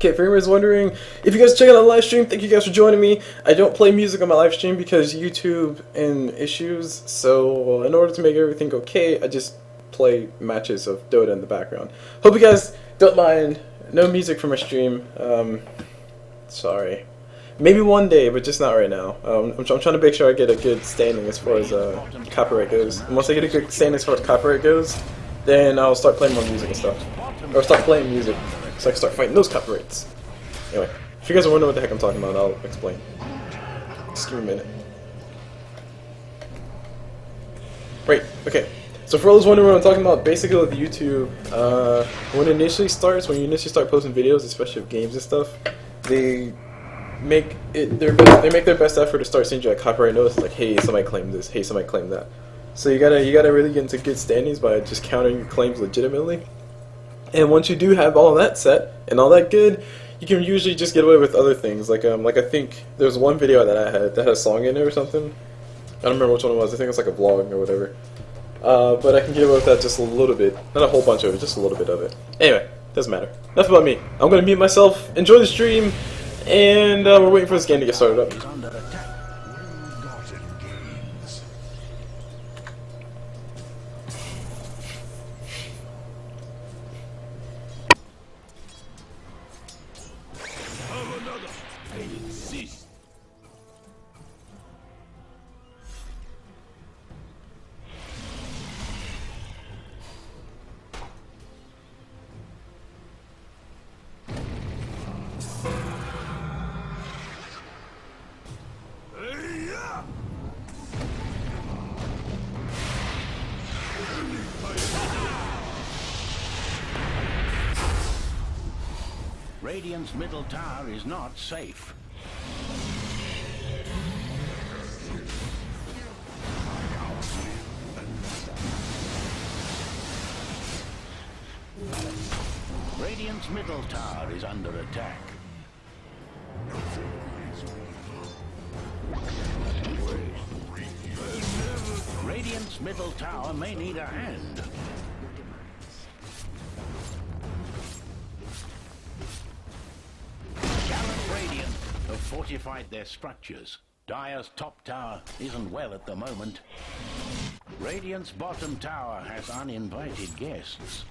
Okay, for anybody's wondering, if you guys check out the live stream, thank you guys for joining me. I don't play music on my live stream because YouTube and issues, so in order to make everything okay, I just play matches of Dota in the background. Hope you guys don't mind. No music for my stream. Sorry. Maybe one day, but just not right now. I'm trying to make sure I get a good standing as far as copyright goes. And once I get a good standing as far as copyright goes, then I'll start playing more music and stuff. Or start playing music, so I can start fighting those copyrights. Anyway, if you guys are wondering what the heck I'm talking about, I'll explain. Just give me a minute. Right, okay. So for all those wondering what I'm talking about, basically with YouTube, when it initially starts, when you initially start posting videos, especially of games and stuff, they make their best effort to start sending you like copyright notice, like, hey, somebody claimed this, hey, somebody claimed that. So you gotta really get into good standings by just countering your claims legitimately. And once you do have all of that set and all that good, you can usually just get away with other things. Like I think there's one video that I had that had a song in it or something. I don't remember which one it was. I think it's like a vlog or whatever. But I can get away with that just a little bit, not a whole bunch of it, just a little bit of it. Anyway, doesn't matter. Enough about me. I'm gonna mute myself. Enjoy the stream. And we're waiting for this game to get started up. Radiant's middle tower is not safe. Radiant's middle tower is under attack. Radiant's middle tower may need a hand. Radiant have fortified their structures. Dire's top tower isn't well at the moment. Radiant's bottom tower has uninvited guests.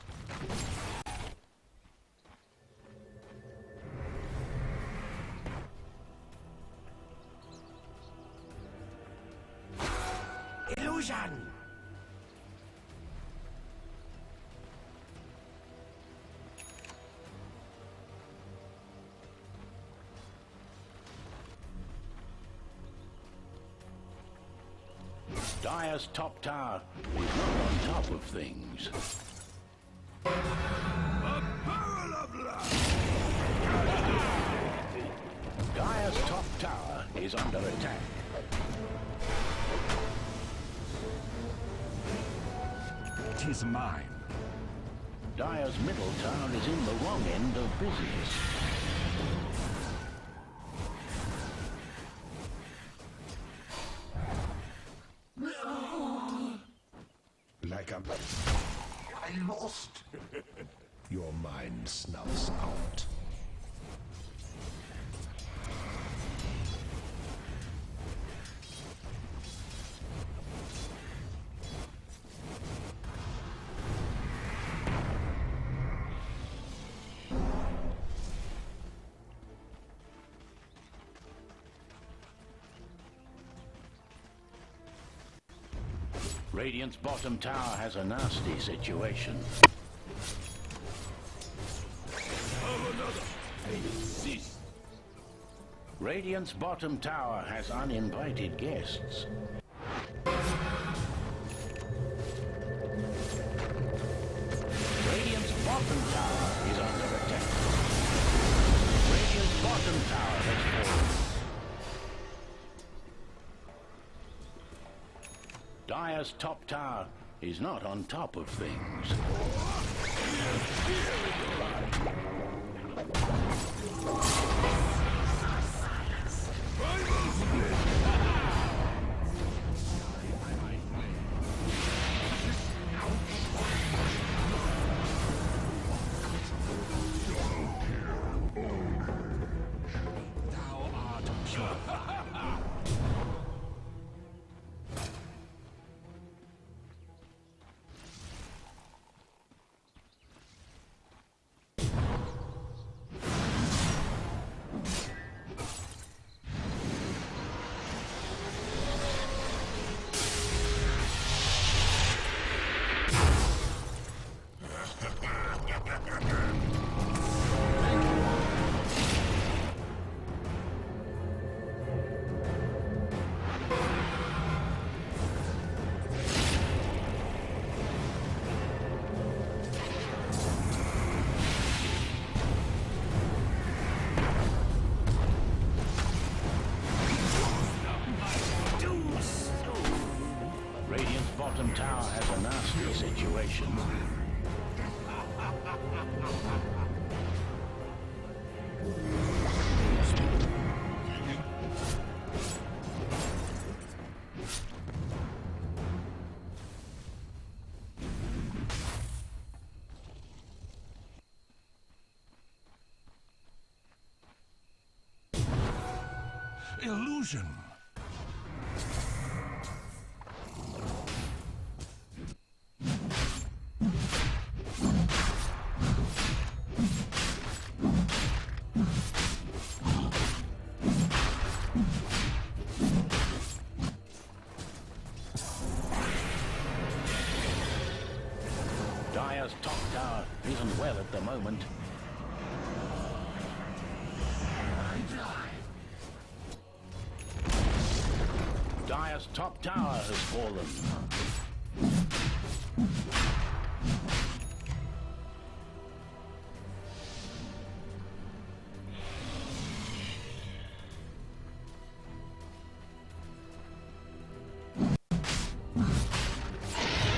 Illusion! Dire's top tower is not on top of things. A barrel of love! Dire's top tower is under attack. Tis mine. Dire's middle tower is in the wrong end of business. Like I lost. Your mind snuffs out. Radiant's bottom tower has a nasty situation. Radiant's bottom tower has uninvited guests. Radiant's bottom tower is under attack. Radiant's bottom tower has fallen. Dire's top tower is not on top of things. illusion. Dire's top tower isn't well at the moment. Dire's top tower has fallen.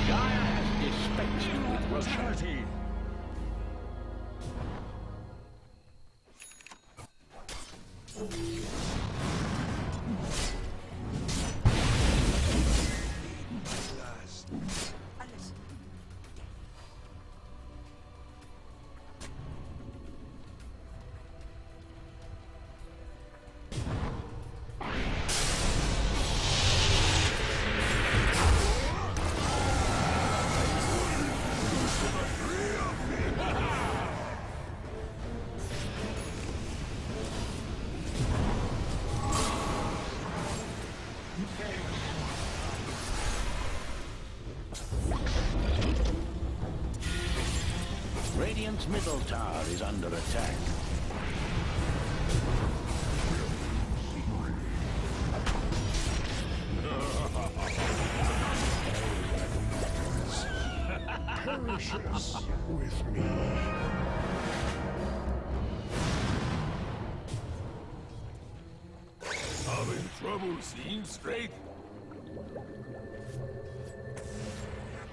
Dire has dispensed with Roshan. Radiant's middle tower is under attack. Perishes with me. Having trouble seeing straight?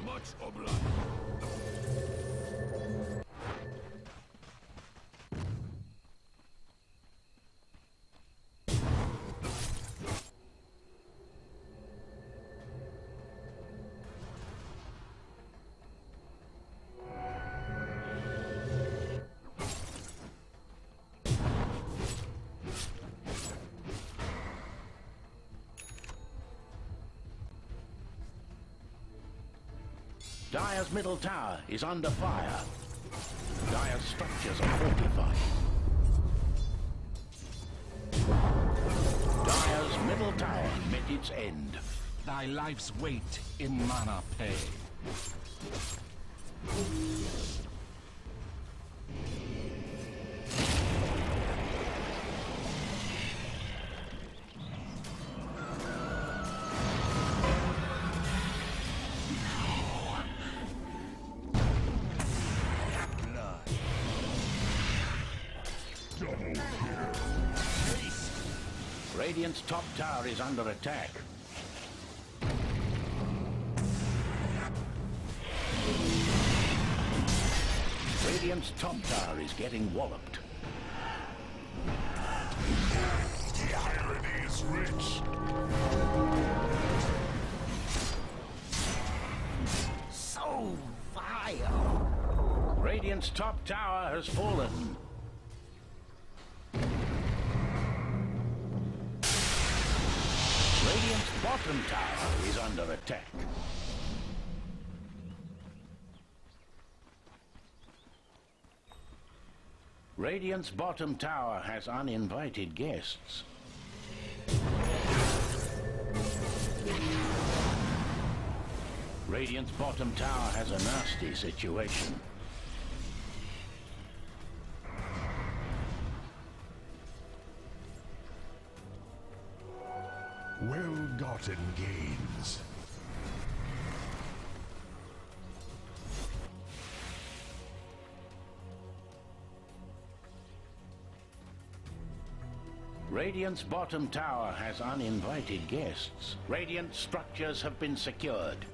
Much obliged. Dire's middle tower is under fire. Dire's structures are fortified. Dire's middle tower met its end. Thy life's weight in mana pay. Radiant's top tower is under attack. Radiant's top tower is getting walloped. The irony is rich. So vile! Radiant's top tower has fallen. Radiant's bottom tower is under attack. Radiant's bottom tower has uninvited guests. Radiant's bottom tower has a nasty situation. Well-gotten gains. Radiant's bottom tower has uninvited guests. Radiant structures have been secured.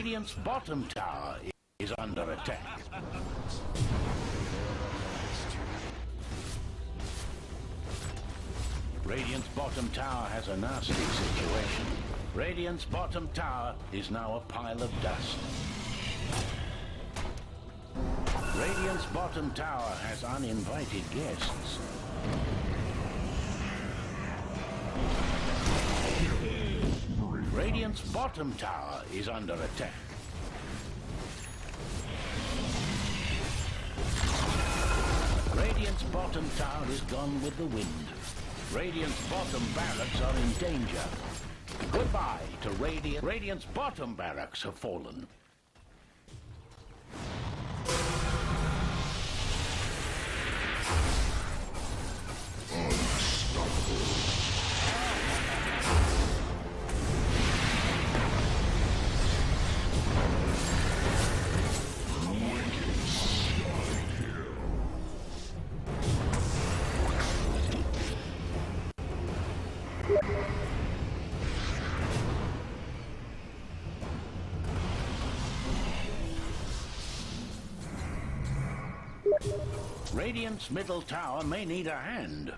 Radiant's bottom tower is under attack. Radiant's bottom tower has a nasty situation. Radiant's bottom tower is now a pile of dust. Radiant's bottom tower has uninvited guests. Radiant's bottom tower is under attack. Radiant's bottom tower is gone with the wind. Radiant's bottom barracks are in danger. Goodbye to Radiant. Radiant's bottom barracks have fallen. Radiant's middle tower may need a hand.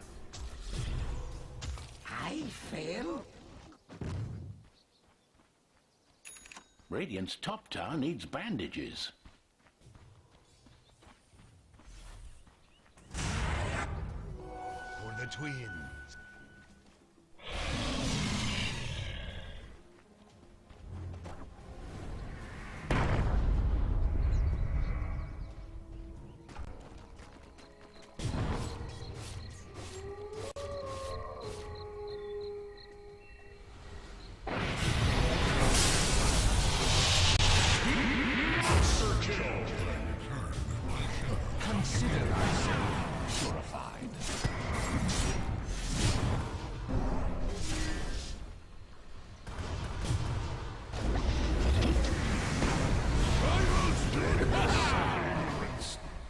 I fail. Radiant's top tower needs bandages. For the twins. Consider myself purified.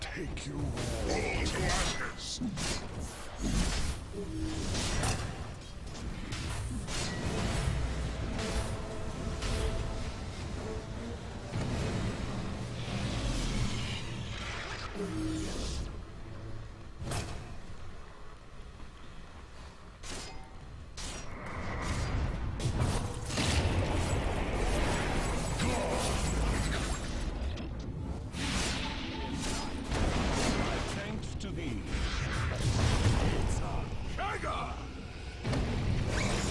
Take you all to ashes. Thanks to thee. Kagger!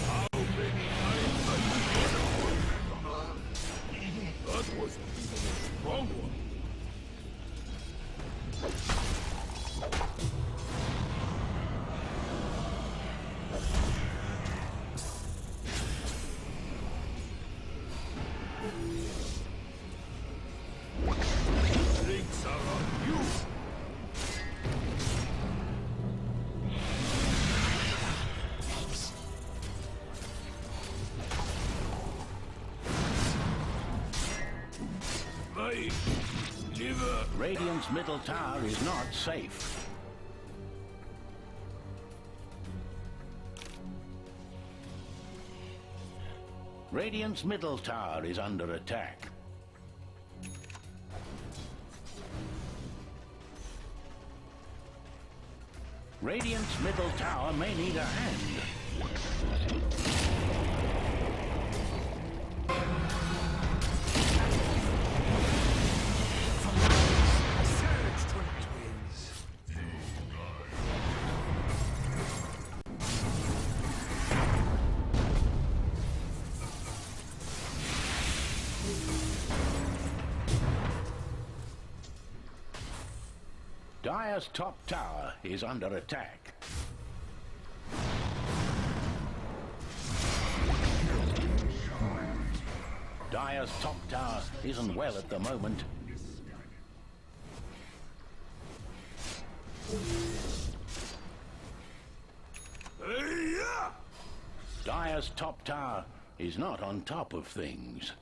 How many times have you That was even a strong one. Drinks are on you. My liver. Radiant's middle tower is not safe. Radiant's middle tower is under attack. Radiant's middle tower may need a hand. Surge, twins. Dire's top tower is under attack. Dire's top tower isn't well at the moment. Dire's top tower is not on top of things.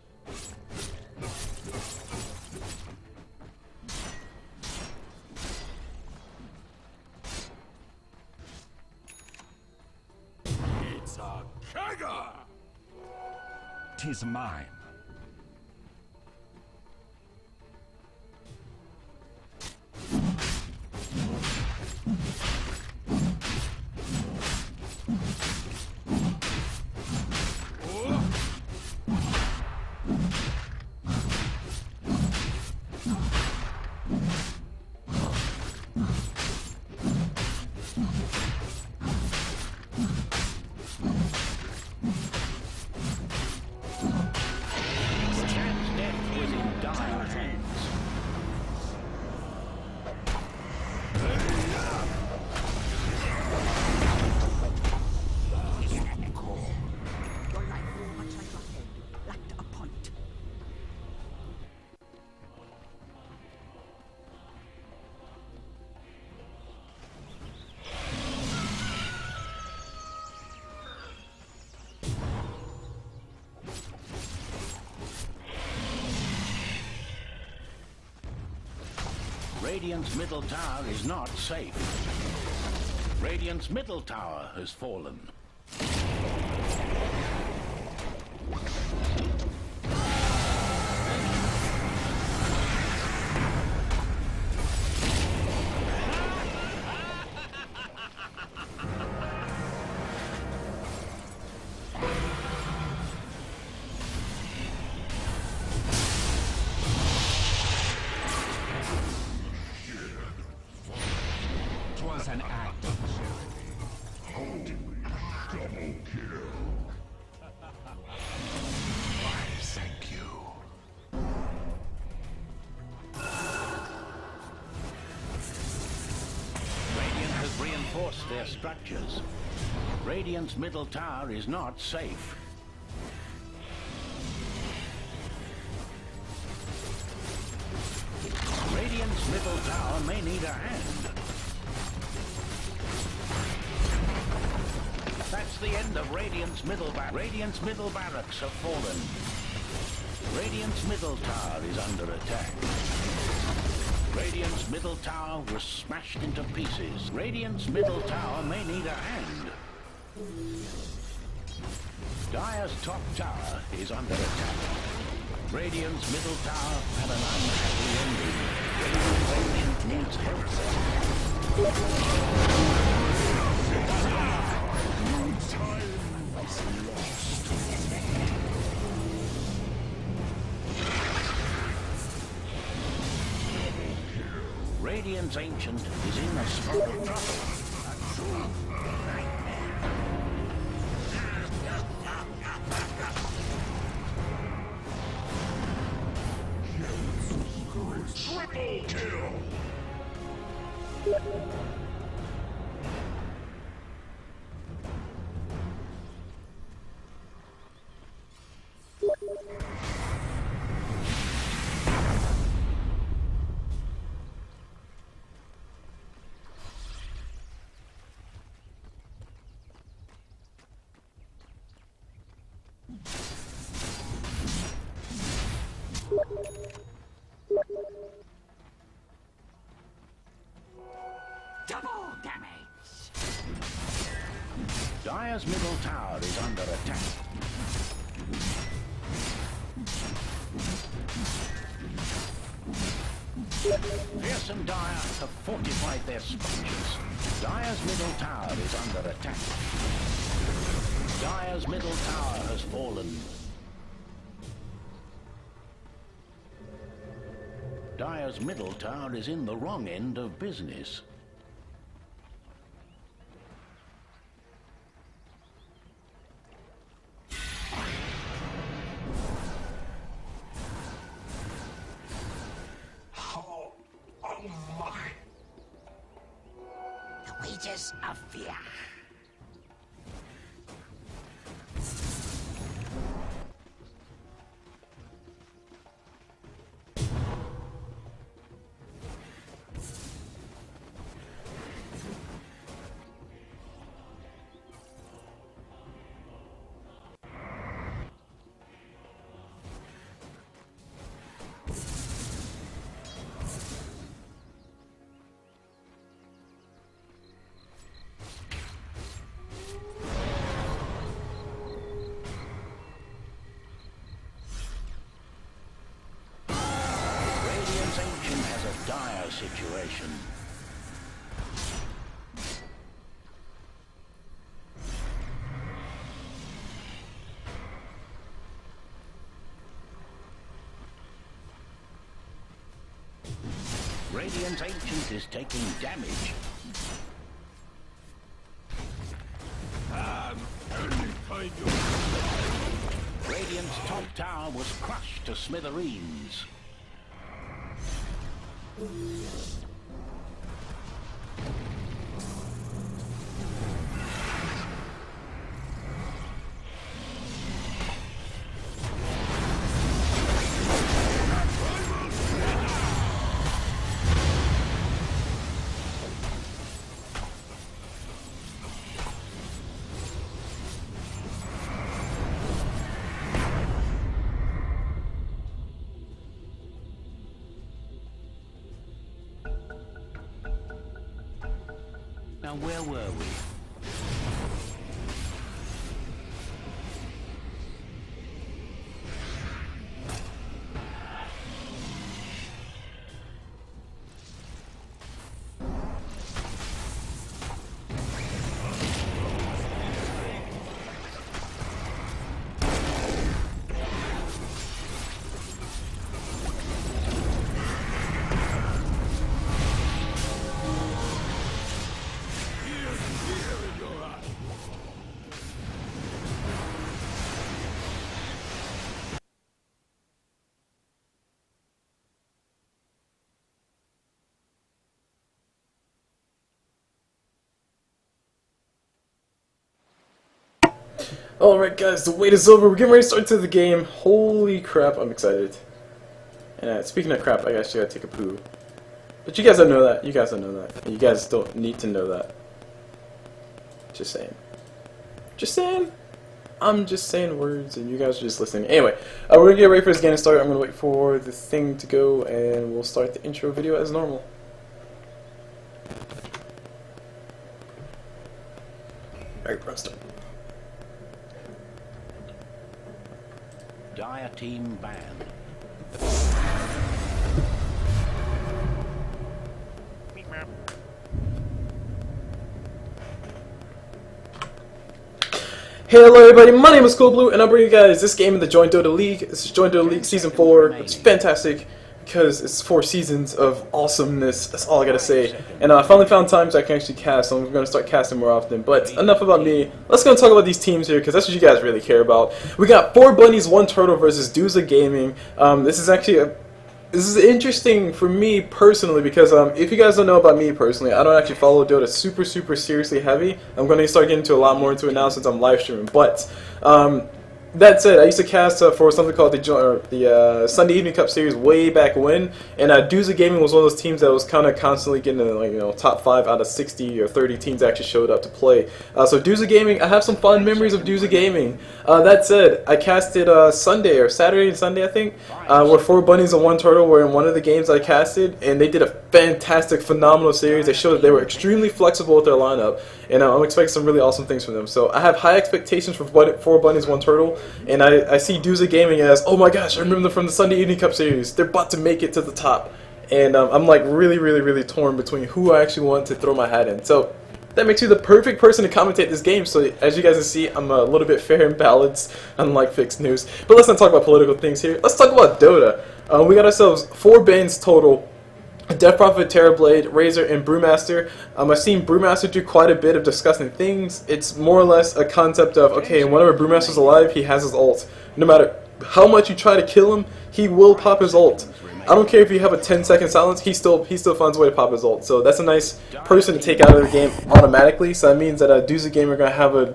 It's a Kagger! 'Tis mine. Chan's death was in dire hands. Your life, much like your head, lacked a point. Radiant's middle tower is not safe. Radiant's middle tower has fallen. Was an act of charity. Double kill. Why, thank you. Radiant has reinforced their structures. Radiant's middle tower is not safe. Radiant's middle tower may need a hand. That's the end of Radiant's middle barracks. Radiant's middle barracks have fallen. Radiant's middle tower is under attack. Radiant's middle tower was smashed into pieces. Radiant's middle tower may need a hand. Dire's top tower is under attack. Radiant's middle tower had an unhappy ending. Radiant's ancient needs help. Radiant's ancient is in a spot of trouble. Triple kill. Double damage. Dire's middle tower is under attack. Fierce and Dire have fortified their structures. Dire's middle tower is under attack. Dire's middle tower has fallen. Dire's middle tower is in the wrong end of business. Oh my. The wages of fear. Radiant's ancient has a dire situation. Radiant's Ancient is taking damage. Any kind of... Radiant's top tower was crushed to smithereens. Now where were we? Alright guys, the wait is over. We're getting ready to start to the game. Holy crap, I'm excited. And speaking of crap, I actually gotta take a poo. But you guys don't know that. You guys don't know that. And you guys don't need to know that. Just saying. Just saying. I'm just saying words and you guys are just listening. Anyway, we're gonna get ready for this game to start. I'm gonna wait for the thing to go and we'll start the intro video as normal. Alright, we're start. Dire team banned. Hey, hello everybody, my name is Coolblue and I'm bringing you guys this game in the JoinDota League. This is JoinDota League Season 4. It's fantastic because it's 4 seasons of awesomeness. That's all I gotta say. And I finally found times I can actually cast, so I'm gonna start casting more often. But enough about me. Let's go talk about these teams here because that's what you guys really care about. We got 4 bunnies, 1 turtle versus Dooza Gaming. This is interesting for me personally because if you guys don't know about me personally, I don't actually follow Dota super seriously heavy. I'm going to start getting into a lot more into it now since I'm live streaming. But that said, I used to cast for something called the Sunday Evening Cup series way back when, and Dooza Gaming was one of those teams that was kind of constantly getting top 5 out of 60 or 30 teams that actually showed up to play. So Dooza Gaming, I have some fond memories of Dooza Gaming. That said, I casted Sunday or Saturday and Sunday I think, where 4 bunnies and 1 turtle were in one of the games I casted, and they did a fantastic, phenomenal series. They showed that they were extremely flexible with their lineup, and I'm expecting some really awesome things from them. So I have high expectations for 4 bunnies, 1 turtle. And I see Dooza Gaming as, oh my gosh, I remember them from the Sunday Evening Cup series. They're about to make it to the top. And I'm like really torn between who I actually want to throw my hat in. So that makes you the perfect person to commentate this game. So as you guys can see, I'm a little bit fair and balanced, unlike fixed news. But let's not talk about political things here. Let's talk about Dota. We got ourselves 4 bans total. Death Prophet, Terrorblade, Razor, and Brewmaster. I've seen Brewmaster do quite a bit of disgusting things. It's more or less a concept of, okay, whenever Brewmaster's alive, he has his ult. No matter how much you try to kill him, he will pop his ult. I don't care if you have a 10-second silence, he still finds a way to pop his ult. So that's a nice person to take out of the game automatically. So that means that Dooza Gamer are going to have a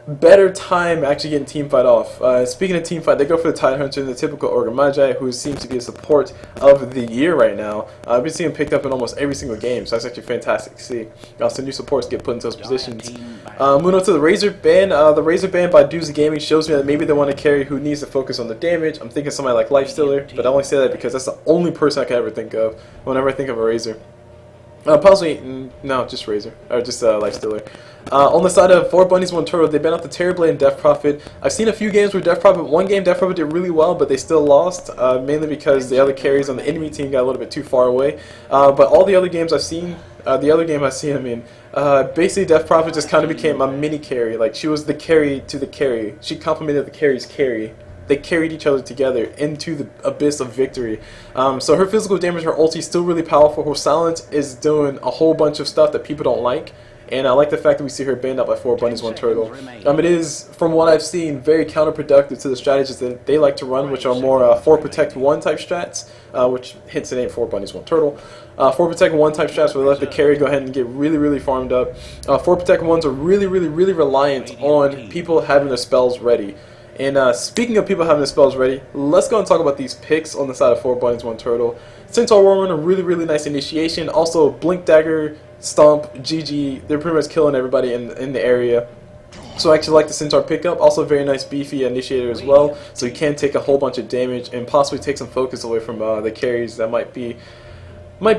better time actually getting teamfight off. Speaking of teamfight, they go for the Tidehunter, the typical Orga Magi, who seems to be a support of the year right now. I've been seeing him picked up in almost every single game, so that's actually fantastic to see. Also, new supports get put into those positions. Moving on to the Razor ban. The Razor ban by Dooza Gaming shows me that maybe they want to carry who needs to focus on the damage. I'm thinking somebody like Lifestealer, but I only say that because that's the only person I can ever think of whenever I think of a Razor. Possibly, no, just Razor, or just Lifestealer. On the side of 4 bunnies, 1 turtle, they banned out the Terrorblade and Death Prophet. I've seen a few games where one game Death Prophet did really well, but they still lost, mainly because the other carries on the enemy team got a little bit too far away. But all the other games I've seen, basically Death Prophet just kind of became my mini carry. Like, she was the carry to the carry. She complemented the carry's carry. they carried each other together into the abyss of victory. So her physical damage, her ulti is still really powerful. Her silence is doing a whole bunch of stuff that people don't like. And I like the fact that we see her banned out by 4 bunnies, 1 turtle. It is, from what I've seen, very counterproductive to the strategies that they like to run, which are more 4 protect 1 type strats, which hence it ain't 4 bunnies, 1 turtle. 4 protect 1 type strats where they let the carry go ahead and get really farmed up. 4 protect 1s are really reliant on people having their spells ready. And speaking of people having their spells ready, let's go and talk about these picks on the side of 4 bunnies, 1 turtle. Centaur Warman, a really nice initiation. Also, Blink Dagger, Stomp, GG, they're pretty much killing everybody in the area. So I actually like the Centaur pickup. Also very nice beefy initiator as well. So you can take a whole bunch of damage and possibly take some focus away from the carries that might be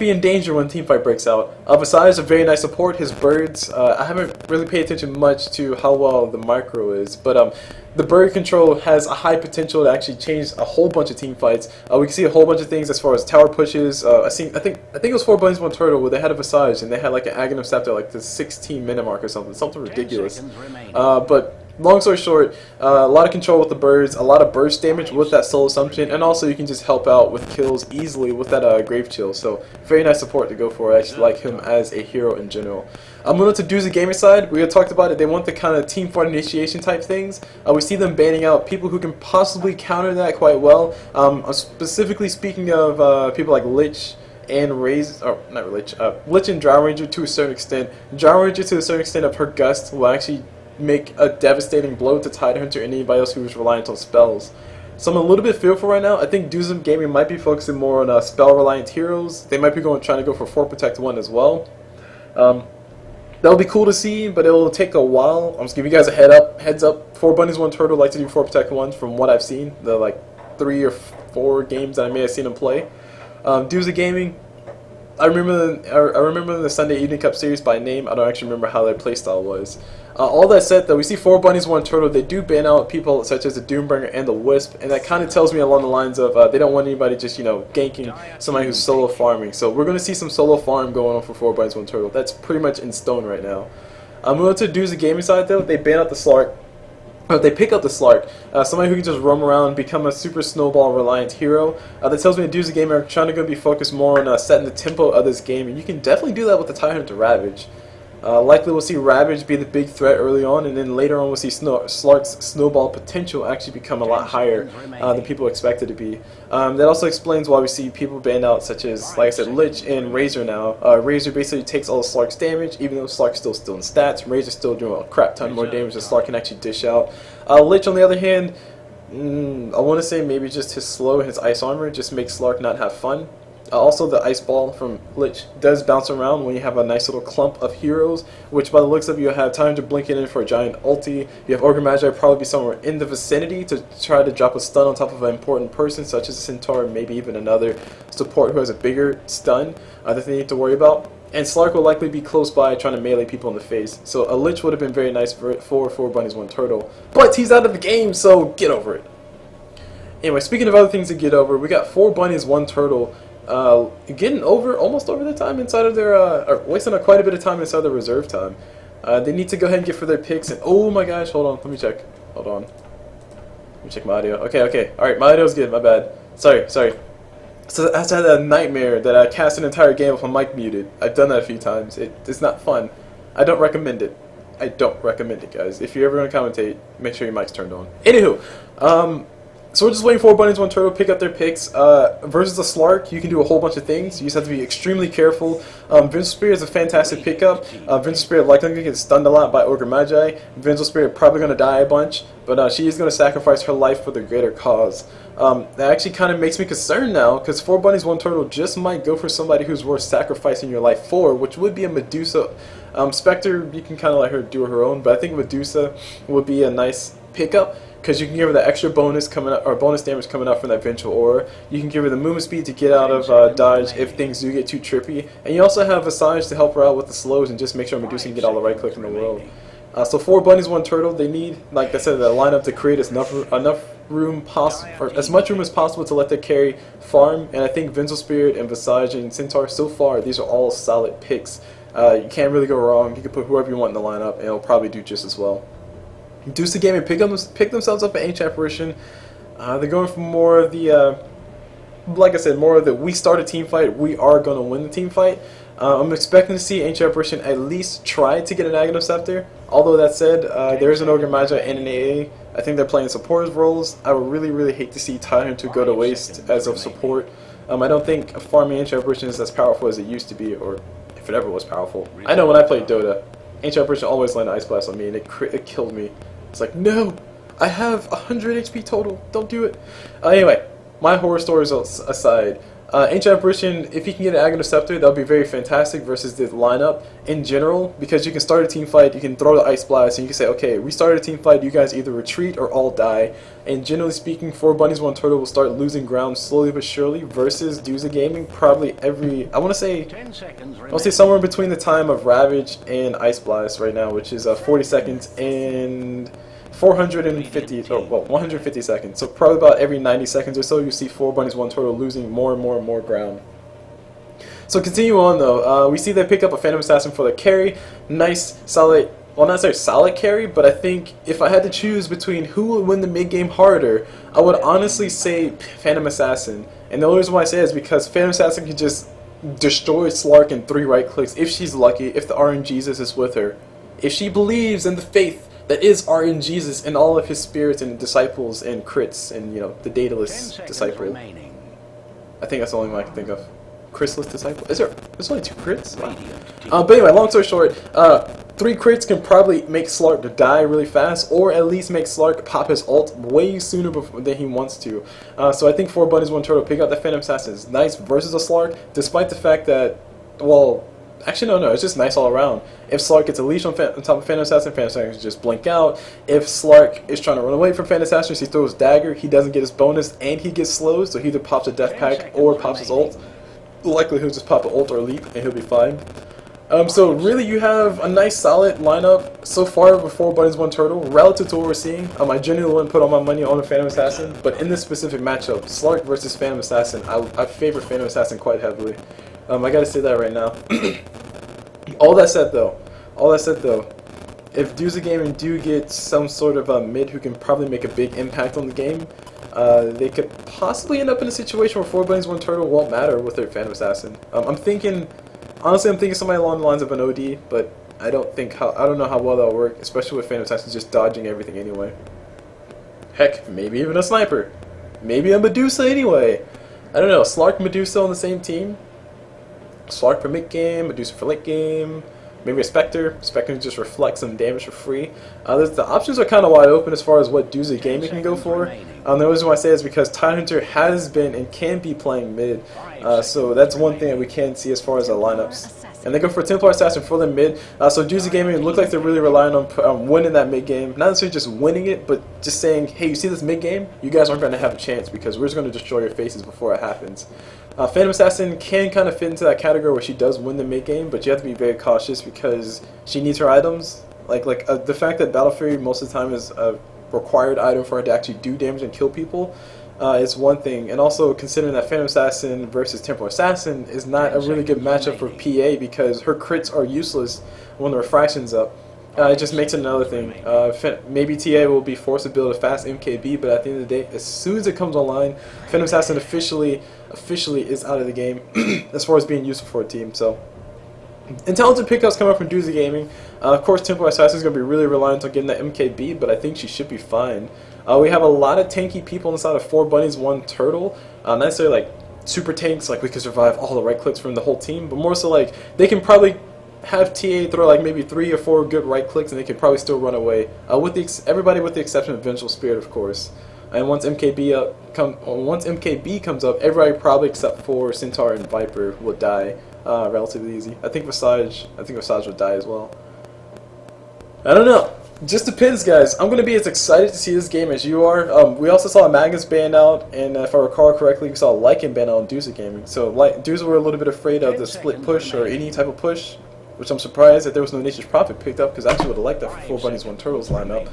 in danger when team fight breaks out. Besides a very nice support, his birds, I haven't really paid attention much to how well the micro is, but the bird control has a high potential to actually change a whole bunch of team fights. We can see a whole bunch of things as far as tower pushes. I think it was 4 bunnies, 1 turtle where they had a Visage and they had like an Aghanim Scepter at like the 16-minute mark or something ridiculous. But long story short, a lot of control with the birds, a lot of burst damage with that Soul Assumption, and also you can just help out with kills easily with that Grave Chill. So very nice support to go for. I actually like him as a hero in general. Moving to Doozy Gamer side, we had talked about it. They want the kind of team fight initiation type things. We see them banning out people who can possibly counter that quite well. Specifically speaking of people like Lich and Lich and Drow Ranger to a certain extent. Drow Ranger to a certain extent of her Gust will actually make a devastating blow to Tidehunter and anybody else who is reliant on spells. So I'm a little bit fearful right now. I think Doozy Gaming might be focusing more on spell reliant heroes. They might be trying to go for 4 protect 1 as well. That'll be cool to see, but it'll take a while. I'm just giving you guys a heads up. 4 bunnies, 1 turtle like to do 4 protect 1s from what I've seen. The like 3 or 4 games that I may have seen him play. Doozy Gaming, I remember the Sunday Evening Cup series by name. I don't actually remember how their playstyle was. All that said, though, we see 4 bunnies, 1 turtle. They do ban out people such as the Doombringer and the Wisp, and that kind of tells me along the lines of they don't want anybody just, ganking somebody who's solo farming. So we're going to see some solo farm going on for 4 bunnies, 1 turtle. That's pretty much in stone right now. Moving to the Doozy Gaming side, though, they ban out the Slark. They pick up the Slark, somebody who can just roam around and become a super snowball reliant hero. That tells me the Doozy Gamer are trying to be focused more on setting the tempo of this game, and you can definitely do that with the Tidehunter Ravage. Likely we'll see Ravage be the big threat early on, and then later on we'll see Slark's snowball potential actually become a lot higher than people expect it to be. That also explains why we see people banned out such as, like I said, Lich and Razor now. Razor basically takes all of Slark's damage, even though Slark's still in stats. Razor's still doing a crap ton more damage than Slark can actually dish out. Lich, on the other hand, I want to say maybe just his slow and his ice armor just makes Slark not have fun. Also, the Ice Ball from Lich does bounce around when you have a nice little clump of heroes, which by the looks of you have time to blink it in for a giant ulti. You have Ogre Magi probably be somewhere in the vicinity to try to drop a stun on top of an important person, such as a Centaur, maybe even another support who has a bigger stun that they need to worry about. And Slark will likely be close by trying to melee people in the face. So a Lich would have been very nice for 4 bunnies, 1 turtle. But he's out of the game, so get over it. Anyway, speaking of other things to get over, we got 4 bunnies, 1 turtle. Getting almost over the time inside of their, or wasting quite a bit of time inside their reserve time. They need to go ahead and get for their picks, and oh my gosh, hold on, let me check, hold on. Let me check my audio, okay, alright, my audio's good, my bad. Sorry. So I had a nightmare that I cast an entire game with my mic muted. I've done that a few times. It's not fun. I don't recommend it. Guys. If you're ever going to commentate, make sure your mic's turned on. Anywho, so we're just waiting for bunnies, 1 turtle, pick up their picks. Versus the Slark, you can do a whole bunch of things. You just have to be extremely careful. Vengeful Spirit is a fantastic pickup. Vengeful Spirit likely going to get stunned a lot by Ogre Magi. Vengeful Spirit probably going to die a bunch, but she is going to sacrifice her life for the greater cause. That actually kind of makes me concerned now, because 4 bunnies, 1 turtle just might go for somebody who's worth sacrificing your life for, which would be a Medusa. Spectre, you can kind of let her do her own, but I think Medusa would be a nice pickup, because you can give her the extra bonus coming up, or bonus damage coming up from that Vengeful Aura. You can give her the movement speed to get out of dodge if things do get too trippy, and you also have Visage to help her out with the slows and just make sure Medusa can get all the right click in the world. So 4 bunnies, 1 turtle. They need, like I said, the lineup to create enough room possible, or as much room as possible to let their carry farm. And I think Vengeful Spirit and Visage and Centaur, so far, these are all solid picks. You can't really go wrong. You can put whoever you want in the lineup, and it'll probably do just as well. Doozy Gaming pick themselves up an Ancient Apparition. They're going for more of the, like I said, more of the we start a team fight, we are going to win the team fight. I'm expecting to see Ancient Apparition at least try to get an Aghanim Scepter. Although that said, there is an Ogre Magi and an AA. I think they're playing supporters roles. I would really hate to see Tidehunter go to waste as of support. I don't think farming Ancient Apparition is as powerful as it used to be, or if it ever was powerful. I know when I played Dota, Ancient Apparition always landed Ice Blast on me, and it killed me. It's like, no! I have 100 HP total, don't do it! Anyway, my horror stories aside, Ancient Apparition, if he can get an Aghanim Scepter, that would be very fantastic versus the lineup in general, because you can start a team fight, you can throw the Ice Blast, and you can say, okay, we started a team fight, you guys either retreat or all die. And generally speaking, 4 bunnies, 1 turtle will start losing ground slowly but surely versus Duza Gaming probably every, I want to say somewhere in between the time of Ravage and Ice Blast right now, which is 40 seconds and 450, oh, well, 150 seconds. So probably about every 90 seconds or so, you see 4 bunnies, 1 turtle losing more and more ground. So continue on though. We see they pick up a Phantom Assassin for the carry. Nice, solid, well not necessarily solid carry, but I think if I had to choose between who would win the mid game harder, I would honestly say Phantom Assassin. And the only reason why I say it is because Phantom Assassin can just destroy Slark in 3 right clicks if she's lucky, if the RNGesus is with her. If she believes in the faith that is RNGesus and all of his spirits and disciples and crits and, you know, the dataless disciple. I think that's the only one I can think of. Chrisless disciple? There's only 2 crits? Wow. But anyway, long story short, 3 crits can probably make Slark to die really fast, or at least make Slark pop his ult way sooner than he wants to. So I think 4 bunnies, 1 turtle, pick out the Phantom Assassin is nice versus a Slark, despite the fact that, well, actually no, it's just nice all around. If Slark gets a leash on top of Phantom Assassin can just blink out. If Slark is trying to run away from Phantom Assassin, he throws dagger, he doesn't get his bonus, and he gets slowed, so he either pops a death pack or pops his ult. Likely he'll just pop an ult or a leap, and he'll be fine. So really you have a nice solid lineup so far with 4 bunnies, 1 turtle, relative to what we're seeing. I genuinely wouldn't put all my money on a Phantom Assassin, but in this specific matchup, Slark versus Phantom Assassin, I favor Phantom Assassin quite heavily. I gotta say that right now. All that said though, if Duza Gaming do get some sort of mid who can probably make a big impact on the game, they could possibly end up in a situation where 4 bunnies, 1 turtle won't matter with their Phantom Assassin. I'm thinking somebody along the lines of an OD, but I don't know how well that'll work, especially with Phantom Assassin just dodging everything anyway. Heck, maybe even a sniper. Maybe a Medusa anyway. I don't know, Slark Medusa on the same team. Slark for mid game, Medusa for late game, maybe a Spectre. Spectre can just reflect some damage for free. The options are kind of wide open as far as what Duza Gaming can go for. The reason why I say is because Tidehunter has been and can be playing mid, so that's one thing that we can see as far as the lineups. And they go for Templar Assassin for the mid, so Duza Gaming look like they're really relying on winning that mid game. Not necessarily just winning it, but just saying, hey, you see this mid game? You guys aren't going to have a chance because we're just going to destroy your faces before it happens. Phantom Assassin can kind of fit into that category where she does win the mid game, but you have to be very cautious because she needs her items. The fact that Battle Fury most of the time is a required item for her to actually do damage and kill people is one thing. And also considering that Phantom Assassin versus Templar Assassin is not a really good matchup for PA because her crits are useless when the refraction's up. It just makes it another thing. Maybe TA will be forced to build a fast MKB, but at the end of the day, as soon as it comes online, Phantom Assassin officially is out of the game as far as being useful for a team. So, intelligent pickups coming up from Duza Gaming. Of course, Templar Assassin is going to be really reliant on getting that MKB, but I think she should be fine. We have a lot of tanky people inside of 4 bunnies, 1 turtle. Not necessarily like super tanks, like we could survive all the right clicks from the whole team, but more so like they can probably have TA throw like maybe 3 or 4 good right clicks and they can probably still run away. Everybody with the exception of Vengeful Spirit, of course. And once MKB comes up, everybody probably except for Centaur and Viper will die relatively easy. I think Visage will die as well. I don't know. Just depends, guys. I'm going to be as excited to see this game as you are. We also saw Magnus banned out, and if I recall correctly, we saw Lycan banned out on Duza Gaming. So Duza were a little bit afraid of the split push or any type of push, which I'm surprised that there was no Nature's Prophet picked up, because I actually would have liked that for 4 bunnies, 1 turtles lineup.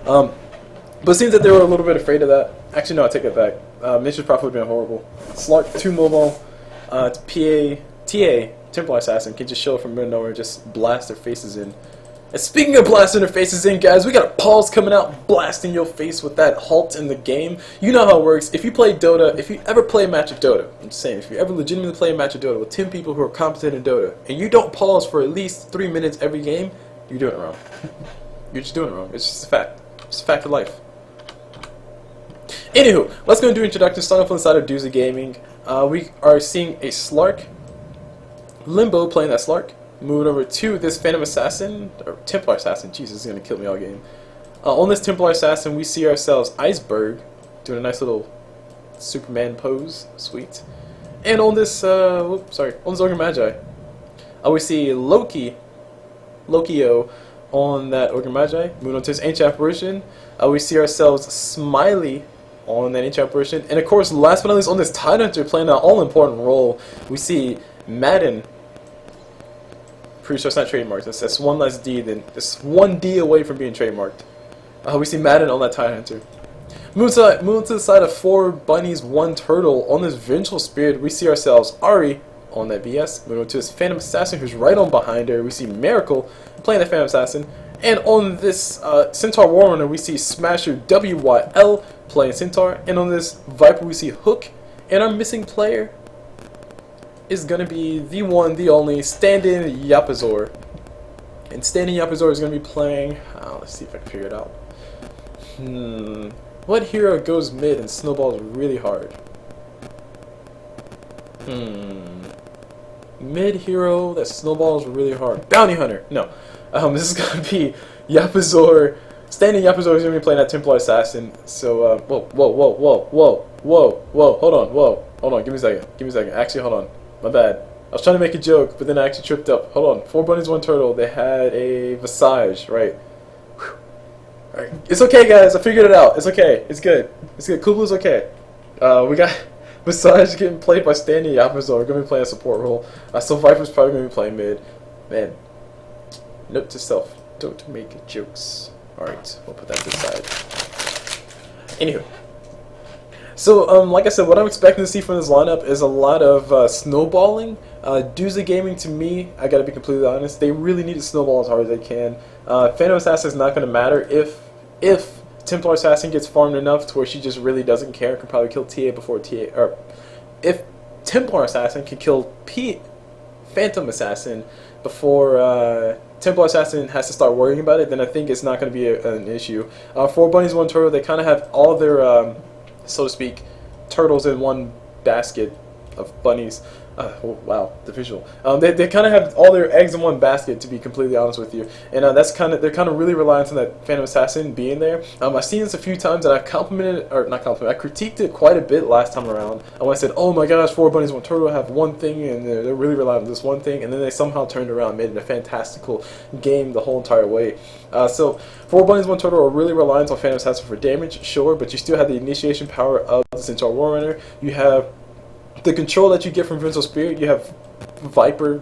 But it seems that they were a little bit afraid of that. Actually, no, I take it back. Nature's Prophet would have been horrible. Slark 2 mobile, TA, Templar Assassin can just show up from nowhere and just blast their faces in. And speaking of blasting their faces in, guys, we got a pause coming out blasting your face with that halt in the game. You know how it works. If you play Dota, if you ever play a match of Dota, I'm just saying, if you ever legitimately play a match of Dota with 10 people who are competent in Dota, and you don't pause for at least 3 minutes every game, you're doing it wrong. You're just doing it wrong. It's just a fact. It's a fact of life. Anywho, let's go and do introduction. Start off on the side of Doozy Gaming. We are seeing a Slark. Limbo playing that Slark. Moving over to this Phantom Assassin, or Templar Assassin. Jesus, is going to kill me all game. On this Templar Assassin, we see ourselves Iceberg doing a nice little Superman pose. Sweet. And on this, on this Ogre Magi, we see Lokio on that Ogre Magi. Moving on to his Ancient Apparition, we see ourselves Smiley on that Ancient Apparition. And of course, last but not least, on this Tidehunter playing that all-important role, we see Madden. Pretty sure it's not trademarked. That's one less D, then it's one D away from being trademarked. We see Madden on that Tidehunter. Moving to the side of 4 bunnies, 1 turtle. On this Vengeful Spirit, we see ourselves Ari on that VS. Moving to his Phantom Assassin, who's right on behind her. We see Miracle playing the Phantom Assassin. And on this Centaur Warrunner, we see Smasher WYL playing Centaur. And on this Viper, we see Hook. And our missing player is going to be the one, the only, Stand-In Yapazor. And Stand-In Yapazor is going to be playing... let's see if I can figure it out. What hero goes mid and snowballs really hard? Mid hero that snowballs really hard. Bounty Hunter! No. This is going to be Yapazor. Stand-In Yapazor is going to be playing that Templar Assassin. So, whoa. Hold on, give me a second. Actually, hold on. My bad. I was trying to make a joke, but then I actually tripped up. Hold on. 4 bunnies, 1 turtle. They had a Visage, right? Alright. It's okay, guys. I figured it out. It's okay. It's good. It's good. Kublu's okay. We got Visage getting played by Stand-In Yapazor. We're going to be playing a support role. So Viper's probably going to be playing mid. Man. Note to self. Don't make jokes. Alright. We'll put that to the side. Anywho. So, like I said, what I'm expecting to see from this lineup is a lot of snowballing. Doozy Gaming, to me, I gotta be completely honest, they really need to snowball as hard as they can. Phantom Assassin is not gonna matter if Templar Assassin gets farmed enough to where she just really doesn't care, can probably kill TA before TA, or if Templar Assassin can kill Phantom Assassin before Templar Assassin has to start worrying about it, then I think it's not going to be an issue. 4 bunnies, 1 turtle, they kind of have all their, so to speak, turtles in one basket of bunnies. Oh, wow, the visual. They kind of have all their eggs in one basket, to be completely honest with you, and they're kind of really reliant on that Phantom Assassin being there. I've seen this a few times, and I critiqued it quite a bit last time around. When I said, "Oh my gosh, 4 bunnies, 1 turtle have one thing, and they're really reliant on this one thing," and then they somehow turned around and made it a fantastical game the whole entire way. So 4 bunnies, 1 turtle are really reliant on Phantom Assassin for damage, sure, but you still have the initiation power of the Centaur Warrunner. You have the control that you get from Vengeful Spirit. You have Viper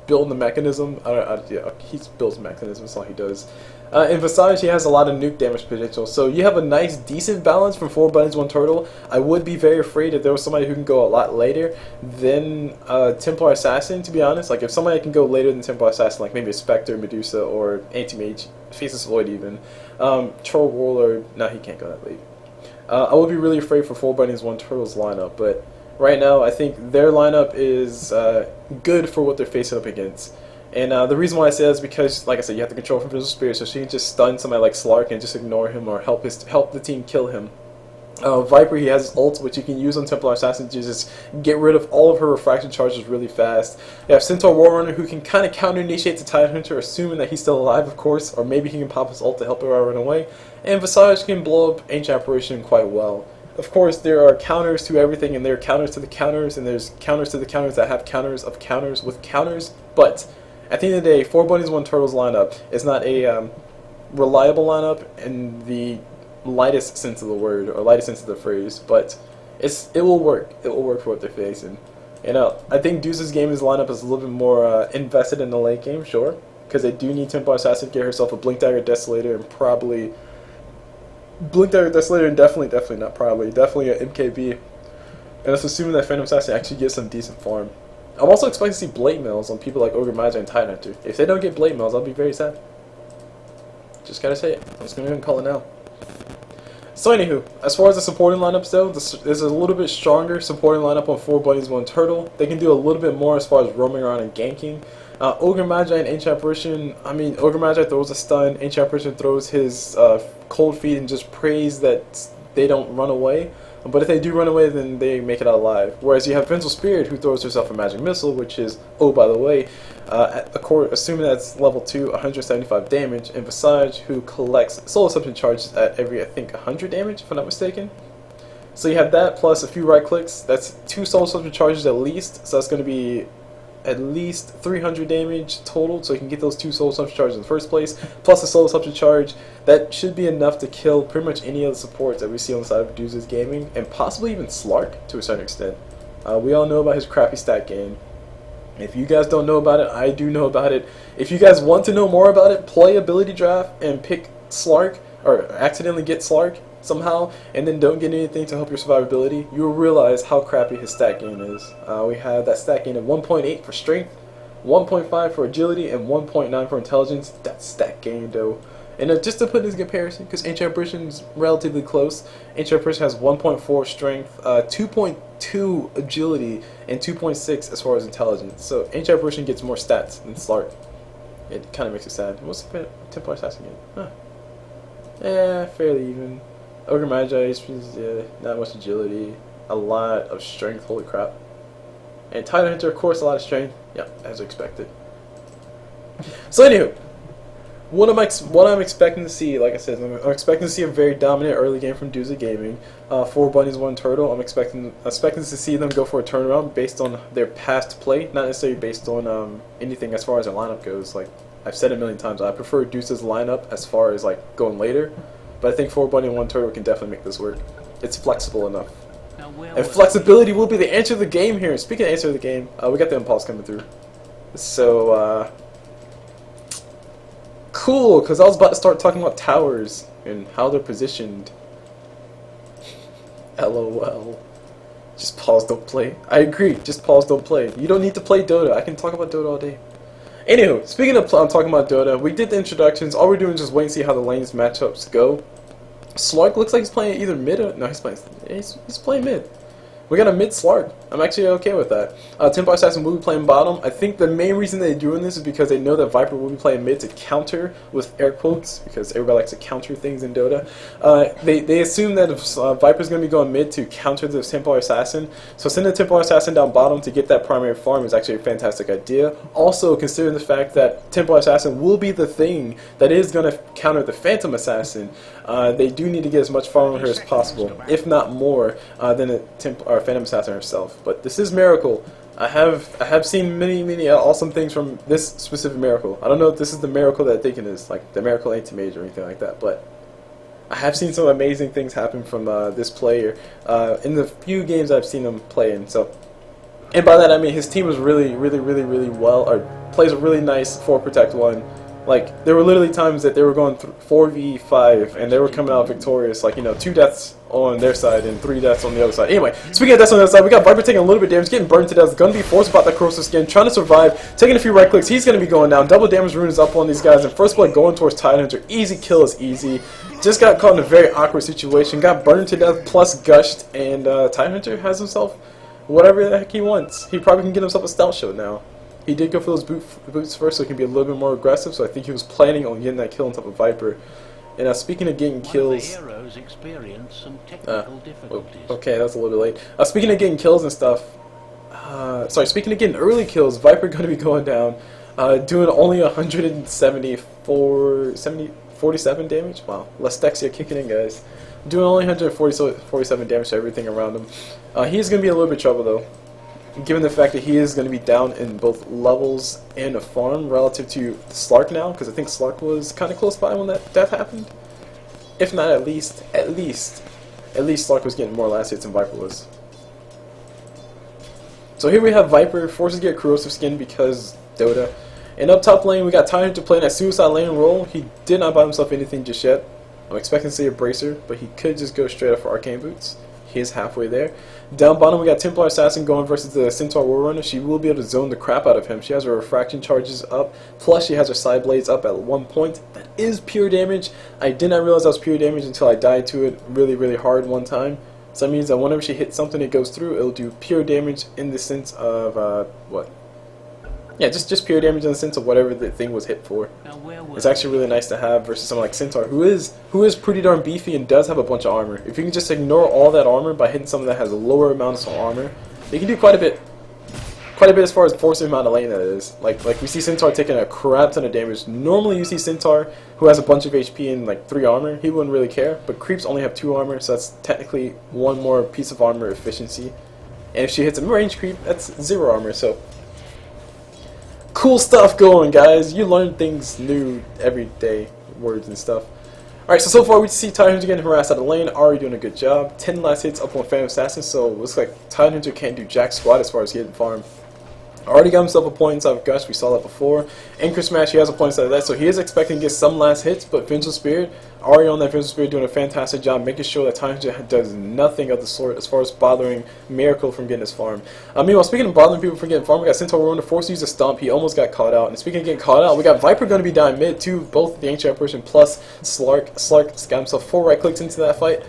building the mechanism. Yeah, he builds the mechanism, that's all he does. In Visage, he has a lot of nuke damage potential. So you have a nice, decent balance from 4 bunnies, 1 turtle. I would be very afraid if there was somebody who can go a lot later than Templar Assassin, to be honest. Like, if somebody can go later than Templar Assassin, like maybe a Spectre, Medusa, or Anti-Mage, Faceless Void even. Troll Warlord, no, he can't go that late. I would be really afraid for 4 bunnies, 1 turtle's lineup, but right now, I think their lineup is good for what they're facing up against. And the reason why I say that is because, like I said, you have the control from Vengeful Spirit, so she can just stun somebody like Slark and just ignore him or help the team kill him. Viper, he has his ult, which you can use on Templar Assassin to just get rid of all of her refraction charges really fast. You have Centaur Warrunner, who can kind of counter-initiate the Tidehunter, assuming that he's still alive, of course, or maybe he can pop his ult to help her run away. And Visage can blow up Ancient Apparition quite well. Of course, there are counters to everything, and there are counters to the counters, and there's counters to the counters that have counters of counters with counters, but at the end of the day, 4 bunnies, 1 turtles lineup is not a reliable lineup in the lightest sense of the word, or lightest sense of the phrase, but it will work. It will work for what they're facing. And I think Deuce's game, his lineup is a little bit more invested in the late game, sure, because they do need Templar Assassin to get herself a Blink Dagger Desolator, and probably Blink Dagger Desolator, and definitely not probably, definitely an MKB. And that's assuming that Phantom Assassin actually gets some decent farm. I'm also expecting to see Blade Mills on people like Ogre Magi and Tidehunter. If they don't get Blade Mills, I'll be very sad. Just gotta say it. I'm just gonna go ahead and call it now. So anywho, as far as the supporting lineups though, there's a little bit stronger supporting lineup on 4 bunnies, 1 turtle. They can do a little bit more as far as roaming around and ganking. Ogre Magi and Ancient Apparition, I mean, Ogre Magi throws a stun, Ancient Apparition throws his cold feet and just prays that they don't run away. But if they do run away, then they make it out alive. Whereas you have Vengeful Spirit, who throws herself a magic missile, which is, oh by the way, assuming that's level 2, 175 damage, and Visage, who collects soul assumption charges at every, I think, 100 damage, if I'm not mistaken. So you have that plus a few right clicks. That's 2 soul assumption charges at least. So that's going to be at least 300 damage total, so you can get those 2 soul assumption charges in the first place, plus a soul assumption charge. That should be enough to kill pretty much any of the supports that we see on the side of Deuces Gaming, and possibly even Slark to a certain extent. We all know about his crappy stat game. If you guys don't know about it, I do know about it. If you guys want to know more about it, play Ability Draft and pick Slark, or accidentally get Slark somehow, and then don't get anything to help your survivability. You'll realize how crappy his stat gain is. We have that stat gain of 1.8 for strength, 1.5 for agility, and 1.9 for intelligence. That's stat gain though. And just to put this in comparison, because Ancient Apparition is relatively close, Ancient Apparition has 1.4 strength, 2.2 agility, and 2.6 as far as intelligence. So Ancient Apparition gets more stats than Slark. It kind of makes it sad. What's the Templar Assassin again? Huh. Yeah, fairly even. Ogre Magi is not much agility, a lot of strength, holy crap. And Titan Hunter, of course, a lot of strength. Yeah, as expected. So anywho, what I'm expecting to see, like I said, I'm expecting to see a very dominant early game from Deuces Gaming. 4 bunnies, 1 turtle. I'm expecting to see them go for a turnaround based on their past play, not necessarily based on anything as far as their lineup goes. Like I've said a million times, I prefer Deuces lineup as far as like going later. But I think 4 bunny and 1 turtle can definitely make this work. It's flexible enough. And flexibility will be the answer to the game here. Speaking of answer to the game, we got the impulse coming through. So, cool, because I was about to start talking about towers and how they're positioned. LOL. Just pause, don't play. I agree, just pause, don't play. You don't need to play Dota. I can talk about Dota all day. Anywho, speaking of talking about Dota, we did the introductions. All we're doing is just waiting to see how the lanes matchups go. Slark looks like he's playing either mid or... No, he's playing mid. We got a mid Slark. I'm actually okay with that. Templar Assassin will be playing bottom. I think the main reason they're doing this is because they know that Viper will be playing mid to counter, with air quotes, because everybody likes to counter things in Dota. They assume that if Viper's going to be going mid to counter the Templar Assassin, so sending the Templar Assassin down bottom to get that primary farm is actually a fantastic idea. Also, considering the fact that Templar Assassin will be the thing that is going to counter the Phantom Assassin, they do need to get as much farm on her as possible, if not more than the Phantom Assassin herself. But this is Miracle. I have seen many awesome things from this specific Miracle. I don't know if this is the Miracle that I'm thinking is, like the Miracle Anti-Mage or anything like that, but I have seen some amazing things happen from this player in the few games I've seen him play in. So, and by that I mean his team was really well, or plays a really nice 4 Protect 1. Like, there were literally times that they were going 4v5 and they were coming out victorious, like, you know, 2 deaths on their side and 3 deaths on the other side. Anyway, speaking of deaths on the other side, we got Viper taking a little bit of damage, getting burned to death, gonna be forced about that corrosive skin, trying to survive, taking a few right clicks, he's gonna be going down, double damage rune is up on these guys, and first blood going towards Titan Hunter, easy kill is easy. Just got caught in a very awkward situation, got burned to death plus gushed, and Titan Hunter has himself whatever the heck he wants. He probably can get himself a stealth shield now. He did go for those boots first, so he can be a little bit more aggressive. So I think he was planning on getting that kill on top of Viper. And speaking of getting kills, okay, that's a little bit late. Speaking of getting kills and stuff, speaking of getting early kills, Viper going to be going down, doing only 47 damage. Wow, Lestexia kicking in, guys. Doing only 147 damage to everything around him. He's going to be a little bit of trouble though, given the fact that he is going to be down in both levels and a farm relative to Slark now, because I think Slark was kind of close by when that death happened. If not, at least Slark was getting more last hits than Viper was. So here we have Viper forced to get corrosive skin because Dota. And up top lane, we got Titan Hunter playing that suicide lane role. He did not buy himself anything just yet. I'm expecting to see a bracer, but he could just go straight up for arcane boots. He is halfway there. Down bottom, we got Templar Assassin going versus the Centaur Warrunner. She will be able to zone the crap out of him. She has her refraction charges up, plus she has her side blades up at 1 point. That is pure damage. I did not realize that was pure damage until I died to it really hard one time. So that means that whenever she hits something it goes through, it'll do pure damage in the sense of, what? Yeah, just pure damage in the sense of whatever the thing was hit for. It's actually really nice to have versus someone like Centaur, who is pretty darn beefy and does have a bunch of armor. If you can just ignore all that armor by hitting something that has a lower amount of armor, you can do quite a bit as far as forcing him out of lane. That is, like we see Centaur taking a crap ton of damage. Normally you see Centaur who has a bunch of HP and like 3 armor, he wouldn't really care. But creeps only have 2 armor, so that's technically 1 more piece of armor efficiency. And if she hits a range creep, that's 0 armor. So cool stuff going, guys. You learn things new every day, words and stuff. Alright, so far we see Tidehunter getting harassed out of lane. Ari doing a good job. 10 last hits up on Phantom Assassin, so it looks like Tidehunter can't do jack squat as far as getting farm. Already got himself a point inside of Gush, we saw that before. Anchor Smash, he has a point inside of that, so he is expecting to get some last hits, but Vengeful Spirit, Ari on that Vengeful Spirit doing a fantastic job, making sure that Tidehunter does nothing of the sort as far as bothering Miracle from getting his farm. Meanwhile, speaking of bothering people from getting farm, we got Centaur Warrunner forced to use a stomp, he almost got caught out. And speaking of getting caught out, we got Viper going to be down mid too, both the Ancient Apparition plus Slark. Slark got himself 4 right clicks into that fight,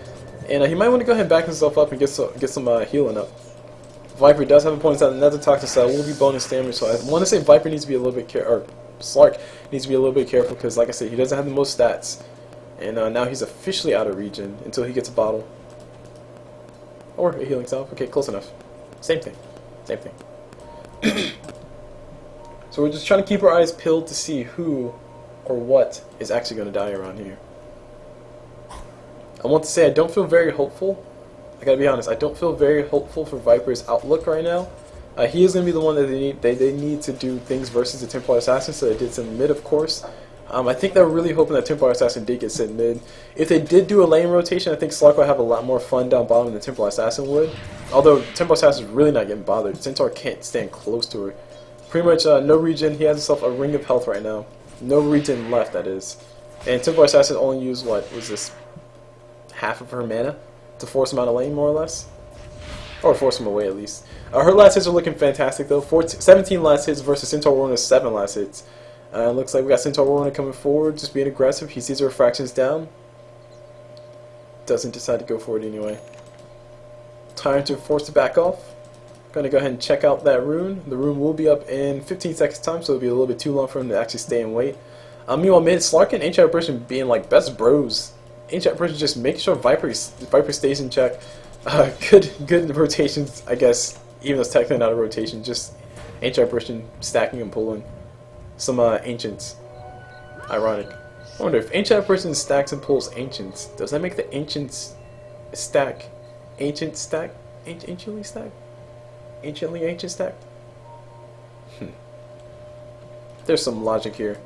and he might want to go ahead and back himself up and get some healing up. Viper does have a point inside another toxic cell, will be bonus damage, so I want to say Viper needs to be a little bit careful, or Slark needs to be a little bit careful, because like I said, he doesn't have the most stats, and now he's officially out of region until he gets a bottle. Or a healing salve. Okay, close enough. Same thing. Same thing. So we're just trying to keep our eyes peeled to see who or what is actually going to die around here. I want to say I don't feel very hopeful. I gotta be honest, I don't feel very hopeful for Viper's outlook right now. He is going to be the one that they need to do things versus the Templar Assassin, so they did some mid, of course. I think they're really hoping that Templar Assassin did get sent mid. If they did do a lane rotation, I think Slark would have a lot more fun down bottom than Templar Assassin would. Although Templar Assassin is really not getting bothered. Centaur can't stand close to her. Pretty much no regen. He has himself a ring of health right now. No regen left, that is. And Templar Assassin only used, what was this, half of her mana to force him out of lane, more or less? Or force him away, at least. Her last hits are looking fantastic, though. 17 last hits versus Centaur Warrunner's 7 last hits. Looks like we got Centaur Warrunner coming forward, just being aggressive. He sees her refractions down. Doesn't decide to go for it anyway. Tidehunter forced to back off. Gonna go ahead and check out that rune. The rune will be up in 15 seconds time, so it'll be a little bit too long for him to actually stay and wait. Meanwhile, mid, Slark and Ancient Apparition being like best bros. Ancient Apparition just making sure Viper stays in check. Good rotations, I guess, even though it's technically not a rotation, just Ancient Apparition stacking and pulling some Ancients. Ironic. I wonder if Ancient Apparition stacks and pulls Ancients, does that make the Ancients stack? Ancient stack? Anciently stack? Anciently ancient stack? There's some logic here.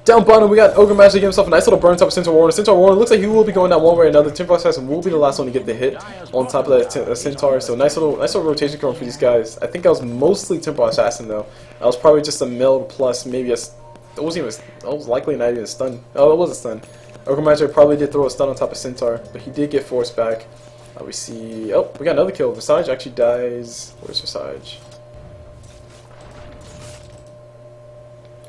Down bottom, we got Ogre Magic, give himself a nice little burn top of Centaur Warrunner. Centaur Warrunner looks like he will be going down one way or another. Templar Assassin will be the last one to get the hit on top of that Centaur. So nice little rotation going for these guys. I think I was mostly Templar Assassin though. I was probably just a meld plus maybe a. It was likely not even a stun. Oh, it was a stun. Ogre Magic probably did throw a stun on top of Centaur, but he did get forced back. We see. Oh, we got another kill. Visage actually dies. Where's Visage?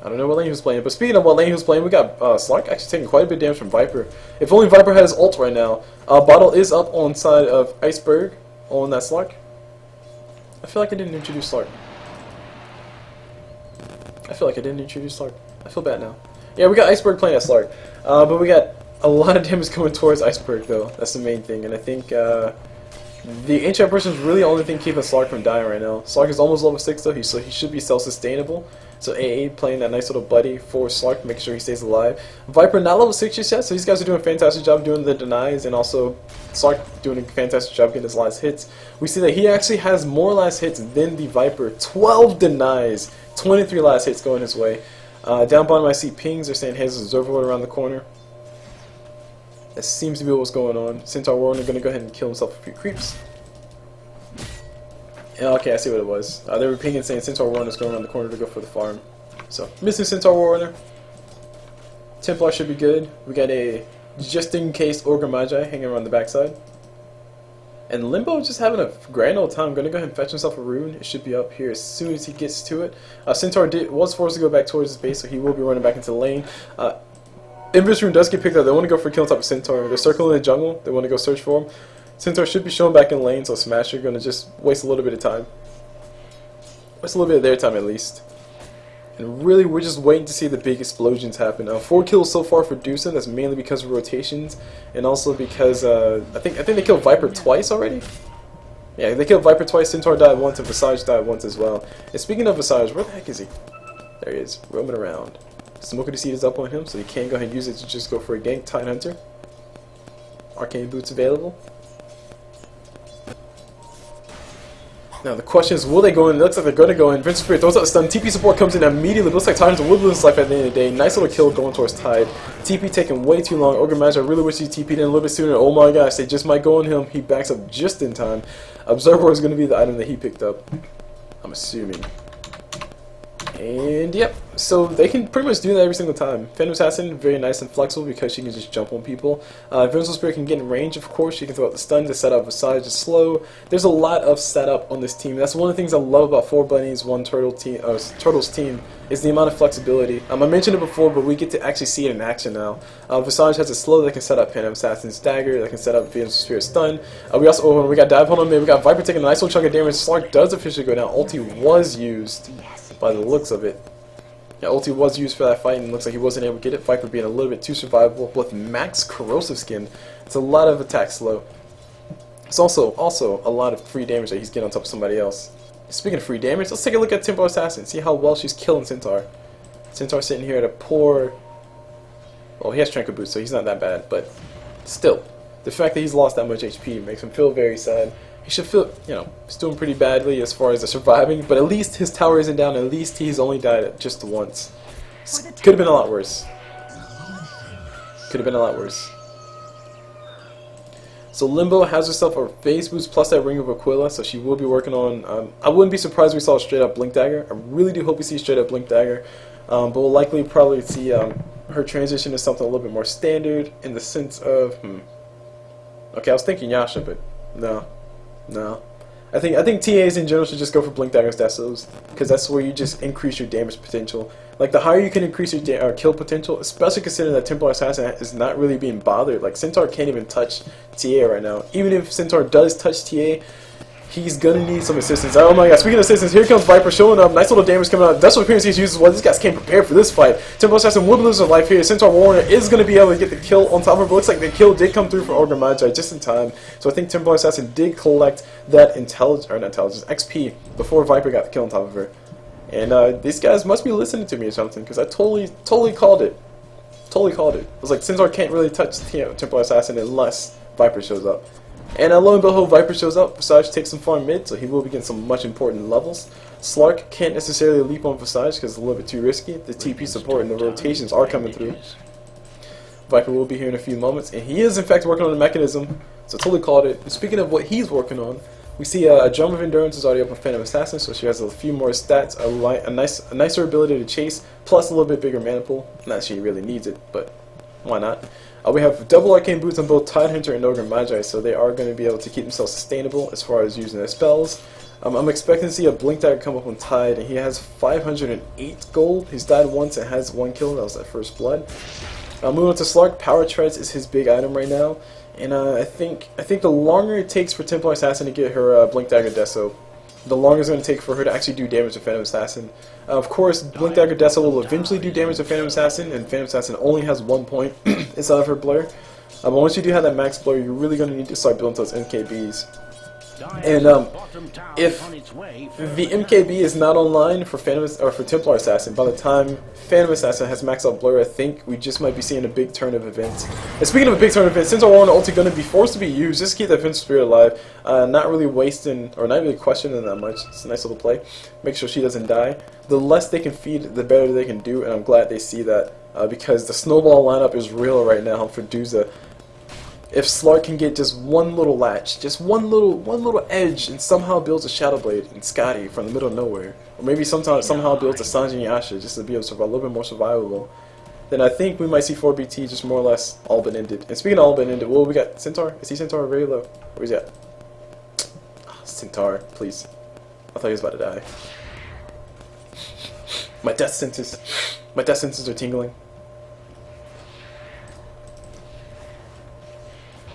I don't know what lane he was playing, but speaking of what lane he was playing, we got Slark actually taking quite a bit of damage from Viper. If only Viper had his ult right now. Bottle is up on side of Iceberg on that Slark. I feel like I didn't introduce Slark. I feel bad now. Yeah, we got Iceberg playing at Slark, but we got a lot of damage coming towards Iceberg though. That's the main thing, and I think the Ancient Person is really the only thing keeping Slark from dying right now. Slark is almost level 6 though, so he should be self-sustainable. So AA playing that nice little buddy for Slark, making sure he stays alive. Viper not level 6 just yet, so these guys are doing a fantastic job doing the denies, and also Slark doing a fantastic job getting his last hits. We see that he actually has more last hits than the Viper. 12 denies, 23 last hits going his way. Down bottom I see pings, they're saying here's a Observer around the corner. That seems to be what's going on. Centaur Warrunner going to go ahead and kill himself a few creeps. Yeah, okay, I see what it was. They were pinging saying Centaur Warrunner is going around the corner to go for the farm. So, missing Centaur Warrunner. Templar should be good. We got a just in case Ogre Magi hanging around the backside. And Limbo is just having a grand old time. I'm going to go ahead and fetch himself a rune. It should be up here as soon as he gets to it. Centaur was forced to go back towards his base, so he will be running back into the lane. Invis rune does get picked up. They want to go for a kill on top of Centaur. They're circling the jungle. They want to go search for him. Centaur should be shown back in lane, so Smasher going to just waste a little bit of time. Waste a little bit of their time at least. And really, we're just waiting to see the big explosions happen. 4 kills so far for Deucin. That's mainly because of rotations, and also because I think they killed Viper twice already. Yeah, they killed Viper twice. Centaur died once, and Visage died once as well. And speaking of Visage, where the heck is he? There he is, roaming around. Smoker to Seed is up on him, so he can go ahead and use it to just go for a gank. Tidehunter. Arcane boots available. Now the question is, will they go in? It looks like they're going to go in. Prince of Spirit throws out a stun. TP support comes in immediately. Looks like Titan's will lose life at the end of the day. Nice little kill going towards Tide. TP taking way too long. Ogre Magi, I really wish he TP'd in a little bit sooner. Oh my gosh, they just might go on him. He backs up just in time. Observer is going to be the item that he picked up, I'm assuming. And yep, so they can pretty much do that every single time. Phantom Assassin, very nice and flexible because she can just jump on people. Invincible Spirit can get in range, of course. She can throw out the stun to set up Visage is slow. There's a lot of setup on this team. That's one of the things I love about 4 Bunnies, 1 Turtle team, Turtles team, is the amount of flexibility. I mentioned it before, but we get to actually see it in action now. Visage has a slow that can set up Phantom Assassin's dagger, that can set up Invincible Spirit stun. We also, we got dive hold on mid, we got Viper taking a nice little chunk of damage. Slark does officially go down. Ulti was used. By the looks of it. Yeah, ulti was used for that fight, and looks like he wasn't able to get it. Viper being a little bit too survivable. With max corrosive skin, it's a lot of attack slow. It's also a lot of free damage that he's getting on top of somebody else. Speaking of free damage, let's take a look at Tempo Assassin. See how well she's killing Centaur. Centaur sitting here at a poor... Well, he has Tranquil Boots, so he's not that bad, but still. The fact that he's lost that much HP makes him feel very sad. He should feel, you know, he's doing pretty badly as far as the surviving, but at least his tower isn't down. At least he's only died just once. Could have been a lot worse. Could have been a lot worse. So Limbo has herself a phase boost plus that Ring of Aquila, so she will be working on... I wouldn't be surprised if we saw a straight up Blink Dagger. I really do hope we see straight up Blink Dagger. But we'll likely probably see her transition to something a little bit more standard in the sense of... Okay, I was thinking Yasha, but no. No. I think TAs in general should just go for Blink Daggers Desos, because that's where you just increase your damage potential. Like, the higher you can increase your kill potential, especially considering that Templar Assassin is not really being bothered. Like, Centaur can't even touch TA right now. Even if Centaur does touch TA, he's gonna need some assistance. Oh my god, speaking of assistance, here comes Viper showing up. Nice little damage coming out. That's what appearance he's used as well. These guys came prepared for this fight. Tempo Assassin would lose his life here. Centaur Warrior is gonna be able to get the kill on top of her. But looks like the kill did come through for Ogre Magi just in time. So I think Tempo Assassin did collect that XP before Viper got the kill on top of her. And these guys must be listening to me or something, because I totally called it. Totally called it. I was like, Centaur can't really touch Tempo Assassin unless Viper shows up. And lo and behold, Viper shows up. Visage takes some farm mid, so he will be getting some much important levels. Slark can't necessarily leap on Visage because it's a little bit too risky. The TP support and the rotations are coming through. Viper will be here in a few moments, and he is in fact working on the mechanism, so totally called it. And speaking of what he's working on, we see a Drum of Endurance is already up on Phantom Assassin, so she has a few more stats, a nicer ability to chase, plus a little bit bigger mana pool. Not that she really needs it, but why not? We have double Arcane Boots on both Tidehunter and Ogre Magi, so they are going to be able to keep themselves sustainable as far as using their spells. I'm expecting to see a Blink Dagger come up on Tide, and he has 508 gold. He's died once and has 1 kill. That was that first blood. Moving on to Slark, Power Treads is his big item right now, and I think the longer it takes for Templar Assassin to get her Blink Dagger Deso, the longer it's going to take for her to actually do damage to Phantom Assassin. Of course, Blink Dagger Deso will eventually do damage to Phantom Assassin, and Phantom Assassin only has 1 point inside of her blur. But once you do have that max blur, you're really going to need to start building those MKBs. And if the MKB is not online for Templar Assassin, by the time Phantom Assassin has maxed out blur, I think we just might be seeing a big turn of events. And speaking of a big turn of events, since our Warren ulti going to be forced to be used, just to keep that Phantom Spirit alive, not really wasting or not really questioning that much. It's a nice little play. Make sure she doesn't die. The less they can feed, the better they can do, and I'm glad they see that because the snowball lineup is real right now for Duza. If Slark can get just one little latch, just one little edge, and somehow builds a Shadow Blade and Scotty from the middle of nowhere, or maybe somehow builds a Sanji and Yasha just to be able to survive, a little bit more survivable, then I think we might see 4BT just more or less all but ended. And speaking of all but ended, well, we got Centaur. Is he Centaur very low? Where's he at? Centaur, please. I thought he was about to die. My death senses are tingling.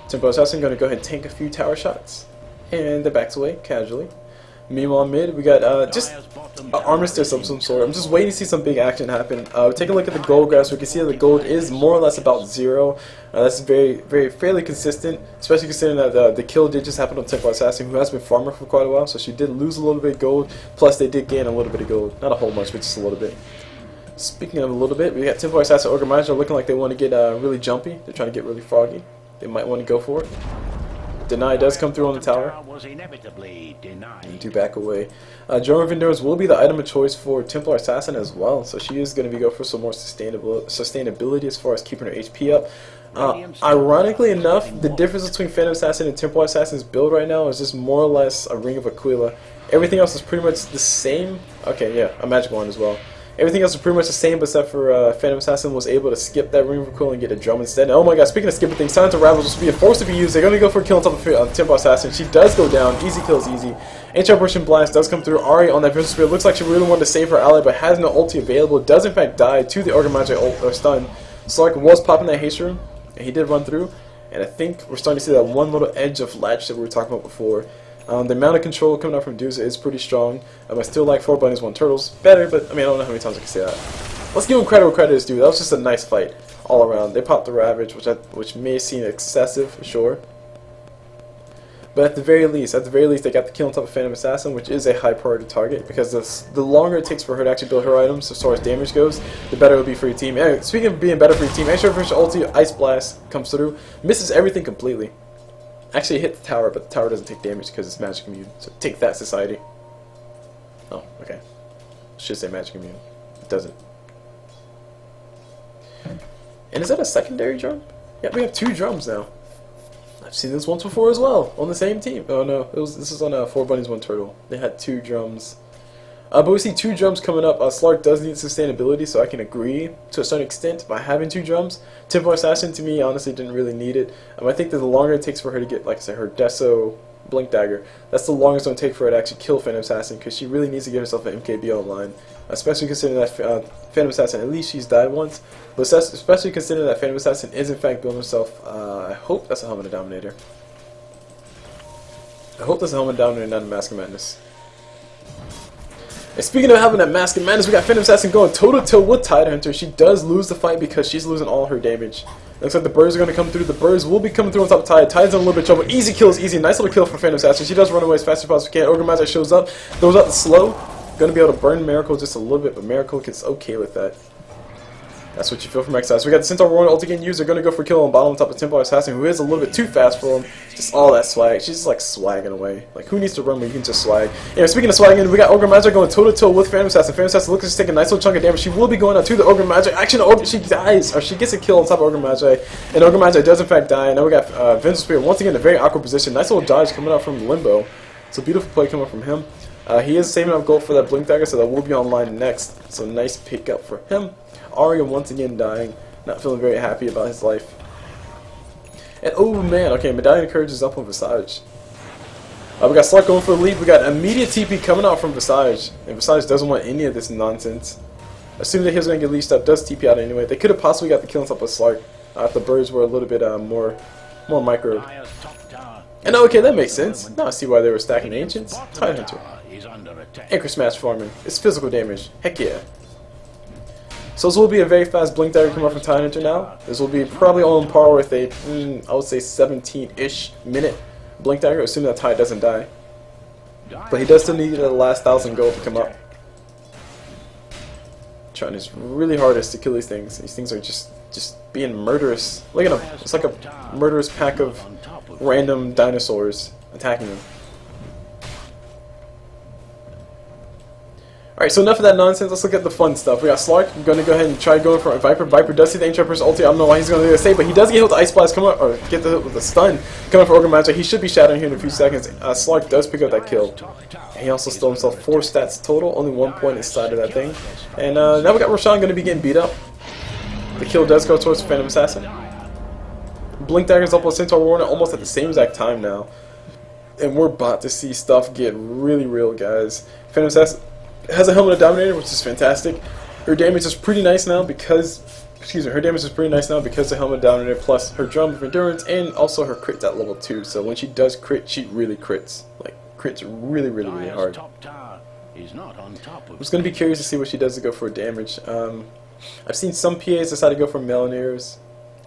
Tempo Assassin gonna go ahead and tank a few tower shots. And they backs away casually. Meanwhile, mid, we got just an armistice of some sort. I'm just waiting to see some big action happen. Take a look at the gold graph. We can see that the gold is more or less about 0. That's fairly consistent, especially considering that the kill did just happen on Tempo Assassin, who has been farming for quite a while. So she did lose a little bit of gold. Plus, they did gain a little bit of gold. Not a whole much, but just a little bit. Speaking of a little bit, we got Tempo Assassin Organizer looking like they want to get really jumpy. They're trying to get really froggy. They might want to go for it. Deny does come through on the tower. Was inevitably denied. And do back away. Drone of Endurance will be the item of choice for Templar Assassin as well, so she is going to go for some more sustainability as far as keeping her HP up. Ironically enough, the difference between Phantom Assassin and Templar Assassin's build right now is just more or less a Ring of Aquila. Everything else is pretty much the same. Okay, yeah, a magic wand as well. Everything else is pretty much the same, except for Phantom Assassin was able to skip that Ring of Aquila and get a drum instead. And oh my god, speaking of skipping things, Silent Arrival just being forced to be used. They're going to go for a kill on top of Tempo Assassin. She does go down. Easy kill is easy. Ancient Operation Blast does come through. Ari on that Vicious Spear. Looks like she really wanted to save her ally, but has no ulti available. Does in fact die to the Organ Magic stun. Slark was popping that haste room, and he did run through. And I think we're starting to see that one little edge of latch that we were talking about before. The amount of control coming out from Duza is pretty strong. I still like 4 bunnies, 1 turtles better, but I mean, I don't know how many times I can say that. Let's give him credit where credit is due. That was just a nice fight all around. They popped the Ravage, which may seem excessive, for sure. But at the very least, they got the kill on top of Phantom Assassin, which is a high priority target, because the longer it takes for her to actually build her items as far as damage goes, the better it will be for your team. And speaking of being better for your team, Extra Fish Ulti Ice Blast comes through, misses everything completely. Actually, it hit the tower, but the tower doesn't take damage because it's magic immune. So take that, society. Oh, okay. Should say magic immune. It doesn't. And is that a secondary drum? Yeah, we have 2 drums now. I've seen this once before as well on the same team. Oh no, this is on 4 bunnies, 1 turtle. They had 2 drums. But we see 2 drums coming up. Slark does need sustainability, so I can agree to a certain extent by having 2 drums. Tempo Assassin, to me, honestly, didn't really need it. I think that the longer it takes for her to get, like I said, her Deso Blink Dagger, that's the longest it's going to take for her to actually kill Phantom Assassin, because she really needs to get herself an MKB online. Especially considering that Phantom Assassin, at least she's died once. But especially considering that Phantom Assassin is in fact building herself, I hope that's a Helmet of Dominator. I hope that's a Helmet of Dominator, not a Mask of Madness. And speaking of having that Mask of Madness, we got Phantom Assassin going toe-to-toe with Tidehunter. She does lose the fight because she's losing all her damage. Looks like the birds are going to come through. The birds will be coming through on top of Tide. Tide's in a little bit of trouble. Easy kill is easy. Nice little kill for Phantom Assassin. She does run away as fast as possibly can. Ogre Magic shows up, throws out the slow. Going to be able to burn Miracle just a little bit, but Miracle gets okay with that. That's what you feel from Exile. So we got the Centaur Warrior ulti getting used. They're going to go for kill on bottom on top of Tempo Assassin, who is a little bit too fast for him. Just all that swag. She's just like swagging away. Like, who needs to run when you can just swag? Anyway, speaking of swagging, we got Ogre Magic going toe-to-toe with Phantom Assassin. Phantom Assassin looks to take a nice little chunk of damage. She will be going out to the Ogre Magic. Actually, she dies, or she gets a kill on top of Ogre Magic. And Ogre Magic does in fact die. Now we got Vengeance Spear once again in a very awkward position. Nice little dodge coming out from Limbo. It's a beautiful play coming from him. He is saving up gold for that Blink Dagger, so that will be online next. So nice pick up for him. Arya once again dying. Not feeling very happy about his life. And oh man, okay, Medallion of Courage is up on Visage. We got Slark going for the lead. We got immediate TP coming out from Visage. And Visage doesn't want any of this nonsense. Assuming that he was going to get leashed up, does TP out anyway. They could have possibly got the kill on top of Slark if the birds were a little bit more micro. And okay, that makes sense. Now I see why they were stacking Ancients. Tidehunter. Anchor Smash farming. It's physical damage. Heck yeah. So this will be a very fast Blink Dagger coming up from Tidehunter now. This will be probably on par with a, I would say 17-ish minute Blink Dagger, assuming that Tide doesn't die. But he does still need the last 1,000 gold to come up. Trying his really hardest to kill these things. These things are just being murderous. Look at them. It's like a murderous pack of random dinosaurs attacking them. Alright, so enough of that nonsense. Let's look at the fun stuff. We got Slark. I'm going to go ahead and try going for a Viper. Viper does see the Ancient Emperor's ulti. I don't know why he's going to do the same, but he does get hit with the Ice Blast coming up, or get the hit with the stun coming for Ogre Magic. He should be shadowing here in a few seconds. Slark does pick up that kill. And he also stole himself 4 stats total, only 1 point inside of that thing. And now we got Roshan going to be getting beat up. The kill does go towards Phantom Assassin. Blink Dagger's up on Centaur Warrior almost at the same exact time now. and we're about to see stuff get really real, guys. Phantom Assassin has a Helmet of Dominator, which is fantastic. Her damage is pretty nice now because, her damage is pretty nice now because the Helmet of Dominator plus her Drum of Endurance and also her crits at level 2. So when she does crit, she really crits. Like, crits really hard. I'm just going to be curious to see what she does to go for damage. I've seen some PAs decide to go for Melaniers.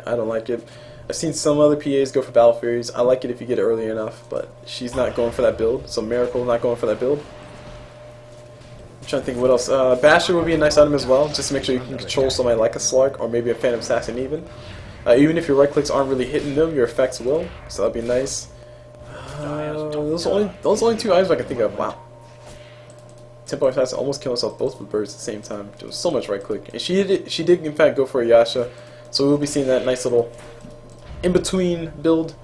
I don't like it. I've seen some other PAs go for Battle Furies. I like it if you get it early enough, but she's not going for that build. So Miracle not going for that build. I'm trying to think what else. Basher would be a nice item as well, just to make sure you can control somebody like a Slark or maybe a Phantom Assassin even. Even if your right clicks aren't really hitting them, your effects will, so that'd be nice. Those are only 2 items I can think of. Wow. Templar Assassin almost killed herself both with birds at the same time. There was so much right click, and she did in fact go for a Yasha, so we'll be seeing that nice little in between build.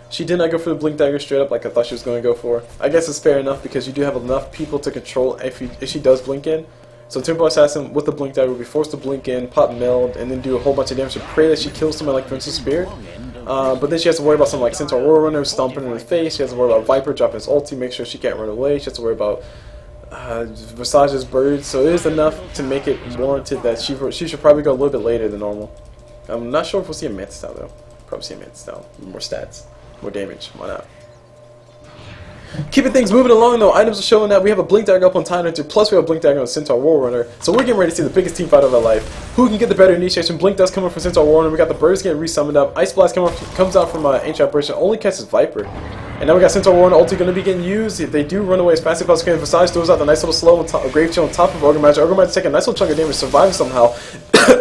She did not go for the Blink Dagger straight up like I thought she was going to go for. I guess it's fair enough because you do have enough people to control if she does blink in. So Templar Assassin with the Blink Dagger will be forced to blink in, pop meld, and then do a whole bunch of damage to pray that she kills someone like Princess Spear. But then she has to worry about something like Centaur War Runner stomping in her face. She has to worry about Viper dropping his ulti, make sure she can't run away. She has to worry about Visage's birds. So it is enough to make it warranted that she should probably go a little bit later than normal. I'm not sure if we'll see a Mantis style though. Probably see a Mantis style. More stats. More damage, why not? Keeping things moving along though, items are showing that we have a Blink Dagger up on Titan Hunter, plus we have a Blink Dagger on Centaur War Runner. So we're getting ready to see the biggest team fight of our life. Who can get the better initiation? Blink does come up from Centaur War Runner, we got the birds getting resummoned up, Ice Blast comes out from Ancient Operation, only catches Viper. And now we got Centaur War Runner ulti going to be getting used. If they do run away as fast as possible, Visage throws out the nice little slow on top, Grave Chill on top of Ogre Magic. Ogre Magic taking a nice little chunk of damage, surviving somehow.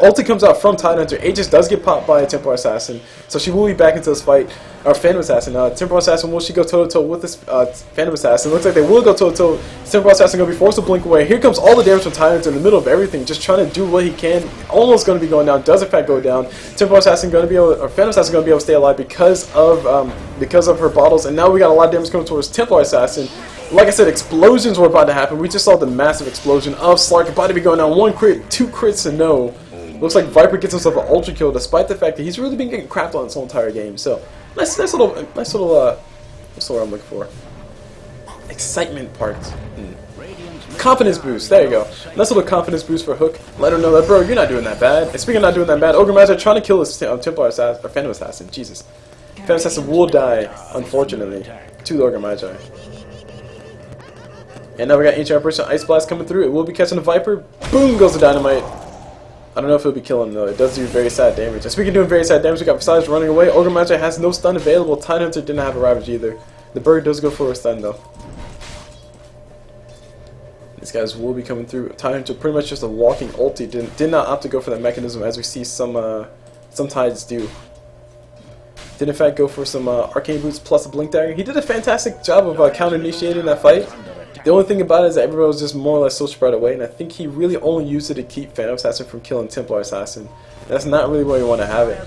Ulti comes out from Titan Hunter. Aegis does get popped by a Templar Assassin, so she will be back into this fight. Our Phantom Assassin. Templar Assassin, will she go toe to toe with this Phantom Assassin? Looks like they will go toe to toe. Templar Assassin going to be forced to blink away. Here comes all the damage from Titan Hunter in the middle of everything, just trying to do what he can. Almost going to be going down. Does in fact go down. Templar Assassin going to be able, or Phantom Assassin going to be able to stay alive because of her bottles. And now we got a lot of damage coming towards Templar Assassin. Like I said, explosions were about to happen. We just saw the massive explosion of Slark about to be going down. 1 crit, 2 crits to no. Looks like Viper gets himself an ultra kill, despite the fact that he's really been getting crapped on this whole entire game. So, nice little, what's the word I'm looking for? Excitement part. Confidence boost. There you go. Nice little confidence boost for Hook. Let her know that, bro, you're not doing that bad. And speaking of not doing that bad, Ogre Magic trying to kill this Templar Assassin, or Phantom Assassin. Jesus. Phantom Assassin will die, unfortunately, to the Ogre Magi. And now we got Ancient Operation Ice Blast coming through. It will be catching the Viper. Boom goes the dynamite. I don't know if it'll be killing him though. It does do very sad damage. And speaking of doing very sad damage, we got Visage running away. Ogre Magi has no stun available. Titan Hunter didn't have a Ravage either. The bird does go for a stun though. These guys will be coming through. Titan Hunter pretty much just a walking ulti. Did not opt to go for that mechanism as we see some Tides do. Did in fact go for some Arcane Boots plus a Blink Dagger. He did a fantastic job of counter-initiating that fight. The only thing about it is that everybody was just more or less so spread away, and I think he really only used it to keep Phantom Assassin from killing Templar Assassin. That's not really where you want to have it.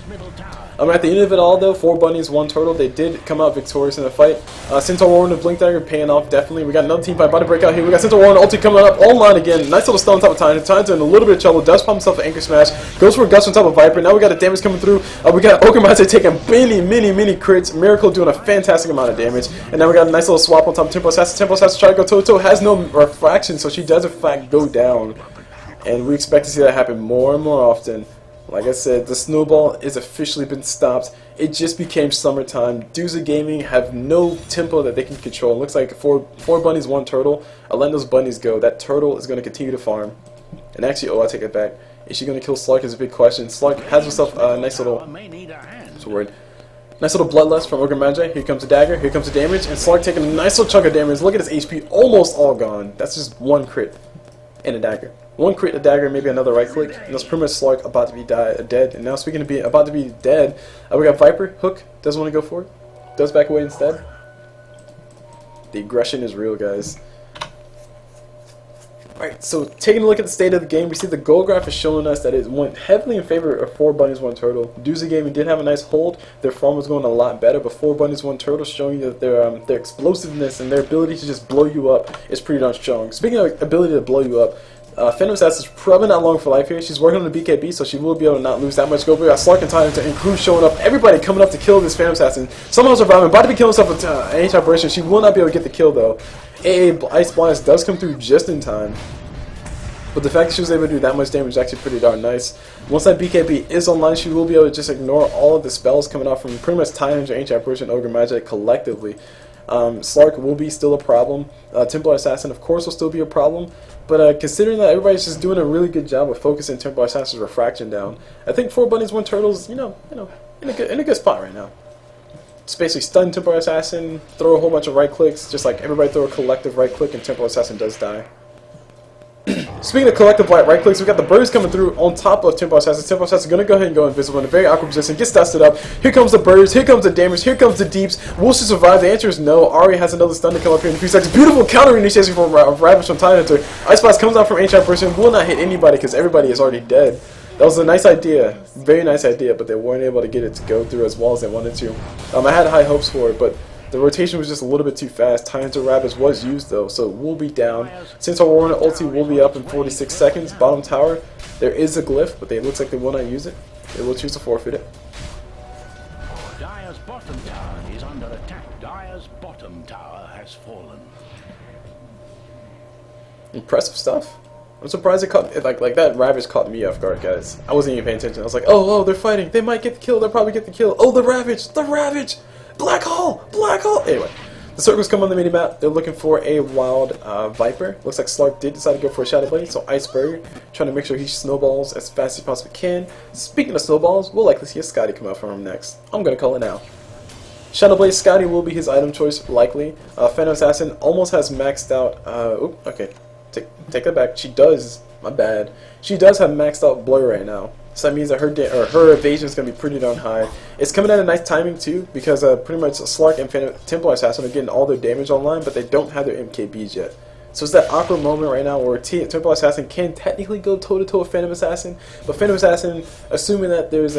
At the end of it all though, 4 bunnies, 1 turtle, they did come out victorious in the fight. Centaur War and Blink Dagger paying off definitely. We got another team fight about to break out here. We got Centaur War and ulti coming up online again. Nice little stun on top of Titan. Titan's in a little bit of trouble, does pop himself an Anchor Smash, goes for a Gust on top of Viper. Now we got the damage coming through. We got Ogre Magic taking many crits. Miracle doing a fantastic amount of damage. And now we got a nice little swap on top of Templar Assassin. Templar Assassin try to go toe to toe, has no refraction, so she does in fact go down. And we expect to see that happen more and more often. Like I said, the snowball is officially been stopped. It just became summertime. Dudes of Gaming have no tempo that they can control. It looks like four bunnies, 1 turtle. I'll let those bunnies go. That turtle is going to continue to farm. And actually, oh, I take it back. Is she going to kill Slark is a big question. Slark has himself a nice little, what's the word? Nice little bloodlust from Ogre Magi. Here comes the dagger. Here comes the damage. And Slark taking a nice little chunk of damage. Look at his HP almost all gone. That's just 1 crit and a dagger. 1 crit, a dagger, maybe another right click, and that's pretty much Slark about to be dead. And now speaking of being about to be dead, we got Viper. Hook doesn't want to go for it, does back away instead. The aggression is real, guys. Alright, so taking a look at the state of the game, we see the goal graph is showing us that it went heavily in favor of 4 bunnies, 1 turtle. Dudes of Gaming did have a nice hold. Their farm was going a lot better, but 4 bunnies, 1 turtle showing you that their explosiveness and their ability to just blow you up is pretty darn strong. Speaking of ability to blow you up, Phantom Assassin's probably not long for life here. She's working on the BKB, so she will be able to not lose that much gold. We got Slark and Tyrant and crew showing up. Everybody coming up to kill this Phantom Assassin. Somehow surviving. About to be killing herself with anti-operation. She will not be able to get the kill, though. Ice Blast does come through just in time. But the fact that she was able to do that much damage is actually pretty darn nice. Once that BKB is online, she will be able to just ignore all of the spells coming out from pretty much Tyrant, Ancient Apparition, Ogre Magic collectively. Slark will be still a problem. Templar Assassin, of course, will still be a problem. But considering that everybody's just doing a really good job of focusing Templar Assassin's refraction down, I think 4 bunnies, 1 turtles, in a good spot right now. Just basically stun Templar Assassin, throw a whole bunch of right clicks, just like everybody throw a collective right click, and Templar Assassin does die. Speaking of collective right clicks, we got the birds coming through on top of Templar Assassin. Templar Assassin is going to go ahead and go invisible in a very awkward position, gets dusted up. Here comes the birds, here comes the damage, here comes the deeps. Will she survive? The answer is no. Ari has another stun to come up here in a few seconds. Beautiful counter initiation from Ravage from Time Hunter. Ice Blast comes out from Ancient Person, will not hit anybody because everybody is already dead. That was a nice idea, very nice idea, but they weren't able to get it to go through as well as they wanted to. I had high hopes for it, but the rotation was just a little bit too fast. Time to Ravage was used though, so we'll be down. Since our Warren ulti will be up in 46 seconds, bottom tower, there is a glyph, but it looks like they will not use it. They will choose to forfeit it. Dire's bottom tower is under attack. Dire's bottom tower has fallen. Impressive stuff. I'm surprised it caught like that. Ravage caught me off guard, guys. I wasn't even paying attention. I was like, oh, they're fighting. They might get the kill. They'll probably get the kill. Oh, the Ravage, the Ravage. Black hole! Black hole! Anyway, the circles come on the minimap. They're looking for a wild Viper. Looks like Slark did decide to go for a Shadow Blade, so Iceberg trying to make sure he snowballs as fast as he possibly can. Speaking of snowballs, we'll likely see a Scotty come out from him next. I'm gonna call it now. Shadow Blade Scotty will be his item choice, likely. Phantom Assassin almost has maxed out. Okay, take that back. She does. My bad. She does have maxed out Blur right now. So that means that her evasion is going to be pretty darn high. It's coming at a nice timing too, because pretty much Slark and Templar Assassin are getting all their damage online, but they don't have their MKBs yet. So it's that awkward moment right now where Templar Assassin can technically go toe-to-toe with Phantom Assassin, but Phantom Assassin, assuming that there's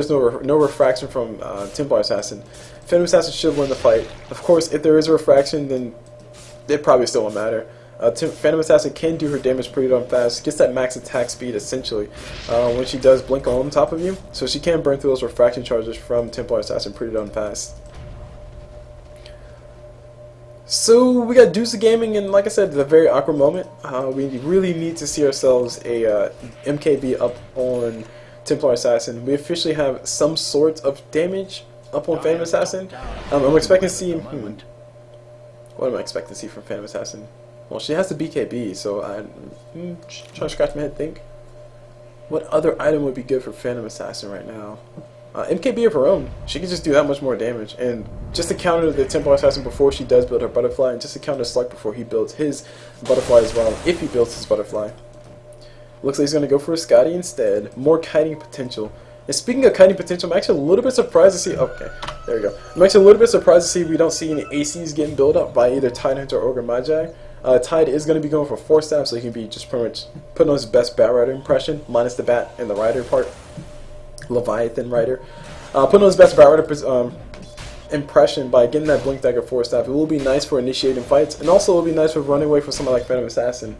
no refraction from Templar Assassin, Phantom Assassin should win the fight. Of course, if there is a refraction, then it probably still won't matter. Phantom Assassin can do her damage pretty darn fast, gets that max attack speed essentially when she does blink on top of you, so she can burn through those refraction charges from Templar Assassin pretty darn fast. So we got Deuce Gaming, and like I said, it's a very awkward moment. We really need to see ourselves a MKB up on Templar Assassin. We officially have some sort of damage up on Phantom Assassin. I'm expecting to see... What am I expecting to see from Phantom Assassin? Well, she has the BKB, so I'm trying to scratch my head and think. What other item would be good for Phantom Assassin right now? MKB of her own. She can just do that much more damage. And just to counter the Templar Assassin before she does build her butterfly, and just to counter Slark before he builds his butterfly as well, if he builds his butterfly. Looks like he's going to go for a Scotty instead. More kiting potential. And speaking of kiting potential, I'm actually a little bit surprised to see... Okay, there we go. I'm actually a little bit surprised to see we don't see any ACs getting built up by either Tide Hunter or Ogre Magi. Tide is going to be going for 4 staff, so he can be just pretty much putting on his best Bat Rider impression, minus the Bat and the Rider part. Leviathan Rider. Putting on his best Bat Rider impression by getting that Blink Dagger 4 staff. It will be nice for initiating fights, and also it will be nice for running away from somebody like Phantom Assassin.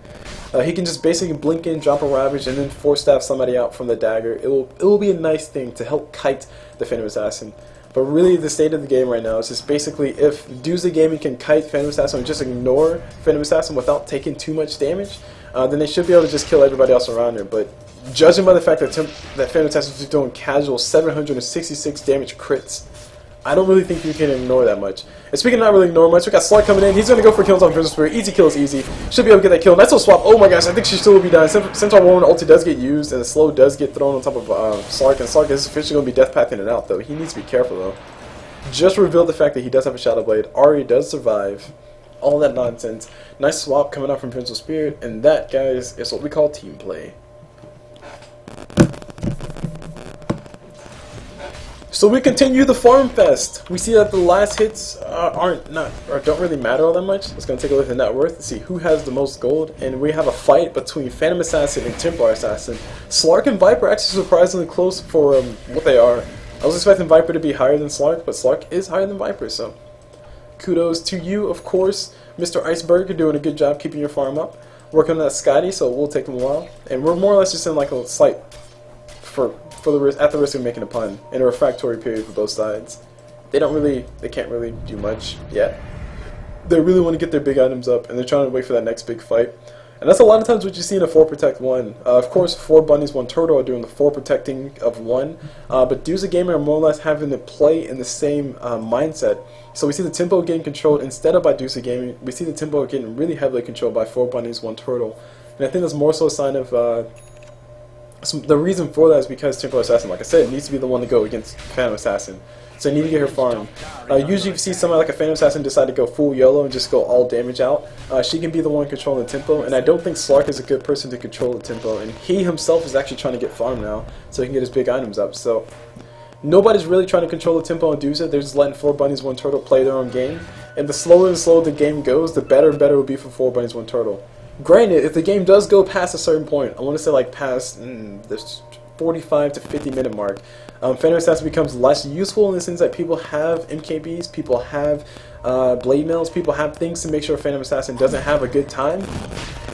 He can just basically blink in, drop a Ravage, and then 4 staff somebody out from the dagger. It will be a nice thing to help kite the Phantom Assassin. But really, the state of the game right now is just basically if Deuce Gaming can kite Phantom Assassin and just ignore Phantom Assassin without taking too much damage, then they should be able to just kill everybody else around her. But judging by the fact that Phantom Assassin is doing casual 766 damage crits, I don't really think you can ignore that much. And speaking of not really ignore much, we got Slark coming in. He's going to go for kills on Princess Spirit. Easy kills, easy. Should be able to get that kill. Nice little swap. Oh my gosh, I think she still will be dying. Since our Warren ulti does get used and the slow does get thrown on top of Slark, and Slark is officially going to be death pathing it out though. He needs to be careful though. Just revealed the fact that he does have a Shadow Blade. Ari does survive. All that nonsense. Nice swap coming out from Prince of Spirit, and that, guys, is what we call team play. So we continue the Farm Fest. We see that the last hits don't really matter all that much. Let's gonna take a look at the net worth to see who has the most gold, and we have a fight between Phantom Assassin and Templar Assassin. Slark and Viper actually surprisingly close for what they are. I was expecting Viper to be higher than Slark, but Slark is higher than Viper, so kudos to you, of course. Mr. Iceberg, you're doing a good job keeping your farm up. working on that Scotty, so it will take them a while. And we're more or less just in like a slight, at the risk of making a pun, in a refractory period for both sides. They can't really do much yet. They really want to get their big items up, and they're trying to wait for that next big fight. And that's a lot of times what you see in a 4 protect 1. Of course, 4 bunnies, 1 turtle are doing the 4 protecting of 1. But Dooza Gamer are more or less having to play in the same mindset. So we see the tempo getting controlled instead of by Dooza Gaming. We see the tempo getting really heavily controlled by 4 bunnies, 1 turtle. And I think that's more so a sign of the reason for that is because Templar Assassin, like I said, needs to be the one to go against Phantom Assassin. So you need to get her farm. Usually if you see somebody like a Phantom Assassin decide to go full YOLO and just go all damage out, she can be the one controlling the tempo, and I don't think Slark is a good person to control the tempo, and he himself is actually trying to get farm now, so he can get his big items up. So nobody's really trying to control the tempo and Dooza. They're just letting 4 bunnies, 1 turtle play their own game, and the slower and slower the game goes, the better and better it will be for 4 bunnies, 1 turtle. Granted, if the game does go past a certain point, I want to say like past this 45 to 50 minute mark, Phantom Assassin becomes less useful in the sense that people have MKBs, people have blade mails, people have things to make sure Phantom Assassin doesn't have a good time,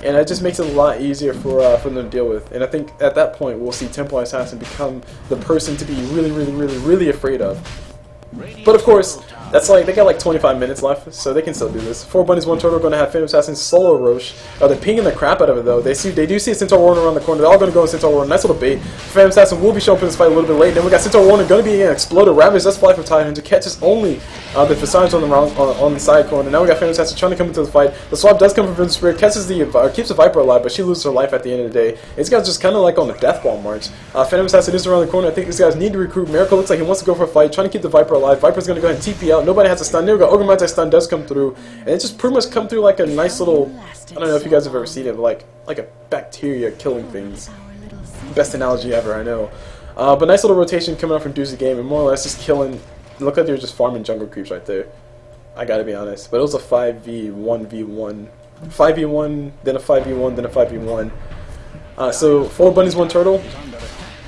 and it just makes it a lot easier for them to deal with. And I think at that point we'll see Templar Assassin become the person to be really afraid of. But of course, that's like, they got like 25 minutes left, so they can still do this. 4 bunnies, 1 turtle, going to have Phantom Assassin solo Roche. They're pinging the crap out of it though. They do see a Centaur Warner around the corner. They're all going to go in Centaur Warner. Nice little bait. Phantom Assassin will be showing up in this fight a little bit late. Then we got Centaur Warner going to be exploded. Ravage, that's fly for Tidehunter. Catches only the Visage on the side corner. Now we got Phantom Assassin trying to come into the fight. The swap does come from Vince Spirit, catches keeps the Viper alive, but she loses her life at the end of the day. This guy's just kind of like on the death ball march. Phantom Assassin is around the corner. I think these guys need to recruit. Miracle looks like he wants to go for a fight, trying to keep the Viper alive. Viper's going to go ahead and TP out. Nobody has a stun. There we go. Ogre Mantis stun does come through, and it just pretty much come through like a nice little, I don't know if you guys have ever seen it, but like a bacteria killing things. Best analogy ever, I know. But nice little rotation coming out from Doozy Game, and more or less just killing. It looked like they were just farming jungle creeps right there. I gotta be honest, but it was a 5v1v1, 5v1, then a 5v1, then a 5v1. So 4 bunnies, 1 turtle.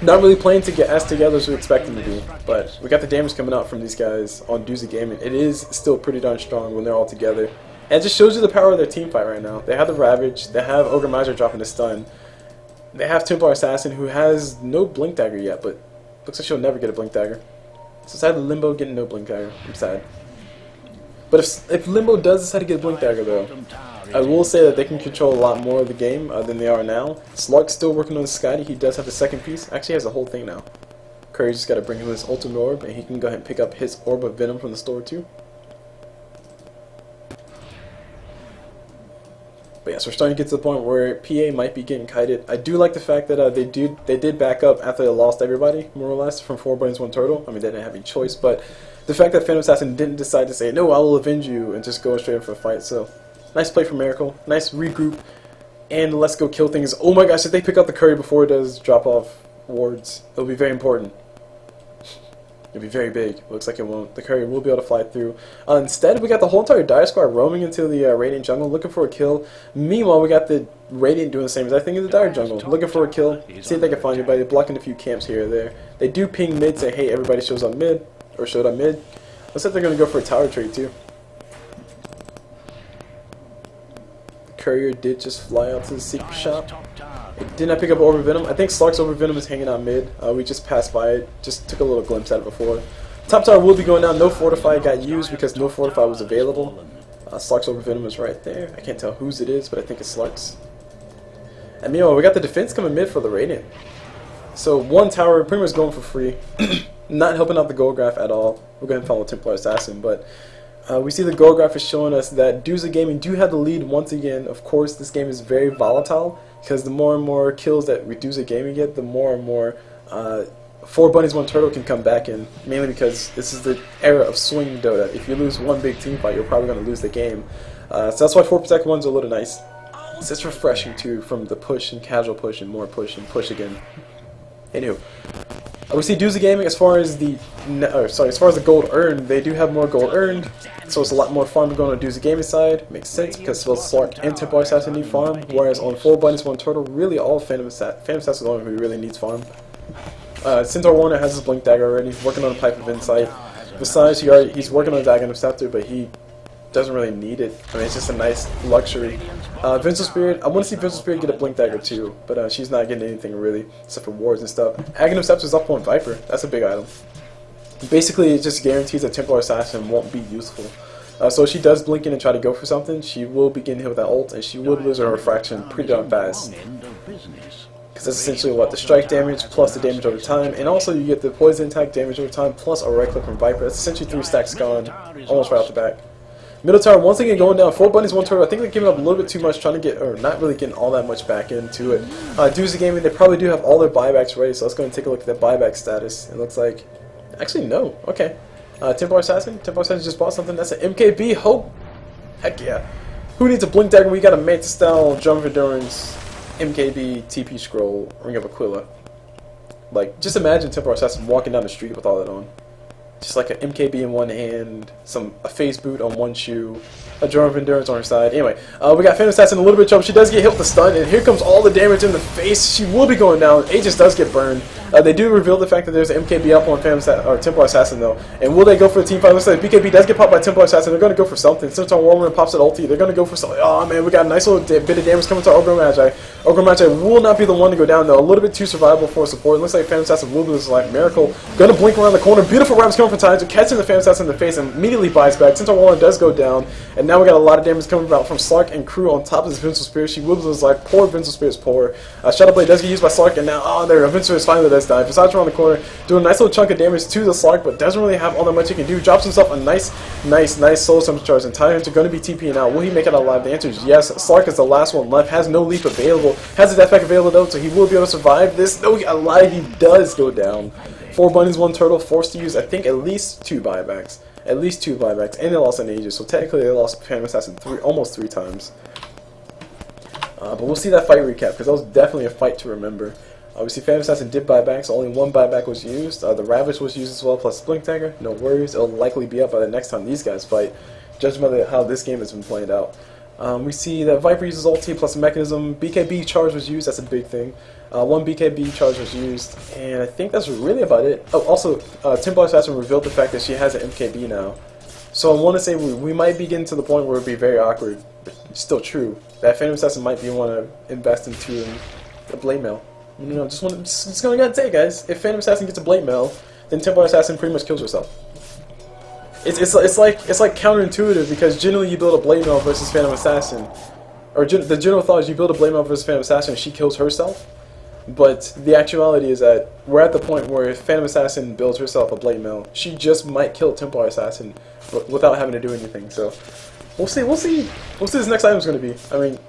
Not really playing to get as together as we expect them to be, but we got the damage coming out from these guys on Doozy Gaming. It is still pretty darn strong when they're all together. And it just shows you the power of their team fight right now. They have the Ravage, they have Ogre Miser dropping the stun, they have Templar Assassin who has no Blink Dagger yet, but looks like she'll never get a Blink Dagger. So sad Limbo getting no Blink Dagger. I'm sad. But if Limbo does decide to get a Blink Dagger though, I will say that they can control a lot more of the game than they are now. Slark's still working on Scotty. He does have the second piece. Actually has the whole thing now. Curry just got to bring him his Ultimate Orb, and he can go ahead and pick up his Orb of Venom from the store too. But yes, we're starting to get to the point where PA might be getting kited. I do like the fact that they did back up after they lost everybody, more or less, from 4 bunnies, 1 turtle. I mean, they didn't have any choice, but the fact that Phantom Assassin didn't decide to say, no, I will avenge you, and just go straight in for a fight. So nice play from Miracle. Nice regroup. And let's go kill things. Oh my gosh, if they pick up the Curry before it does drop off wards, it'll be very important. It'll be very big. Looks like it won't. The Curry will be able to fly through. Instead, we got the whole entire Dire Squad roaming into the Radiant jungle, looking for a kill. Meanwhile, we got the Radiant doing the same exact thing in the Dire jungle, looking for a kill. See if they can find anybody. Blocking a few camps here or there. They do ping mid, say, hey, everybody shows up mid, or showed up mid. Looks like they're going to go for a tower trade too. Courier did just fly out to the secret shop. It did not pick up Orb of Venom. I think Slark's Orb of Venom is hanging out mid. We just passed by it. Just took a little glimpse at it before. Top tower will be going down. No Fortify got used because no Fortify was available. Slark's Orb of Venom is right there. I can't tell whose it is, but I think it's Slark's. And meanwhile, we got the defense coming mid for the Radiant. So 1 tower pretty much going for free. Not helping out the gold graph at all. We're going to follow Templar Assassin, but we see the gold graph is showing us that Dooza Gaming do have the lead once again. Of course, this game is very volatile because the more and more kills that Dooza Gaming get, the more and more 4 bunnies, 1 turtle can come back in. Mainly because this is the era of swing Dota. If you lose one big team fight, you're probably going to lose the game. So that's why 4 protect 1's a little nice. It's just refreshing too from the push and casual push and more push and push again. Anywho. We see Dooza Gaming as far as the gold earned, they do have more gold earned, so it's a lot more farm going on Dooza Gaming side. Makes sense because both Slark and Templar Assassin need farm, whereas on 4 bunnies, 1 turtle, really all Phantom Assassin is the only who really needs farm. Centaur Warner has his Blink Dagger already, working on a Pipe of Insight. Besides, he's working on Dagon of Scepter, but he doesn't really need it. I mean, it's just a nice luxury. Vincent Spirit, I want to see Vincent Spirit get a Blink Dagger too, but she's not getting anything really, except for wards and stuff. Aghanim Steps is up on Viper. That's a big item. Basically, it just guarantees that Templar Assassin won't be useful. So if she does blink in and try to go for something, she will be getting hit with that ult, and she would lose her refraction pretty darn fast. Because that's essentially what, the strike damage plus the damage over time, and also you get the poison attack damage over time plus a right click from Viper. That's essentially 3 stacks gone, almost right off the back. Middle tower, once again going down, 4 bunnies, 1 turtle. I think they're giving up a little bit too much, trying to get, or not really getting all that much back into it. Doozy Gaming, they probably do have all their buybacks ready, so let's go and take a look at their buyback status. It looks like, actually no, okay. Templar Assassin just bought something, that's an MKB, Hope. Heck yeah. Who needs a Blink Dagger? We got a Manta style, Drum of Endurance, MKB, TP Scroll, Ring of Aquila. Like, just imagine Templar Assassin walking down the street with all that on. Just like an MKB in one hand, a face boot on one shoe, a Drum of Endurance on her side. Anyway, we got Phantom Assassin in a little bit of trouble. She does get hit with the stun, and here comes all the damage in the face. She will be going down. Aegis does get burned. They do reveal the fact that there's an MKB up on Templar Assassin though. And will they go for a team fight? Looks like BKB does get popped by Templar Assassin. They're going to go for something. Since our Warman pops at ulti, they're going to go for something. Oh man, we got a nice little bit of damage coming to Ogre Magi. Ogre Magi will not be the one to go down though. A little bit too survivable for support. It looks like Phantom Assassin will lose his life. Miracle going to blink around the corner. Beautiful rounds coming from Tides. Catching the Phantom Assassin in the face and immediately buys back. Since our Warman does go down, and now we got a lot of damage coming out from Slark and crew on top of this Vincent Spirit. She will lose his life. Poor Vincent Spirit's poor. Shadow Blade does get used by Slark, and now there, Vincent is finally does die. Besides around the corner, doing a nice little chunk of damage to the Slark, but doesn't really have all that much he can do. Drops himself a nice soul summon charge, and Tyrants are going to be TPing out. Will he make it out alive? The answer is yes. Slark is the last one left, has no leap available, has a death pack available though, so he will be able to survive this. No, alive, he does go down. 4 bunnies, 1 turtle, forced to use, I think, at least 2 buybacks. At least 2 buybacks, and they lost an Aegis, so technically they lost Phantom Assassin almost 3 times. But we'll see that fight recap, because that was definitely a fight to remember. Obviously, Phantom Assassin did buybacks, only 1 buyback was used. The Ravage was used as well, plus Blink Dagger. No worries, it'll likely be up by the next time these guys fight, judging by how this game has been played out. We see that Viper uses ulti plus a mechanism. BKB charge was used, that's a big thing. 1 BKB charge was used, and I think that's really about it. Oh, also, Templar Assassin revealed the fact that she has an MKB now. So I want to say we might be getting to the point where it would be very awkward, but it's still true, that Phantom Assassin might be one to invest into a Blade Mail. You know, just going to say, guys, if Phantom Assassin gets a Blade Mail, then Templar Assassin pretty much kills herself. It's like counterintuitive, because generally you build a Blade Mail versus Phantom Assassin, or the general thought is you build a Blade Mail versus Phantom Assassin and she kills herself. But the actuality is that we're at the point where if Phantom Assassin builds herself a Blade Mail, she just might kill Templar Assassin without having to do anything. So we'll see this next item's going to be. I mean,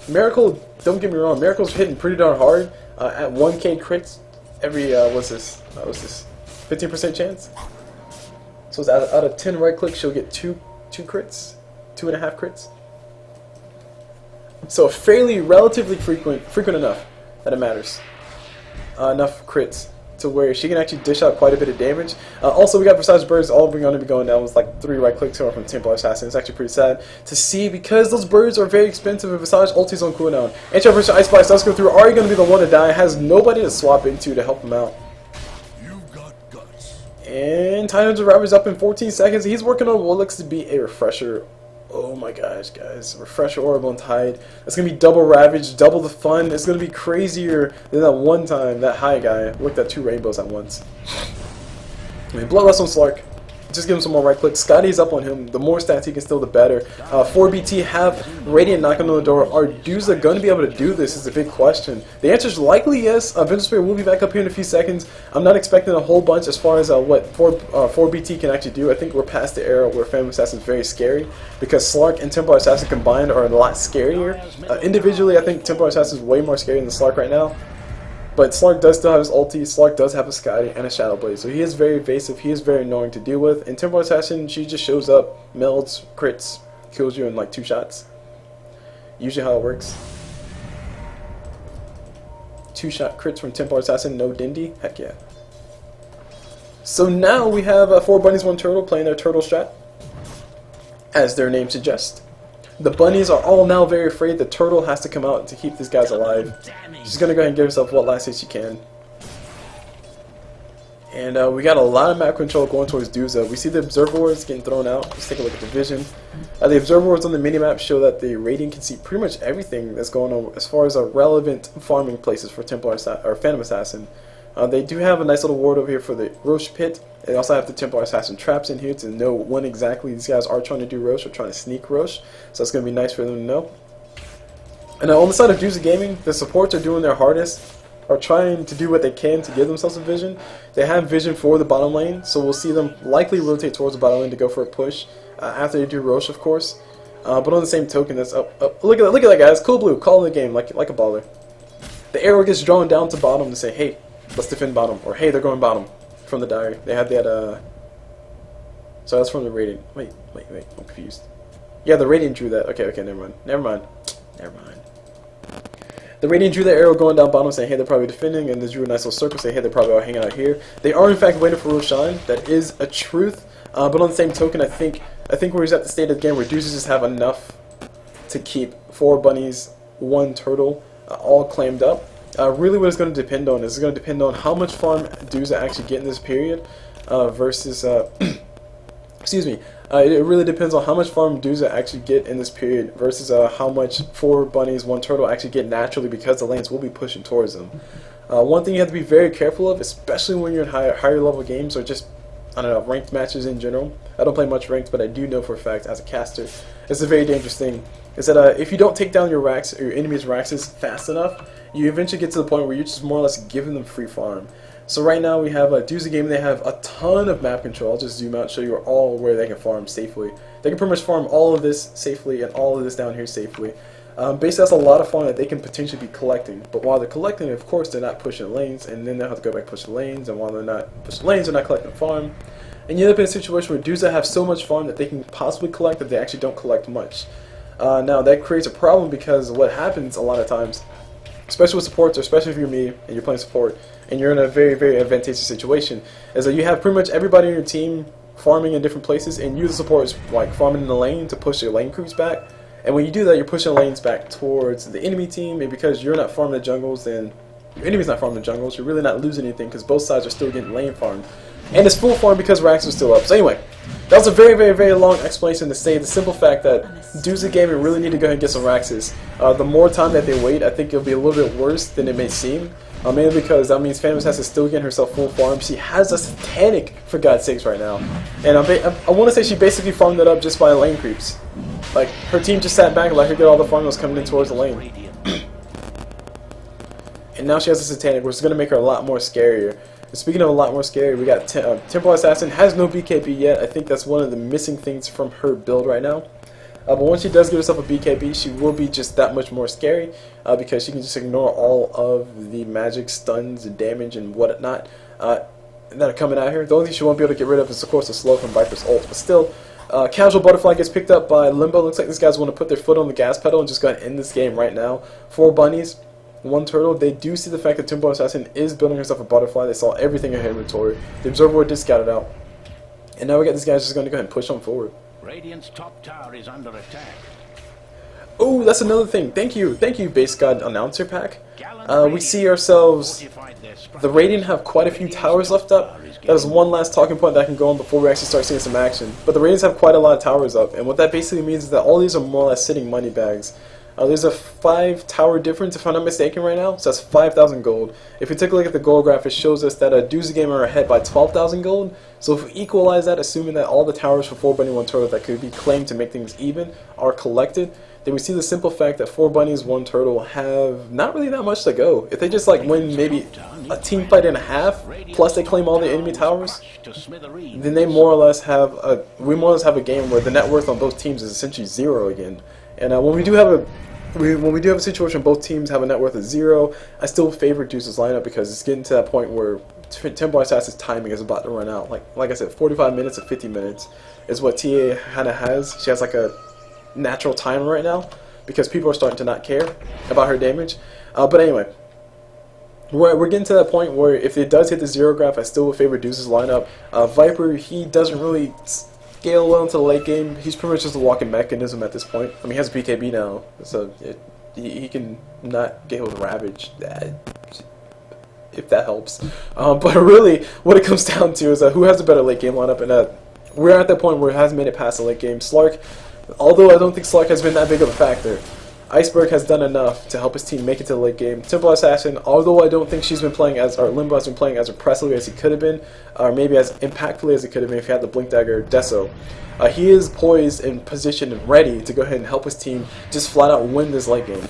Miracle, don't get me wrong, Miracle's hitting pretty darn hard at 1k crits every, what's this? 15% chance? So it's out of 10 right clicks, she'll get 2 crits, 2.5 crits. So relatively frequent enough that it matters. Enough crits to where she can actually dish out quite a bit of damage. Also, we got Visage Birds all going to be going down with like 3 right clicks from Templar Assassin. It's actually pretty sad to see, because those birds are very expensive and Visage ulti's on cooldown. Anti-Version Ice Blast does go through. Are you going to be the one to die? Has nobody to swap into to help him out. And Titans of Ravage up in 14 seconds. He's working on what looks to be a refresher. Oh my gosh, guys. Refresher Orb on Tide. It's going to be double Ravage, double the fun. It's going to be crazier than that one time that high guy looked at 2 rainbows at once. I mean, Bloodlust on Slark. Just give him some more right clicks. Scotty's up on him. The more stats he can steal, the better. 4BT have Radiant knocking on the door. Are Duza going to be able to do this is a big question. The answer is likely yes. Vincent Spirit will be back up here in a few seconds. I'm not expecting a whole bunch as far as what 4BT can actually do. I think we're past the era where Phantom Assassin is very scary, because Slark and Templar Assassin combined are a lot scarier. Individually, I think Templar Assassin is way more scary than Slark right now. But Slark does still have his ulti, Slark does have a Scotty and a Shadow Blade, so he is very evasive, he is very annoying to deal with. And Templar Assassin, she just shows up, melds, crits, kills you in like 2 shots. Usually how it works. 2-shot crits from Templar Assassin, no Dindy, heck yeah. So now we have 4 bunnies, 1 turtle playing their turtle strat, as their name suggests. The bunnies are all now very afraid the turtle has to come out to keep these guys alive. She's going to go ahead and give herself what last hit she can. And we got a lot of map control going towards Duza. We see the observer wards getting thrown out. Let's take a look at the vision. The observer wards on the minimap show that the Radiant can see pretty much everything that's going on as far as relevant farming places for Templar or Phantom Assassin. They do have a nice little ward over here for the Roche pit. They also have the Templar Assassin traps in here to know when exactly these guys are trying to do Roche or trying to sneak Roche. So that's going to be nice for them to know. And on the side of Duza Gaming, the supports are doing their hardest, are trying to do what they can to give themselves a vision. They have vision for the bottom lane, so we'll see them likely rotate towards the bottom lane to go for a push after they do Roche, of course. But on the same token, that's look at that, guys. Cool Blue calling the game like a baller. The arrow gets drawn down to bottom to say, hey, let's defend bottom, or hey, they're going bottom from the diary. They had that. So that's from the Radiant. Wait, I'm confused. Yeah, the Radiant drew that. Okay, never mind. The Radiant drew the arrow going down bottom saying, hey, they're probably defending, and they drew a nice little circle saying, hey, they're probably all hanging out here. They are, in fact, waiting for Roshan. That is a truth. But on the same token, I think we're at the state of the game where Deuces just have enough to keep 4 bunnies, 1 turtle, all claimed up. Really what it's going to depend on is going to depend on how much farm Deuces actually get in this period versus... excuse me. It really depends on how much farm Deuza actually get in this period versus how much 4 bunnies, 1 turtle actually get naturally because the lanes will be pushing towards them. One thing you have to be very careful of, especially when you're in higher level games or just, I don't know, ranked matches in general. I don't play much ranked, but I do know for a fact as a caster, it's a very dangerous thing, is that if you don't take down your racks or your enemy's racks fast enough, you eventually get to the point where you're just more or less giving them free farm. So right now we have a Deuza game. They have a ton of map control. I'll just zoom out, show you all where they can farm safely. They can pretty much farm all of this safely and all of this down here safely. Basically, that's a lot of farm that they can potentially be collecting. But while they're collecting, of course, they're not pushing lanes, and then they'll have to go back push the lanes. And while they're not pushing lanes, they're not collecting farm. And you end up in a situation where Deuza have so much farm that they can possibly collect that they actually don't collect much. Now that creates a problem because what happens a lot of times, especially with supports, or especially if you're me and you're playing support, and you're in a very, very advantageous situation, is that you have pretty much everybody in your team farming in different places, and you, the support, is like farming in the lane to push your lane creeps back. And when you do that, you're pushing lanes back towards the enemy team, and because you're not farming the jungles, then your enemy's not farming the jungles. You're really not losing anything because both sides are still getting lane farm. And it's full farm because racks are still up. So anyway, that was a very, very, very long explanation to say the simple fact that Deuza Gaming really need to go ahead and get some Raxes. The more time that they wait, I think it'll be a little bit worse than it may seem. Mainly because that means Phantom has to still get herself full farm. She has a Satanic, for God's sakes, right now. And I want to say she basically farmed it up just by lane creeps. Like, her team just sat back and let her get all the farm that was coming in towards the lane. And now she has a Satanic, which is going to make her a lot more scarier. And speaking of a lot more scary, we got Templar Assassin has no BKB yet. I think that's one of the missing things from her build right now. But once she does give herself a BKB, she will be just that much more scary because she can just ignore all of the magic stuns and damage and whatnot that are coming at her. The only thing she won't be able to get rid of is, of course, the slow from Viper's ult. But still, Casual Butterfly gets picked up by Limbo. Looks like these guys want to put their foot on the gas pedal and just go ahead and end this game right now. 4 bunnies, 1 turtle. They do see the fact that Templar Assassin is building herself a butterfly. They saw everything in her inventory. The Observer Ward did scout it out. And now we got these guys just going to go ahead and push on forward. Radiant's top tower is under attack. Oh, that's another thing. Thank you, Base God Announcer Pack. We see ourselves, the Radiant have quite a few towers left up. That is one last talking point that I can go on before we actually start seeing some action. But the Radiants have quite a lot of towers up, and what that basically means is that all these are more or less sitting money bags. There's a 5 tower difference, if I'm not mistaken, right now, so that's 5,000 gold. If you take a look at the gold graph, it shows us that a Deuza Gamer are ahead by 12,000 gold. So if we equalize that, assuming that all the towers for 4 bunny 1 turtle that could be claimed to make things even are collected, then we see the simple fact that 4 bunnies 1 turtle have not really that much to go. If they just like win maybe a team fight and a half, plus they claim all the enemy towers, then they more or less have a game where the net worth on both teams is essentially 0 again. And when we do have a situation where both teams have a net worth of 0, I still favor Deuce's lineup because it's getting to that point where Templar Assassin's timing is about to run out. Like I said, 45 minutes to 50 minutes is what TA kind of has. She has like a natural timer right now because people are starting to not care about her damage. But anyway, we're getting to that point where if it does hit the 0 graph, I still would favor Deuce's lineup. Viper, he doesn't really scale well into the late game. He's pretty much just a walking mechanism at this point. I mean, he has BKB now, so he can not get hit with Ravage. if that helps. But really, what it comes down to is who has a better late game lineup, and we're at that point where it has made it past the late game. Slark, although I don't think Slark has been that big of a factor, Iceberg has done enough to help his team make it to the late game. Temple Assassin, although I don't think she's been playing as, or Limbo has been playing as impressively as he could have been, or maybe as impactfully as he could have been if he had the Blink Dagger Deso. He is poised and positioned and ready to go ahead and help his team just flat out win this late game.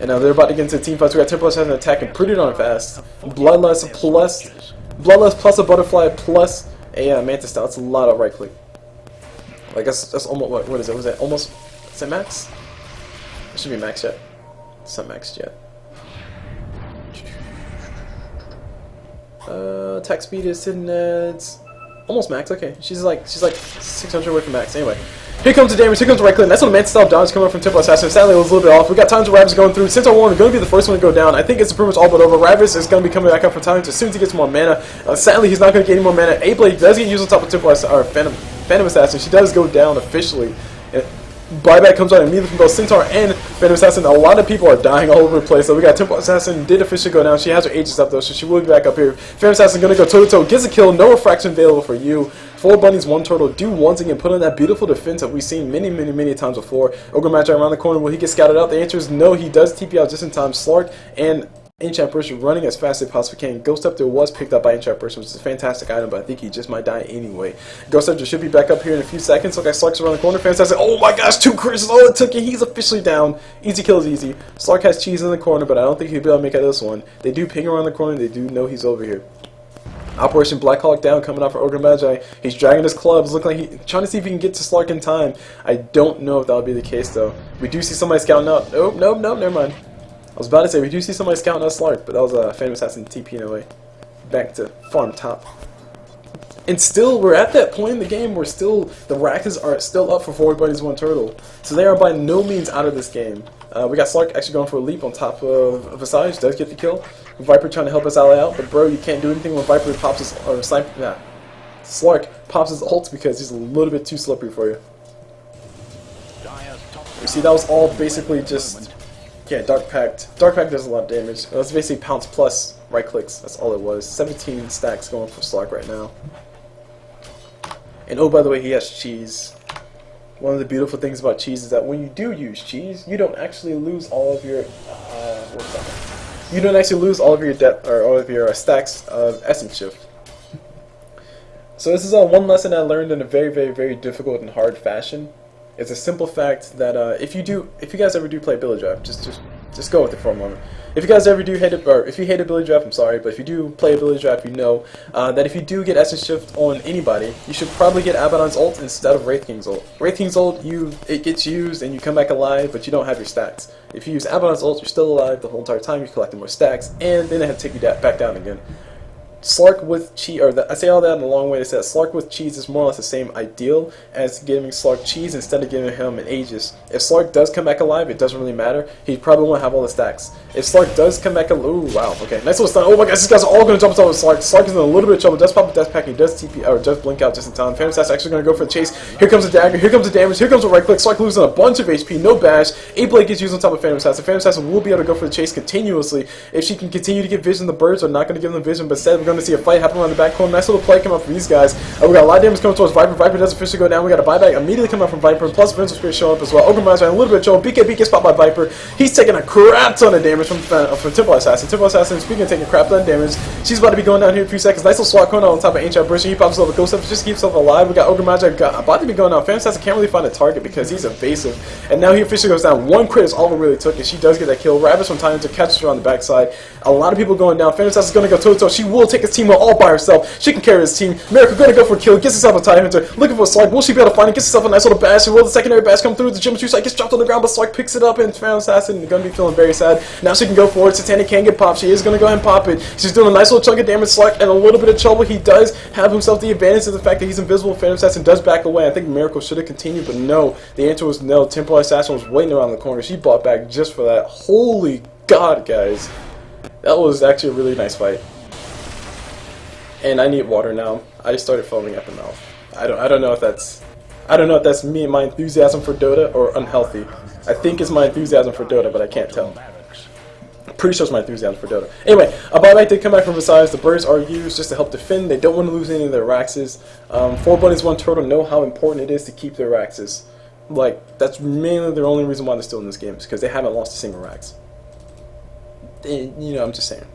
And now they're about to get into the team fights. We got Temple Assassin attacking pretty darn fast. Bloodlust plus a Butterfly plus a Mantis Style. That's a lot of right click. I guess that's almost, what is it? Was it almost, is it max? It should be max yet. It's not maxed yet. Attack speed is sitting at almost max. Okay, she's like 600 away from max. Anyway, here comes the damage. Here comes the right click. That's when the Mantis Style dodge coming up from Temple Assassin. Sadly, it was a little bit off. We got Tons of Ravis going through. Since our one is going to be the first one to go down, I think it's pretty much all but over. Ravis is going to be coming back up for Tons as soon as he gets more mana. Sadly, he's not going to get any more mana. A-Blade does get used on top of Temple Assassin, or Phantom Assassin. She does go down officially. Buyback comes out immediately from both Centaur and Phantom Assassin. A lot of people are dying all over the place. So we got Temple Assassin did officially go down. She has her Aegis up though, so she will be back up here. Phantom Assassin gonna go toe to toe, gets a kill, no refraction available for you. 4 bunnies, 1 turtle. Do once again put on that beautiful defense that we've seen many times before. Ogre Magi around the corner. Will he get scouted out? The answer is no. He does TP out just in time. Slark and Enchant Burst running as fast as they possibly can. Ghost Scepter was picked up by Enchant Burst, which is a fantastic item, but I think he just might die anyway. Ghost Scepter should be back up here in a few seconds. Look at Slark's around the corner. Fantastic. Oh my gosh, 2 crits. Oh, it took it. He's officially down. Easy kill is easy. Slark has cheese in the corner, but I don't think he'll be able to make it this one. They do ping around the corner. They do know he's over here. Operation Black Hawk down coming out for Ogre Magi. He's dragging his clubs, looking like he's trying to see if he can get to Slark in time. I don't know if that'll be the case though. We do see somebody scouting out. Nope, never mind. I was about to say, we do see somebody scouting us Slark, but that was a Phantom Assassin TP in a way. Back to farm top. And still, we're at that point in the game where still, the Rackets are still up for 4 bunnies, 1 turtle. So they are by no means out of this game. We got Slark actually going for a leap on top of Visage, does get the kill. Viper trying to help us ally out, but bro, you can't do anything when Viper pops his, or Sniper, nah. Slark pops his ult because he's a little bit too slippery for you. You see, that was all basically just, yeah, Dark Pact. Dark Pact does a lot of damage. That's basically pounce plus right clicks, that's all it was. 17 stacks going for Slark right now. And oh, by the way, he has cheese. One of the beautiful things about cheese is that when you do use cheese, you don't actually lose all of your you don't actually lose all of your depth or all of your stacks of essence shift. So this is one lesson I learned in a very difficult and hard fashion. It's a simple fact that if you guys ever do play Ability Draft, just go with it for a moment. If you guys ever do hate it, or if you hate Ability Draft, I'm sorry, but if you do play Ability Draft, you know that if you do get Essence Shift on anybody, you should probably get Abaddon's ult instead of Wraith King's ult. Wraith King's ult, it gets used and you come back alive, but you don't have your stacks. If you use Abaddon's ult, you're still alive the whole entire time, you're collecting more stacks, and then they have to take you back down again. Slark with cheese, I say all that in a long way to say that Slark with cheese is more or less the same ideal as giving Slark cheese instead of giving him an Aegis. If Slark does come back alive, it doesn't really matter. He probably won't have all the stacks. If Slark does come back alive, ooh, wow, okay, nice little stun. Oh my gosh, these guys are all going to jump on top of Slark. Slark is in a little bit of trouble, does pop a death pack, he does TP, or does blink out just in time. Phantom Assassin actually going to go for the chase. Here comes the dagger, here comes the damage, here comes the right click. Slark losing a bunch of HP, no bash. A-Blade gets used on top of Phantom Assassin. Phantom Assassin will be able to go for the chase continuously. If she can continue to get vision, the birds are not going to give them vision, but instead we're going to see a fight happen around the back corner. Nice little play come up from these guys. We got a lot of damage coming towards Viper. Viper does officially go down. We got a buyback immediately coming up from Viper, plus Vengeance Spirit showing up as well. Ogre Magi a little bit of trouble. BKB gets popped by Viper. He's taking a crap ton of damage from Temple Assassin. Temple Assassin, speaking of taking a crap ton of damage, she's about to be going down here in a few seconds. Nice little swat going on top of Ancient Burst. He pops himself a Ghost Up just to keep himself alive. We got Ogre Magi about to be going down. Phantom Assassin can't really find a target because he's evasive. And now he officially goes down. 1 crit is all it really took, and she does get that kill. Ravis from time to catch her on the backside. A lot of people going down. Phantom Assassin is going to go toe to toe. She will take his team all by herself. She can carry his team. Miracle gonna go for a kill, gets herself a tie hunter, looking for a Slark. Will she be able to find it? Gets herself a nice little bash. Will the secondary bash come through? The geometry site gets dropped on the ground, but Slark picks it up, and Phantom Assassin gonna be feeling very sad. Now she can go forward. Satanic can get popped. She is gonna go ahead and pop it. She's doing a nice little chunk of damage. Slark in a little bit of trouble. He does have himself the advantage of the fact that he's invisible. Phantom Assassin does back away. I think Miracle should have continued, but no. The answer was no. Temple Assassin was waiting around the corner. She bought back just for that. Holy God, guys. That was actually a really nice fight. And I need water now. I started foaming at the mouth. I don't know if that's me and my enthusiasm for Dota or unhealthy. I think it's my enthusiasm for Dota, but I can't tell. Pretty sure it's my enthusiasm for Dota. Anyway, a buyback did come back from Versailles. The birds are used just to help defend. They don't want to lose any of their Raxes. 4 bunnies, 1 turtle know how important it is to keep their Raxes. Like, that's mainly the only reason why they're still in this game, is because they haven't lost a single Rax. And, you know, I'm just saying.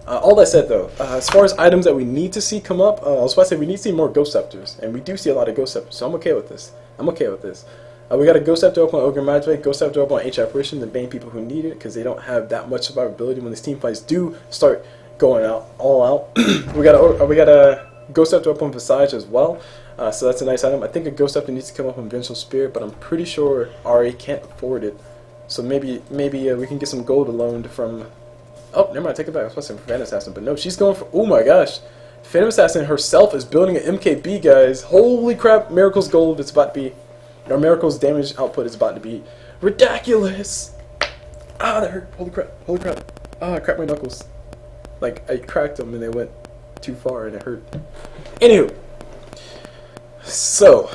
All that said, though, as far as items that we need to see come up, I was about to say we need to see more Ghost Scepters, and we do see a lot of Ghost Scepters, so I'm okay with this. We got a Ghost Scepter up on Ogre Magic, Ghost Scepter up on H Apparition, the main people who need it, because they don't have that much survivability when these team fights do start going out, all out. we got a Ghost Scepter up on Visage as well, so that's a nice item. I think a Ghost Scepter needs to come up on Vengeful Spirit, but I'm pretty sure Ari can't afford it, so maybe we can get some gold loaned from... Oh, never mind, take it back. I was supposed to say Phantom Assassin, but no, she's going for... Oh my gosh. Phantom Assassin herself is building an MKB, guys. Holy crap, Miracle's gold is about to be... Or Miracle's damage output is about to be ridiculous. Ah, that hurt. Holy crap. Ah, I cracked my knuckles. Like, I cracked them and they went too far and it hurt. Anywho. So,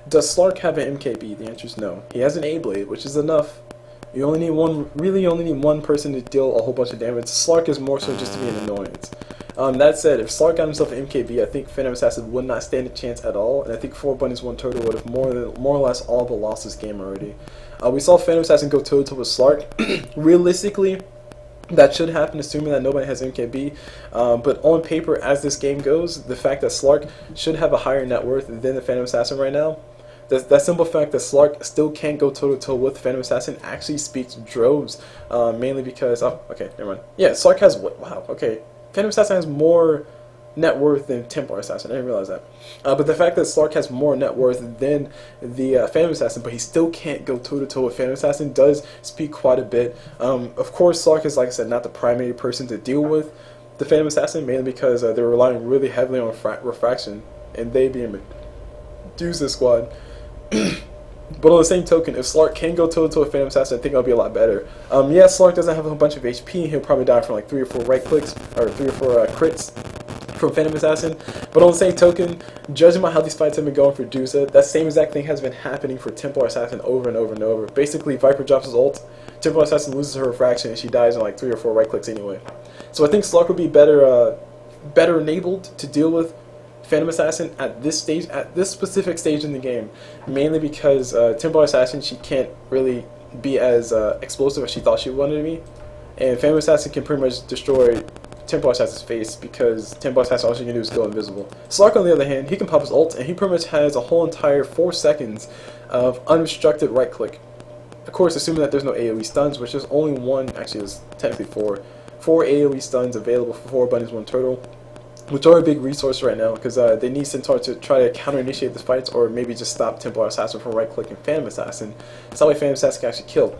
does Slark have an MKB? The answer is no. He has an A-Blade, which is enough. You only need one, really only need one person to deal a whole bunch of damage. Slark is more so just to be an annoyance. That said, if Slark got himself an MKB, I think Phantom Assassin would not stand a chance at all, and I think 4 bunnies, 1 turtle would have more or less all but lost this game already. We saw Phantom Assassin go toe-to-toe with Slark. Realistically, that should happen, assuming that nobody has MKB. But on paper, as this game goes, the fact that Slark should have a higher net worth than the Phantom Assassin right now, that simple fact that Slark still can't go toe-to-toe with Phantom Assassin actually speaks droves, mainly because... Oh, okay, never mind. Yeah, Slark has... Wow, okay. Phantom Assassin has more net worth than Templar Assassin. I didn't realize that. But the fact that Slark has more net worth than the Phantom Assassin, but he still can't go toe-to-toe with Phantom Assassin, does speak quite a bit. Of course, Slark is, like I said, not the primary person to deal with the Phantom Assassin, mainly because they're relying really heavily on refraction, and they being Medusa squad. But on the same token, if Slark can go toe-to-toe with Phantom Assassin, I think it'll be a lot better. Yeah, Slark doesn't have a bunch of HP, and he'll probably die from like 3 or 4 right clicks, or 3 or 4 crits from Phantom Assassin. But on the same token, judging by how these fights have been going for Dusa, that same exact thing has been happening for Templar Assassin over and over and over. Basically, Viper drops his ult, Templar Assassin loses her refraction, and she dies in like 3 or 4 right clicks anyway. So I think Slark would be better enabled to deal with Phantom Assassin at this stage, at this specific stage in the game, mainly because Templar Assassin, she can't really be as explosive as she thought she wanted to be, and Phantom Assassin can pretty much destroy Templar Assassin's face because Templar Assassin all she can do is go invisible. Slark, on the other hand, he can pop his ult, and he pretty much has a whole entire 4 seconds of unobstructed right click. Of course, assuming that there's no AoE stuns, which is only one, actually there's technically 4 AoE stuns available for 4 bunnies, 1 turtle, which are a big resource right now, because they need Centaur to try to counter-initiate the fights, or maybe just stop Templar Assassin from right-clicking Phantom Assassin. That's how Phantom Assassin can actually kill.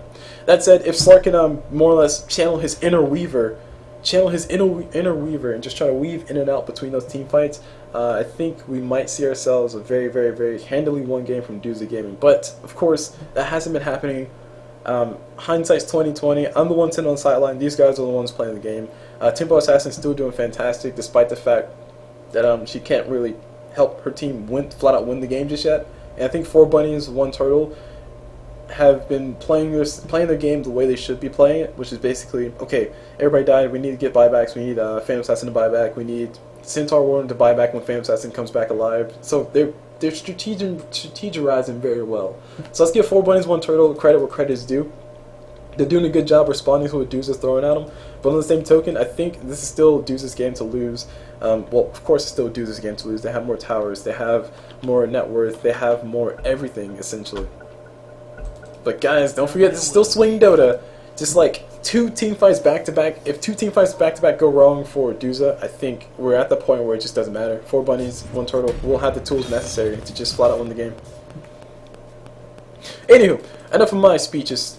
That said, if Slark can more or less channel his inner weaver, and just try to weave in and out between those team fights, I think we might see ourselves a very, very, very handily won game from Doozy Gaming. But, of course, that hasn't been happening. Hindsight's 2020. I'm the one sitting on the sideline. These guys are the ones playing the game. Templar Assassin's still doing fantastic, despite the fact that she can't really help her team flat out win the game just yet. And I think 4 bunnies, 1 turtle have been playing their game the way they should be playing it, which is basically, okay, everybody died, we need to get buybacks, we need Phantom Assassin to buy back, we need Centaur Warden to buy back when Phantom Assassin comes back alive. So they're strategizing very well. So let's give 4 bunnies, 1 turtle credit where credit is due. They're doing a good job responding to what Deuce is throwing at them. But on the same token, I think this is still Deuce's game to lose. Well, of course it's still Deuce's game to lose. They have more towers, they have more net worth, they have more everything, essentially. But guys, don't forget, this is still Swing Dota. Just like 2 team fights back-to-back. If 2 team fights back-to-back go wrong for Duza, I think we're at the point where it just doesn't matter. 4 bunnies, 1 turtle, we'll have the tools necessary to just flat out win the game. Anywho, enough of my speeches.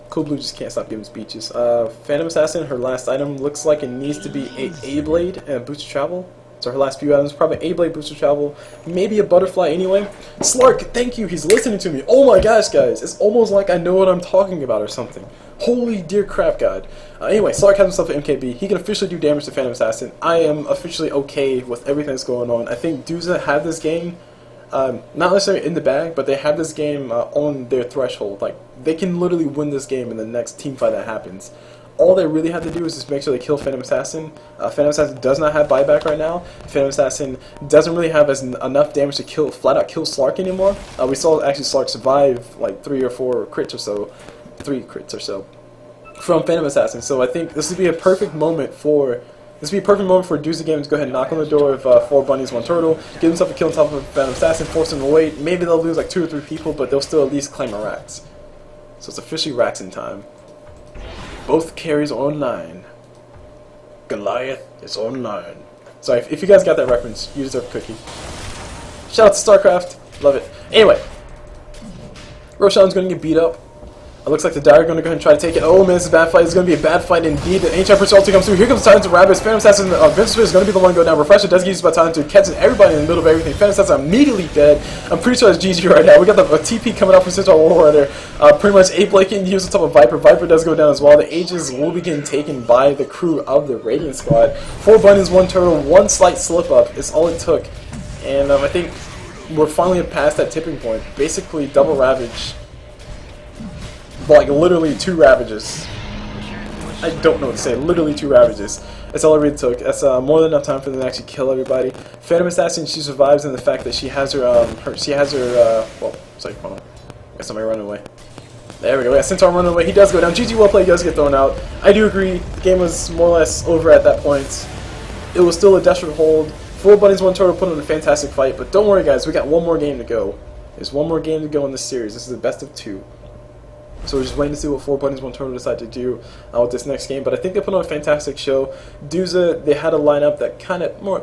Cool Blue just can't stop giving speeches. Phantom Assassin, her last item looks like it needs to be a A-Blade and Boost of Travel. So her last few items, probably A-Blade, Boost of Travel, maybe a Butterfly anyway. Slark, thank you, he's listening to me. Oh my gosh, guys, it's almost like I know what I'm talking about or something. Holy dear crap, God. Anyway, Slark has himself an MKB. He can officially do damage to Phantom Assassin. I am officially okay with everything that's going on. I think Duza had this game, not necessarily in the bag, but they have this game on their threshold. Like, they can literally win this game in the next team fight that happens. all they really have to do is just make sure they kill Phantom Assassin. Phantom Assassin does not have buyback right now. Phantom Assassin doesn't really have enough damage to flat out kill Slark anymore. We saw actually Slark survive like 3 or 4 crits or so, 3 crits or so from Phantom Assassin. So I think this would be a perfect moment for Doozy Games to go ahead and knock on the door of 4 bunnies, 1 turtle, give himself a kill on top of Phantom Assassin, force him to wait. Maybe they'll lose like 2 or 3 people, but they'll still at least claim a Rax. So it's officially Raxing time. Both carries are online. Goliath is online. Sorry, if you guys got that reference, you deserve a cookie. Shout out to StarCraft. Love it. Anyway, Roshan's going to get beat up. It looks like the Dire are going to go ahead and try to take it. Oh man, this is a bad fight. It's going to be a bad fight indeed. The Ancient Pursuit ulti comes through. Here comes Titan to Rabbits. Phantom Assassin, Vince is going to be the one to go down. Refresher does get used by Titan to catching everybody in the middle of everything. Phantom Assassin immediately dead. I'm pretty sure it's GG right now. We got the TP coming up from Central Warrior. Pretty much 8 Blake getting used on top of Viper. Viper does go down as well. The Ages will be getting taken by the crew of the Radiant squad. 4 bunnies, 1 turtle, 1 slight slip up is all it took. And I think we're finally past that tipping point. Basically, double Ravage. Like literally 2 Ravages. I don't know what to say. Literally 2 Ravages. That's all it really took. That's more than enough time for them to actually kill everybody. Phantom Assassin, she survives in the fact that she has her well, sorry, hold on. Got somebody running away. There we go. We got Centaur running away. He does go down. GG well played. He does get thrown out. I do agree. The game was more or less over at that point. It was still a desperate hold. 4 bunnies, 1 turtle put on a fantastic fight. But don't worry, guys. We got 1 more game to go. There's 1 more game to go in this series. This is the best of 2. So we're just waiting to see what 4 bunnies, 1 turtle decide to do with this next game. But I think they put on a fantastic show. Dooza, they had a lineup that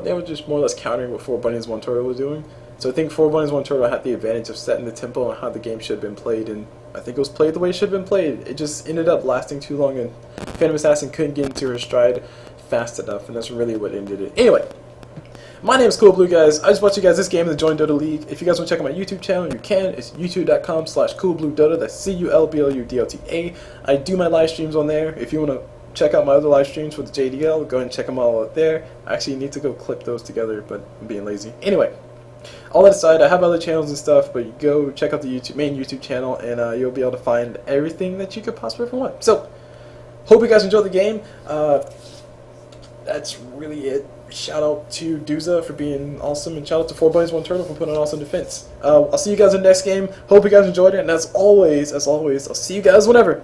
they were just more or less countering what 4 bunnies, 1 turtle was doing. So I think 4 bunnies, 1 turtle had the advantage of setting the tempo and how the game should have been played. And I think it was played the way it should have been played. It just ended up lasting too long, and Phantom Assassin couldn't get into her stride fast enough. And that's really what ended it. Anyway. My name is Cool Blue, guys. I just brought you guys this game in the JoinDota League. If you guys want to check out my YouTube channel, you can. It's youtube.com/coolbluedota. That's CULBLUDOTA. I do my live streams on there. If you want to check out my other live streams with the JDL, go ahead and check them all out there. I actually need to go clip those together, but I'm being lazy. Anyway, all that aside, I have other channels and stuff, but you go check out the main YouTube channel, and you'll be able to find everything that you could possibly ever want. So, hope you guys enjoyed the game. That's really it. Shout out to Dooza for being awesome, and shout out to 4 bunnies, 1 turtle for putting on awesome defense. I'll see you guys in the next game. Hope you guys enjoyed it, and as always, I'll see you guys whenever.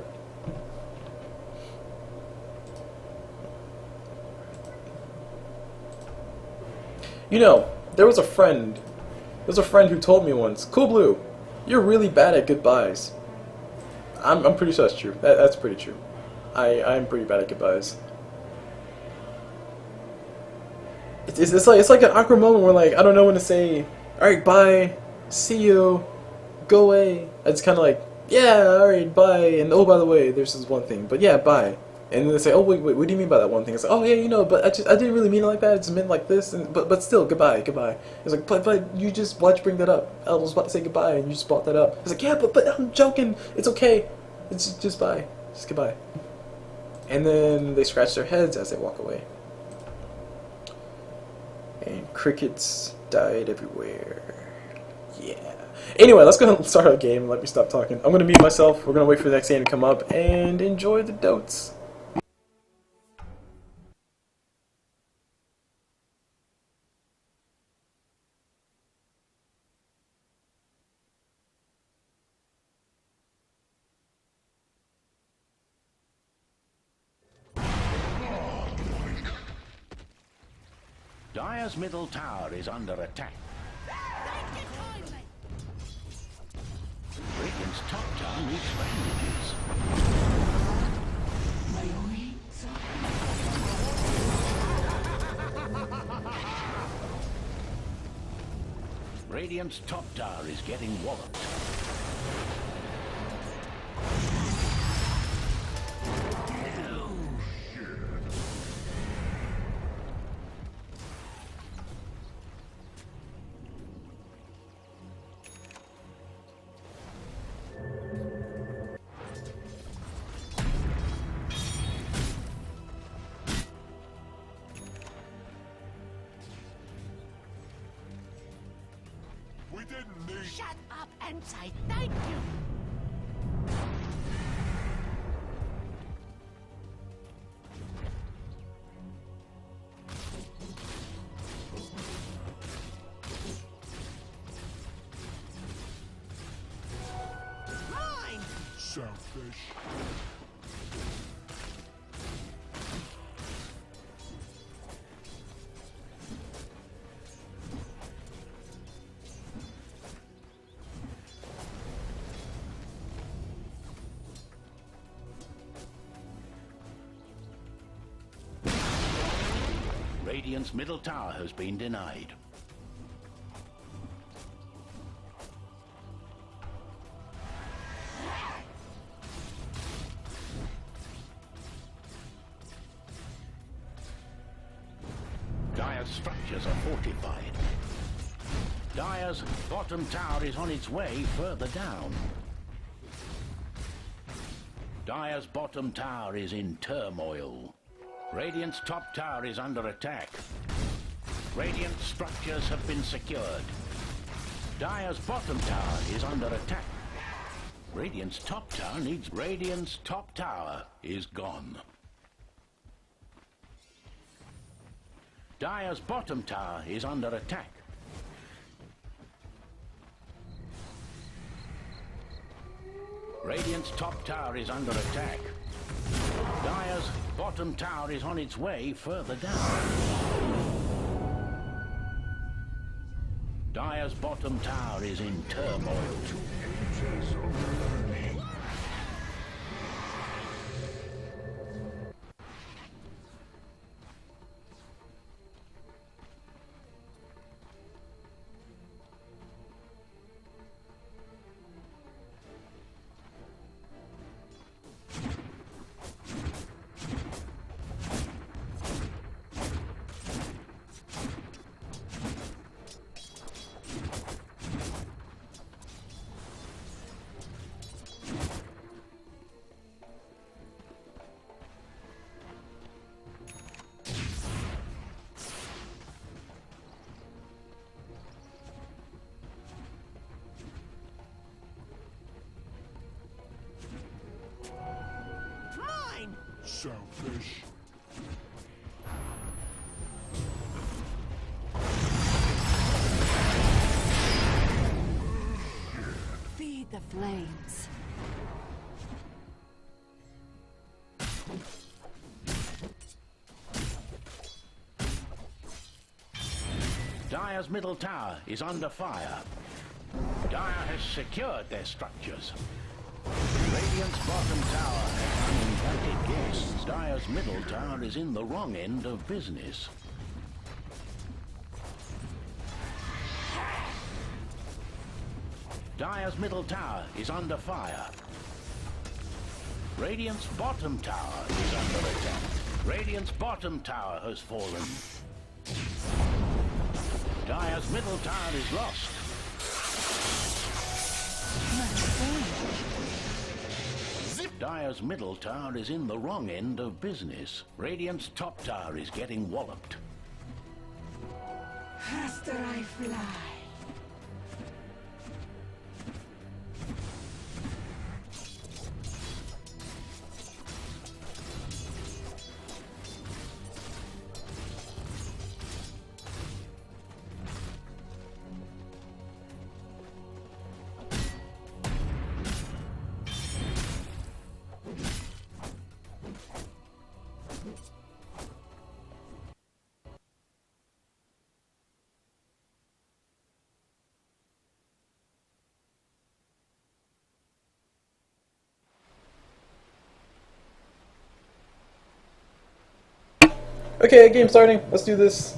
You know, there was a friend who told me once, Cool Blue, you're really bad at goodbyes. I'm pretty sure that's true. That's pretty true. I'm pretty bad at goodbyes. It's like an awkward moment where, like, I don't know when to say, alright, bye, see you, go away. It's kind of like, yeah, alright, bye, and oh, by the way, there's this one thing, but yeah, bye. And then they say, oh, wait, what do you mean by that one thing? It's like, oh, yeah, you know, but I didn't really mean it like that, it just meant like this, and, but still, goodbye. It's like, but you just, why'd you bring that up? I was about to say goodbye, and you just brought that up. It's like, yeah, but I'm joking, it's okay, it's just bye, just goodbye. And then they scratch their heads as they walk away. And crickets died everywhere. Yeah. Anyway, let's go ahead and start our game. Let me stop talking. I'm going to mute myself. We're going to wait for the next game to come up and enjoy the dotes. Dire's middle tower is under attack. Radiant's top tower needs bandages. Radiant's top tower is getting walloped. We didn't need... Shut up and say thank you. Selfish. Radiant's middle tower has been denied. Dire's structures are fortified. Dire's bottom tower is on its way further down. Dire's bottom tower is in turmoil. Radiant's top tower is under attack. Radiant structures have been secured. Dire's bottom tower is under attack. Radiant's top tower needs... Radiant's top tower is gone. Dire's bottom tower is under attack. Radiant's top tower is under attack. Dire's bottom tower is on its way further down. Dire's bottom tower is in turmoil. Selfish. Feed the flames. Dire's middle tower is under fire. Dire has secured their structures. Radiant's bottom tower has uninvited guests. Dire's middle tower is in the wrong end of business. Dire's middle tower is under fire. Radiant's bottom tower is under attack. Radiant's bottom tower has fallen. Dire's middle tower is lost. Dire's middle tower is in the wrong end of business. Radiant's top tower is getting walloped. Faster I fly. Okay, game starting. Let's do this.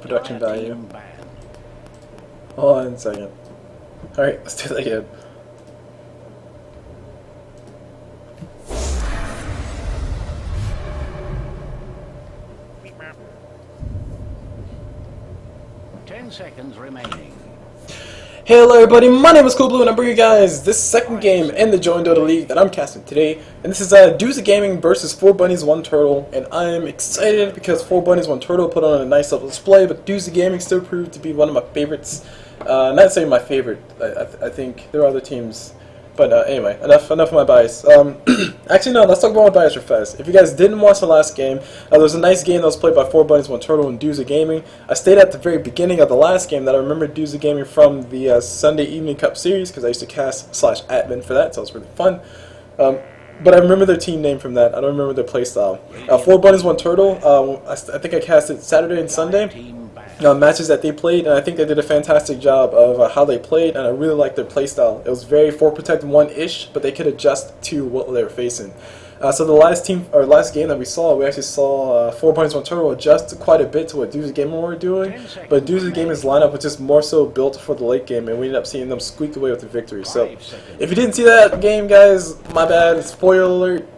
Production Dire value. team banned. Hold on a second. Alright, let's do that again. Seconds remaining. Hey, hello everybody, my name is CoolBlue and I'm bringing you guys this second game in the JoinDota League that I'm casting today. And this is Dooza Gaming versus 4 Bunnies 1 Turtle. And I'm excited because 4 Bunnies 1 Turtle put on a nice little display, but Dooza Gaming still proved to be one of my favorites. Not saying my favorite, I think there are other teams. But anyway, enough of my bias. Actually, no, let's talk about my bias real fast. If you guys didn't watch the last game, there was a nice game that was played by 4 Bunnies 1 Turtle and Dooza Gaming. I stayed at the very beginning of the last game that I remember Dooza Gaming from the Sunday Evening Cup series, because I used to cast /admin for that, so it was really fun. But I remember their team name from that. I don't remember their playstyle. 4 Bunnies 1 Turtle, I think I casted Saturday and Sunday. Matches that they played, and I think they did a fantastic job of how they played, and I really liked their playstyle. It was very 4 Protect 1-ish, but they could adjust to what they were facing. So the last game that we actually saw 4 Bunnies 1 Turtle adjust quite a bit to what Dooza Gaming were doing, but Dooza Gaming's lineup was just more so built for the late game, and we ended up seeing them squeak away with the victory. So if you didn't see that game, guys, my bad. Spoiler alert.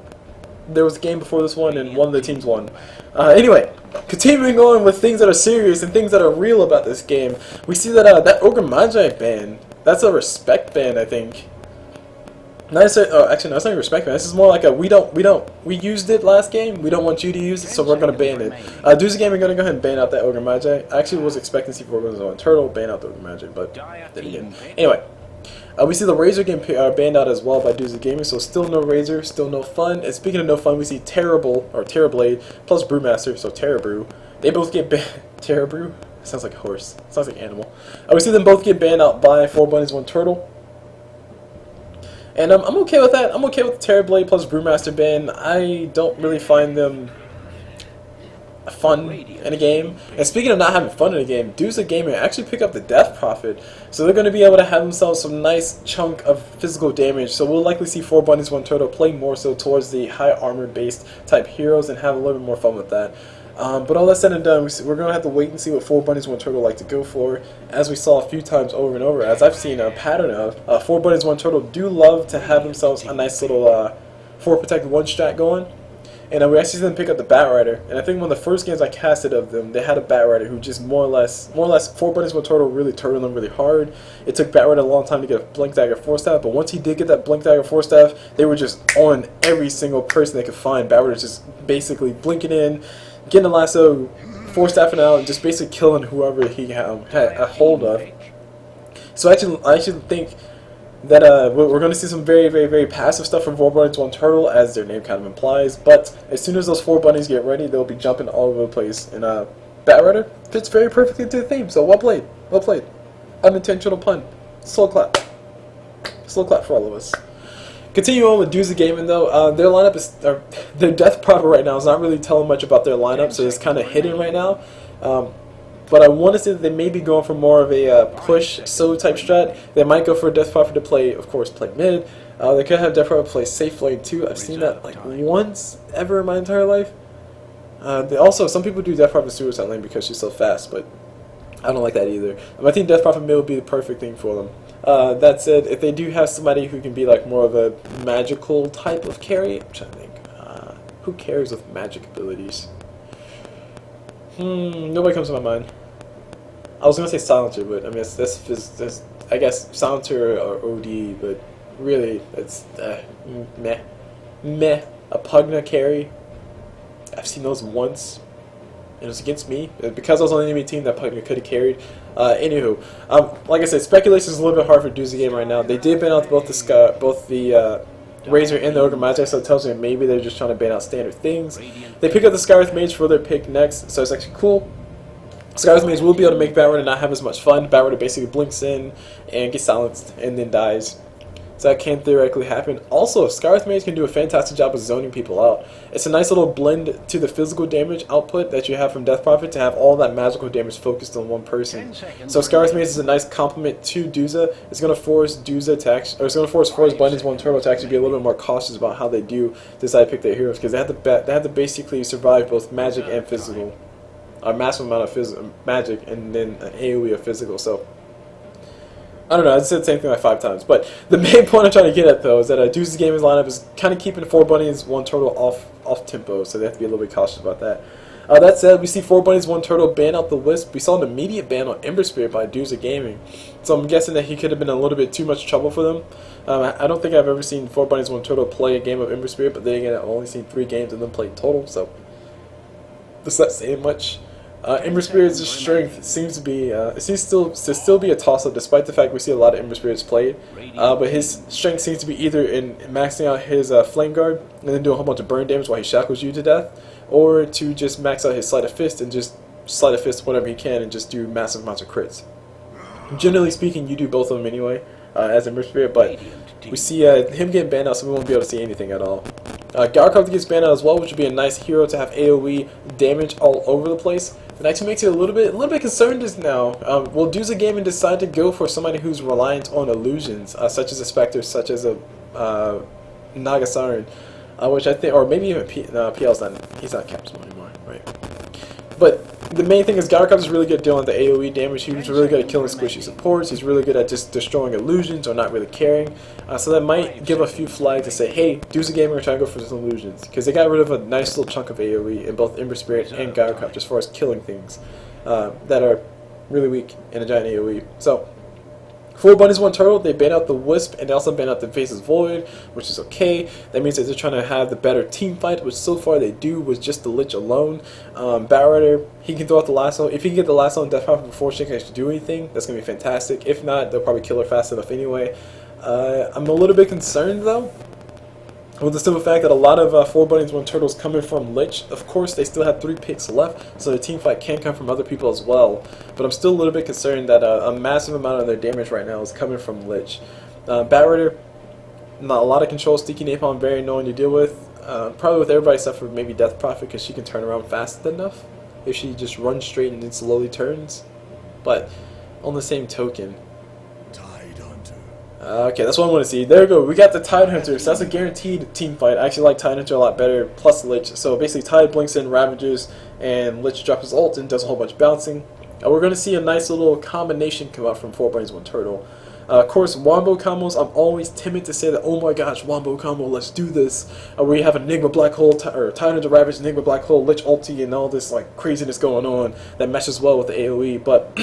There was a game before this one, and one of the teams won. Anyway, continuing on with things that are serious and things that are real about this game, we see that that Ogre Magi ban, that's a respect ban, I think. Actually, no, it's not a respect ban. This is more like a we used it last game. We don't want you to use it, so we're gonna ban it. Dooza Gaming are gonna go ahead and ban out that Ogre Magi. I actually was expecting to see 4 Bunnies 1 Turtle ban out the Ogre Magi, but they didn't. Anyway. We see the Razor game banned out as well by Dooza Gaming, so still no Razor, still no fun. And speaking of no fun, we see Terrorblade plus Brewmaster, so Terrorbrew. They both get banned. Terrorbrew? Sounds like a horse. Sounds like an animal. We see them both get banned out by 4 Bunnies 1 Turtle. And I'm okay with that. I'm okay with the Terrorblade plus Brewmaster ban. I don't really find them fun in a game. And speaking of not having fun in a game, Dooza Gaming actually pick up the Death Prophet, so they're going to be able to have themselves some nice chunk of physical damage. So we'll likely see 4 Bunnies 1 Turtle play more so towards the high armor based type heroes and have a little bit more fun with that. But all that said and done, we're going to have to wait and see what 4 Bunnies 1 Turtle like to go for, as we saw a few times over and over, as I've seen a pattern of. 4 Bunnies 1 Turtle do love to have themselves a nice little 4 Protect 1 strat going. And we actually see them pick up the Batrider, and I think one of the first games I casted of them, they had a Batrider who just more or less 4 Bunnies 1 Turtle really turtled them really hard. It took Batrider a long time to get a Blink Dagger 4-staff, but once he did get that Blink Dagger 4-staff, they were just on every single person they could find. Batrider just basically blinking in, getting a lasso, 4-staffing out, and just basically killing whoever he had a hold of. So I actually think that we're going to see some very, very, very passive stuff from 4 Bunnies 1 Turtle, as their name kind of implies. But as soon as those 4 bunnies get ready, they'll be jumping all over the place. And Batrider fits very perfectly into the theme. So well played, well played. Unintentional pun. Slow clap. Slow clap for all of us. Continue on with Dooza Gaming though. Their lineup is their Death Prophet right now is not really telling much about their lineup, so it's kind of hidden right now. But I want to say that they may be going for more of a push solo type strat. They might go for a Death Prophet to play, of course, play mid. They could have Death Prophet play safe lane too. I've seen that like once ever in my entire life. Also, some people do Death Prophet suicide lane because she's so fast, but I don't like that either. I think Death Prophet mid would be the perfect thing for them. That said, if they do have somebody who can be like more of a magical type of carry, I'm trying to think. Who carries with magic abilities? Nobody comes to my mind. I was gonna say Silencer, but I mean that's I guess Silencer or OD, but really it's meh. A Pugna carry. I've seen those once. It was against me because I was on the enemy team that Pugna could have carried. Anywho, like I said, speculation is a little bit hard for Dooza Game right now. They did ban out both the Razor and the Ogre Magi, so it tells me maybe they're just trying to ban out standard things. They pick up the Skywrath Mage for their pick next, so it's actually cool. Skywrath Mage will be able to make Batrider not have as much fun. Batrider basically blinks in and gets silenced and then dies. So that can theoretically happen. Also, Skywrath Mage can do a fantastic job of zoning people out. It's a nice little blend to the physical damage output that you have from Death Prophet to have all that magical damage focused on one person. So Skywrath Mage is a nice complement to Dooza. It's going to force Dooza to actually, or it's going to force 4 Bunnies 1 Turtle to actually be a little bit more cautious about how they do decide to pick their heroes, because they have to basically survive both magic and physical. A massive amount of magic and then an AoE of physical. So I don't know, I said the same thing like 5 times. But the main point I'm trying to get at, though, is that Deuce's Gaming's lineup is kind of keeping 4 bunnies, 1 turtle off tempo, so they have to be a little bit cautious about that. That said, we see 4 bunnies, 1 turtle ban out the Wisp. We saw an immediate ban on Ember Spirit by Deuce Gaming, so I'm guessing that he could have been a little bit too much trouble for them. I don't think I've ever seen 4 bunnies, 1 turtle play a game of Ember Spirit, but then again, I've only seen 3 games of them play total, so that's not saying much. Ember Spirit's strength seems to be, it seems to still be a toss-up, despite the fact we see a lot of Ember Spirits played. But his strength seems to be either in maxing out his Flame Guard and then do a whole bunch of burn damage while he shackles you to death, or to just max out his Sleight of Fist and just Sleight of Fist whatever he can and just do massive amounts of crits. Generally speaking, you do both of them anyway, as Ember Spirit, but we see him getting banned out, so we won't be able to see anything at all. Garcov gets banned out as well, which would be a nice hero to have AoE damage all over the place. It actually makes you a little bit concerned just now. Will Deuce Gaming decide to go for somebody who's reliant on illusions, such as a Spectre, such as a Nagasaran, which I think, or maybe even PL's not, he's not Capsule anymore, right? But the main thing is Garcov is really good at dealing with the AoE damage. He's really good at killing squishy supports. He's really good at just destroying illusions or not really caring. So that might give a few flags to say, hey, Deuce Gaming are trying to go for some illusions, because they got rid of a nice little chunk of AoE in both Ember Spirit and Garcov, as far as killing things that are really weak in a giant AoE. So 4 bunnies, 1 turtle, they ban out the Wisp, and they also ban out the Faceless Void, which is okay. That means that they're trying to have the better team fight, which so far they do with just the Lich alone. Batrider, he can throw out the lasso. If he can get the lasso on Death Prophet before she can actually do anything, that's going to be fantastic. If not, they'll probably kill her fast enough anyway. I'm a little bit concerned, though, with the simple fact that a lot of 4 bunnies, 1 turtles coming from Lich. Of course, they still have 3 picks left, so the team fight can come from other people as well. But I'm still a little bit concerned that a massive amount of their damage right now is coming from Lich. Batrider, not a lot of control. Sticky Napalm, very annoying to deal with. Probably with everybody except for maybe Death Prophet, because she can turn around fast enough if she just runs straight and then slowly turns. But on the same token, okay, that's what I want to see. There we go. We got the Tide Hunter, so that's a guaranteed team fight. I actually like Tide Hunter a lot better, plus Lich. So basically, Tide blinks in, Ravages, and Lich drops his ult and does a whole bunch of bouncing. We're going to see a nice little combination come out from 4 bunnies, 1 turtle. Of course, Wombo combos, I'm always timid to say that, oh my gosh, Wombo combo, let's do this. Where you have Enigma Black Hole, or Tide Hunter Ravage, Enigma Black Hole, Lich ulti, and all this like craziness going on that meshes well with the AoE, but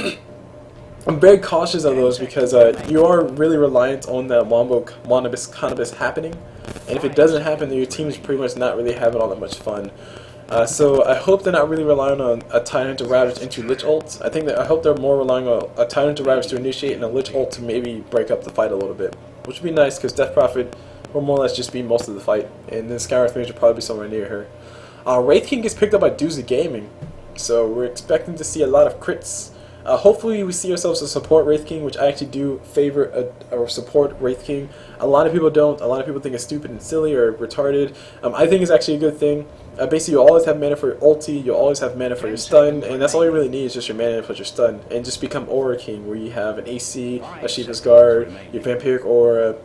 I'm very cautious of those because you are really reliant on that Wombo Cannabis happening, and if it doesn't happen, then your team is pretty much not really having all that much fun. So I hope they're not really relying on a Tide Hunter Ravage into Lich ult. I hope they're more relying on a Tide Hunter Ravage to initiate and a Lich ult to maybe break up the fight a little bit, which would be nice because Death Prophet will more or less just be most of the fight, and then Skywrath Mage will probably be somewhere near her. Wraith King gets picked up by Deuce Gaming, so we're expecting to see a lot of crits. Hopefully we see ourselves as support Wraith King, which I actually do favor or support Wraith King. A lot of people don't. A lot of people think it's stupid and silly or retarded. I think it's actually a good thing. Basically, you'll always have mana for your ulti, you'll always have mana for your stun, and that's all you really need is just your mana for your stun. And just become Aura King, where you have an AC, a Sheep's Guard, your Vampiric Aura,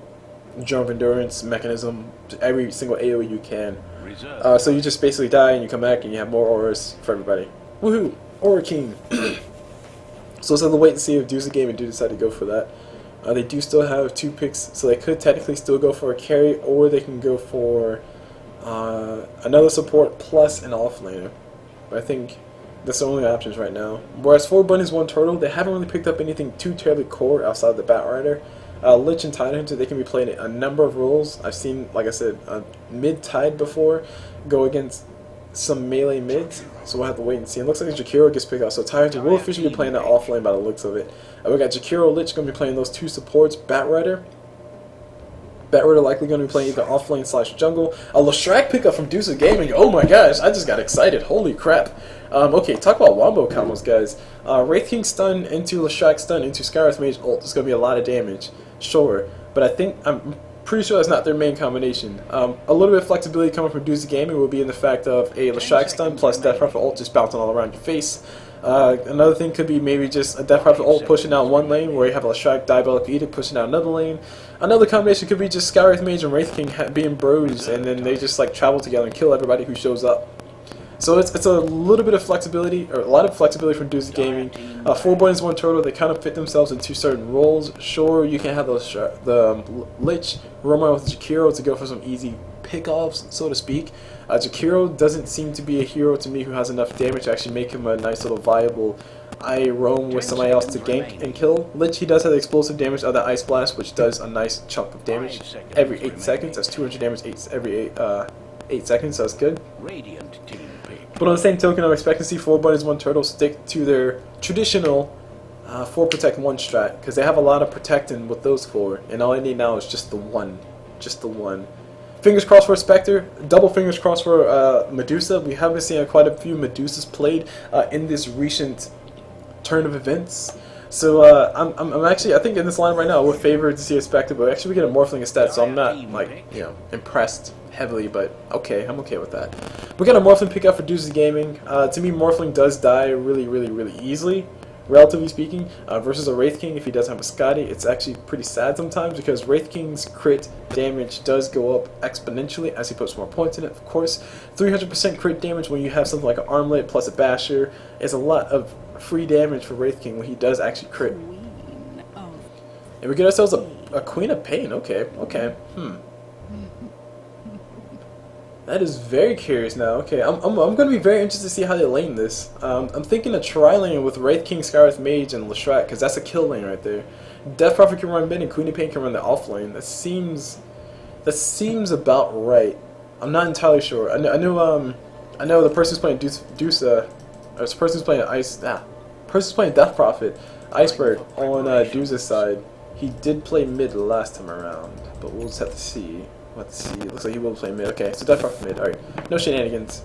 Drum of Endurance, Mechanism, every single AoE you can. So you just basically die and you come back and you have more auras for everybody. Woohoo! Aura King! So let's have to wait and see if Deuce Gaming do decide to go for that. They do still have 2 picks, so they could technically still go for a carry, or they can go for another support plus an offlaner. But I think that's the only options right now. Whereas 4 bunnies, 1 turtle, they haven't really picked up anything too terribly core outside of the Batrider. Lich and Tide Hunter, they can be playing a number of roles. I've seen, like I said, mid-Tide before go against some melee mids, so we'll have to wait and see. It looks like Jakiro gets picked up, so Tide Hunter will officially be playing that offlane by the looks of it. We got Jakiro, Lich going to be playing those 2 supports. Batrider likely going to be playing either offlane slash jungle. A Leshrac pickup from Deuce Gaming. Oh my gosh, I just got excited. Holy crap. Okay, talk about Wombo combos, guys. Wraith King stun into Leshrac stun into Skywrath Mage ult is going to be a lot of damage, sure, but I'm pretty sure that's not their main combination. A little bit of flexibility coming from Deuce Gaming will be in the fact of a Leshrac stun plus Death Prophet ult just bouncing all around your face. Another thing could be maybe just a Death Prophet ult pushing out one lane where you have a Leshrac Diabolic Edict pushing out another lane. Another combination could be just Skywrath Mage and Wraith King being bros, and then they just like travel together and kill everybody who shows up. So it's a little bit of flexibility, or a lot of flexibility for Deuce Gaming. 4 buttons, 1 turtle. They kind of fit themselves into certain roles. Sure, you can have the Lich roam around with Jakiro to go for some easy pickoffs, so to speak. Jakiro doesn't seem to be a hero to me who has enough damage to actually make him a nice little viable I roam with somebody else to gank and kill. Lich, he does have the explosive damage of the Ice Blast, which does a nice chunk of damage every 8 seconds. That's 200 damage every 8 seconds, so that's good. Radiant team pick. But on the same token, I'm expecting to see 4 buttons, 1 turtle stick to their traditional 4 protect 1 strat, because they have a lot of protecting with those 4, and all I need now is just the one. Just the one. Fingers crossed for Spectre, double fingers crossed for Medusa. We haven't seen quite a few Medusas played in this recent turn of events. So I'm actually, I think in this line right now, we're favored to see a Spectre, but actually we get a Morphling instead, so I'm not, like, you know, impressed heavily, but okay, I'm okay with that. We got a Morphling pick up for Deuces Gaming. To me, Morphling does die really easily, relatively speaking, versus a Wraith King. If he doesn't have a Scotty, it's actually pretty sad sometimes, because Wraith King's crit damage does go up exponentially as he puts more points in it, of course. 300% crit damage when you have something like an Armlet plus a Basher is a lot of free damage for Wraith King when he does actually crit. And we get ourselves a Queen of Pain. Okay. That is very curious now. Okay, I'm going to be very interested to see how they lane this. I'm thinking a tri-lane with Wraith King, Skywrath Mage, and Leshrac, because that's a kill lane right there. Death Prophet can run mid, and Queen of Pain can run the off lane. That seems about right. I'm not entirely sure. I know the person's playing the person's playing Death Prophet, Iceberg on Deuce's side. He did play mid last time around, but we'll just have to see. Let's see. It looks like he will play mid. Okay, so Death Prophet mid. Alright. No shenanigans.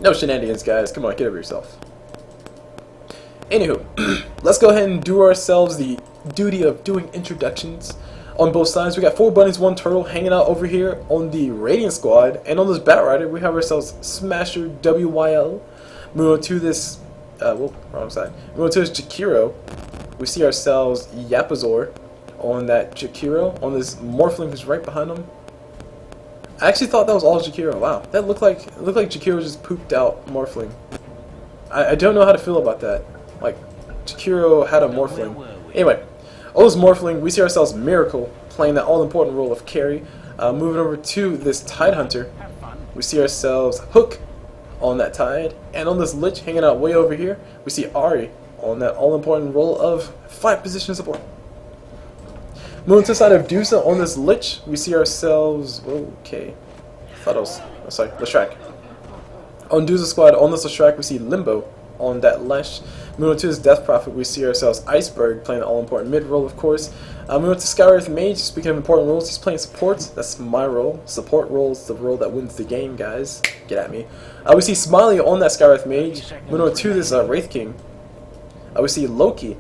No shenanigans, guys. Come on, get over yourself. Anywho, let's go ahead and do ourselves the duty of doing introductions on both sides. We got 4 bunnies, 1 turtle hanging out over here on the Radiant squad, and on this Batrider we have ourselves Smasher WYL. Moving on to this, wrong side. Moving on to this Jakiro, we see ourselves Yapazor on that Jakiro, on this Morphling who's right behind him. I actually thought that was all Jakiro. Wow, that looked like Jakiro just pooped out Morphling. I don't know how to feel about that. Like, Jakiro had a Morphling. Anyway, on this Morphling, we see ourselves Miracle playing that all-important role of carry. Moving over to this Tide Hunter, we see ourselves Hook on that Tide, and on this Lich hanging out way over here, we see Ari on that all-important role of 5 position support. Moving to the side of Dusa on this Lich, we see ourselves, okay, I thought it was, oh, sorry, Leshrac. On Dusa's squad, on this Leshrac, we see Limbo on that Lesh. Moving to his Death Prophet, we see ourselves Iceberg playing the all-important mid role, of course. Moving to Skywrath Mage, speaking of important roles, he's playing support. That's my role. Support role is the role that wins the game, guys. Get at me. We see Smiley on that Skywrath Mage. Moving on to this Wraith King, we see Loki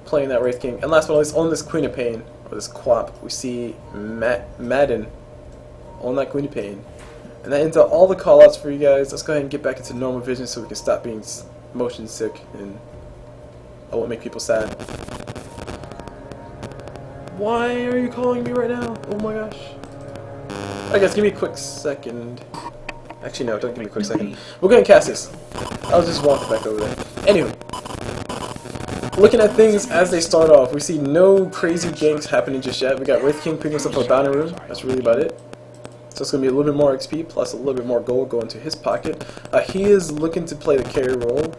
playing that Wraith King. And last but not least, on this Queen of Pain, or this Quap, we see Madden on that Queen of Pain. And that ends up all the callouts for you guys. Let's go ahead and get back into normal vision so we can stop being motion sick and I won't make people sad. Why are you calling me right now? Oh my gosh. Alright guys, give me a quick second. Actually no, don't give me a quick second. We're going to cast this. I'll just walk back over there. Anyway. Looking at things as they start off, we see no crazy ganks happening just yet. We got Wraith King picking us up a bounty room. That's really about it. So it's going to be a little bit more XP plus a little bit more gold going to his pocket. He is looking to play the carry role.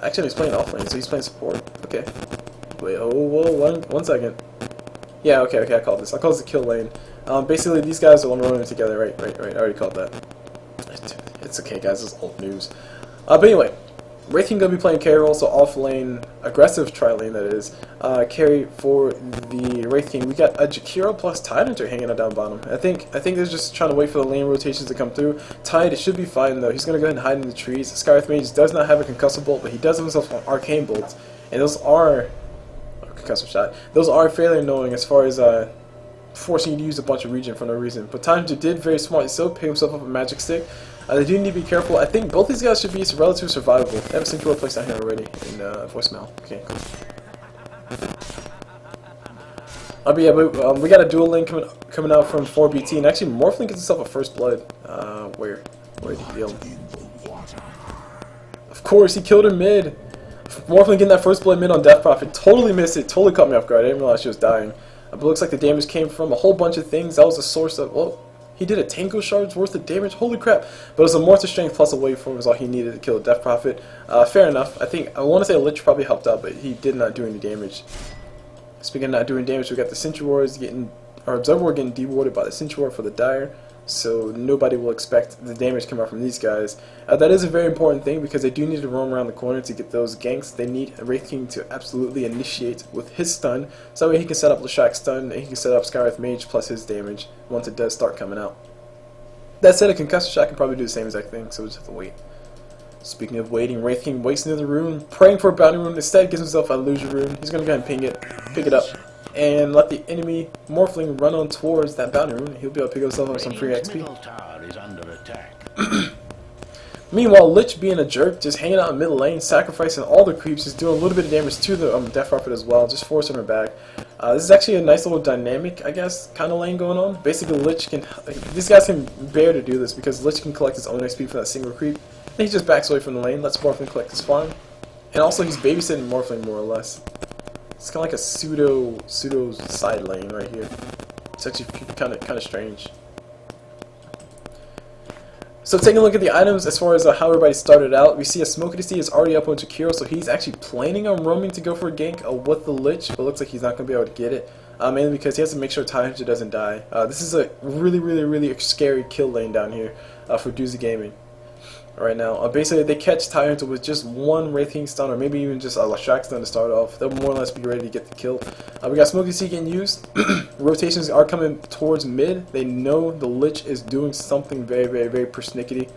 Actually, he's playing offlane, so he's playing support. Okay. Wait, one second. Yeah, okay, I called this. I called this the kill lane. Basically, these guys are running together. Right. I already called that. It's okay, guys. This is old news. But anyway, Wraith King going to be playing carry role, so off lane, aggressive tri-lane that is, carry for the Wraith King. We got a Jakiro plus Tide Hunter hanging out down bottom. I think they're just trying to wait for the lane rotations to come through. Tide, it should be fine though. He's going to go ahead and hide in the trees. Skywrath Mage does not have a concussive bolt, but he does have himself an arcane bolt, and those are concussive shot. Those are fairly annoying as far as forcing you to use a bunch of regen for no reason. But Tide Hunter did very smartly so pick himself up a magic stick. They do need to be careful. I think both these guys should be relatively survivable. They have a singular place down here already in voicemail. Okay, cool. But yeah, we got a dual link coming out from 4BT, and actually Morphling gets himself a first blood. Where? Where'd he kill him? Of course, he killed him mid. Morphling getting that first blood mid on Death Prophet. Totally missed it. Totally caught me off guard. I didn't realize she was dying. But it looks like the damage came from a whole bunch of things. That was the source of... Oh, he did a Tango Shard's worth of damage. Holy crap. But it was a Mortar Strength plus a Waveform was all he needed to kill Death Prophet. Fair enough. I want to say Lich probably helped out, but he did not do any damage. Speaking of not doing damage, we got the Sentry Wars getting... Our Observer War getting dewarded by the Sentry War for the Dire. So nobody will expect the damage coming out from these guys. That is a very important thing because they do need to roam around the corner to get those ganks. They need Wraith King to absolutely initiate with his stun, so that way he can set up Leshak's stun and he can set up Skywrath Mage plus his damage once it does start coming out. That said, a Concussor Shot can probably do the same exact thing, so we'll just have to wait. Speaking of waiting, Wraith King waits near the rune, praying for a bounty rune, instead gives himself a illusion rune. He's going to go ahead and ping it, pick it up, and let the enemy Morphling run on towards that bounty rune. He'll be able to pick himself up some free XP. Middle tower is under attack. Meanwhile, Lich being a jerk, just hanging out in middle lane, sacrificing all the creeps, is doing a little bit of damage to the Death Prophet as well, just forcing her back. This is actually a nice little dynamic, I guess, kind of lane going on. Basically, Lich can... These guys can bear to do this because Lich can collect his own XP from that single creep. And he just backs away from the lane, lets Morphling collect his farm. And also, he's babysitting Morphling more or less. It's kind of like a pseudo side lane right here. It's actually kind of strange. So taking a look at the items as far as how everybody started out, we see a Smoky DC is already up on Jakiro, so he's actually planning on roaming to go for a gank with the Lich, but looks like he's not going to be able to get it. Mainly because he has to make sure Tidehunter doesn't die. This is a really scary kill lane down here for Doozy Gaming. Right now, basically they catch Tidehunter with just one Wraith King stun, or maybe even just a Leshak stun to start off. They'll more or less be ready to get the kill. We got Smoky C getting used. Rotations are coming towards mid. They know the Lich is doing something very persnickety,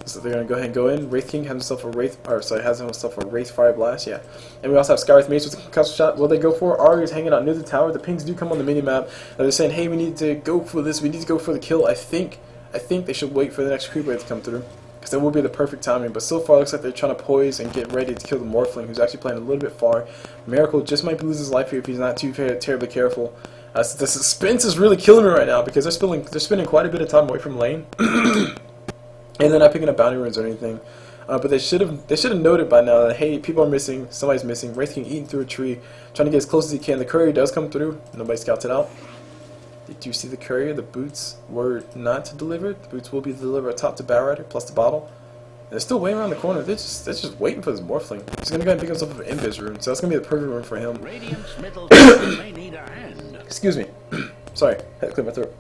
so they're gonna go ahead and go in. Wraith King has himself a Wraith Fire Blast, yeah. And we also have Skywrath Mage with a Concussor Shot. What they go for? Ari is hanging out near the tower. The pings do come on the mini map. They're saying, hey, we need to go for this. We need to go for the kill. I think they should wait for the next creep wave to come through, because that will be the perfect timing. But so far, it looks like they're trying to poise and get ready to kill the Morphling, who's actually playing a little bit far. Miracle just might lose his life here if he's not too terribly careful. The suspense is really killing me right now because they're spending quite a bit of time away from lane, and they're not picking up bounty runes or anything. But they should have noted by now that, hey, people are missing, somebody's missing. Wraith King eating through a tree, trying to get as close as he can. The courier does come through. Nobody scouts it out. Did you see the courier? The boots were not delivered. The boots will be delivered top to Batrider plus the bottle. And they're still waiting around the corner. They're just waiting for this Morphling. He's gonna go ahead and pick himself up an Invis rune, so that's gonna be the perfect rune for him. Radiant's middle tower may need a hand. Excuse me. Sorry, had to clear my throat.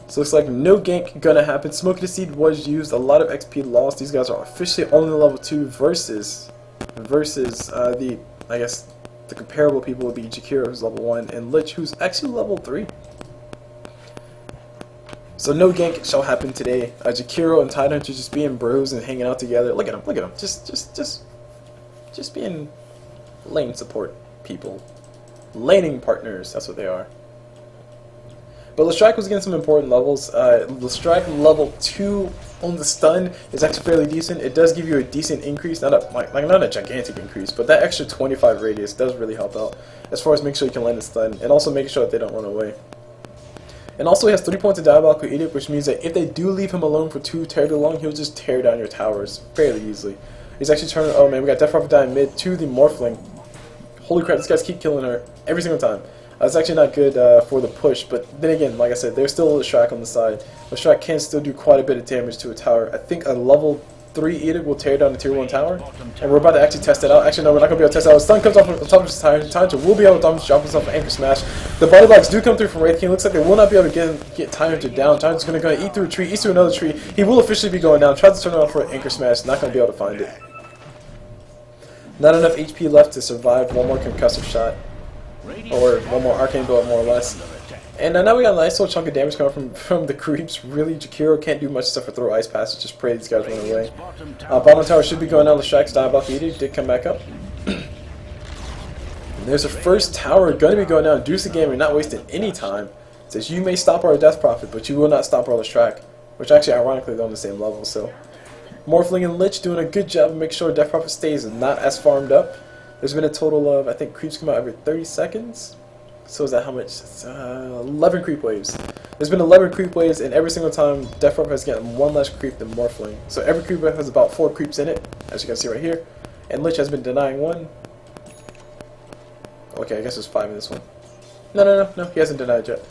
So looks like no gank gonna happen. Smoky the Seed was used. A lot of XP lost. These guys are officially only level 2 versus the, I guess, the comparable people would be Jakiro, who's level 1, and Lich, who's actually level 3. So no gank shall happen today. Jakiro and Tidehunter just being bros and hanging out together. Look at them, just being lane support people. Laning partners, that's what they are. But Leshak was getting some important levels. Leshak level 2 on the stun is actually fairly decent. It does give you a decent increase, not a gigantic increase, but that extra 25 radius does really help out as far as making sure you can land the stun, and also making sure that they don't run away. And also he has 3 points of Diabolical Edict, which means that if they do leave him alone for too terribly long, he'll just tear down your towers fairly easily. He's actually turning, oh man, we got Death Prophet dying mid to the Morphling. Holy crap, these guys keep killing her every single time. It's actually not good for the push, but then again, like I said, there's still a Leshak on the side. Leshak can still do quite a bit of damage to a tower. I think a level 3 Edict will tear down the tier 1 tower, and we're about to actually test it out. Actually, no, we're not going to be able to test it out. Stun comes off on top of his tower. Tidehunter will be able to drop himself an Anchor Smash. The body blocks do come through from Wraith King. Looks like they will not be able to get Tidehunter down. Tidehunter's going to go and eat through a tree, eats through another tree. He will officially be going down. Tries to turn around for an Anchor Smash. Not going to be able to find it. Not enough HP left to survive one more Concussive Shot. Or one more Arcane Bolt, more or less. And now we got a nice little chunk of damage coming from the creeps. Really, Jakiro can't do much except for throw Ice Passage. Just pray these guys run away. Bottom tower should be going down. Leshak's Diabolical Edict did come back up. There's a first tower going to be going down. Doozy Gaming not wasting any time. It says you may stop our Death Prophet, but you will not stop our Leshak. Which actually, ironically, they're on the same level. So Morphling and Lich doing a good job of making sure Death Prophet stays not as farmed up. There's been a total of, I think, creeps come out every 30 seconds. So is that how much? 11 creep waves. There's been 11 creep waves, and every single time, Death Prophet has gotten one less creep than Morphling. So every creep wave has about 4 creeps in it, as you can see right here. And Lich has been denying 1. Okay, I guess there's 5 in this one. No, he hasn't denied yet.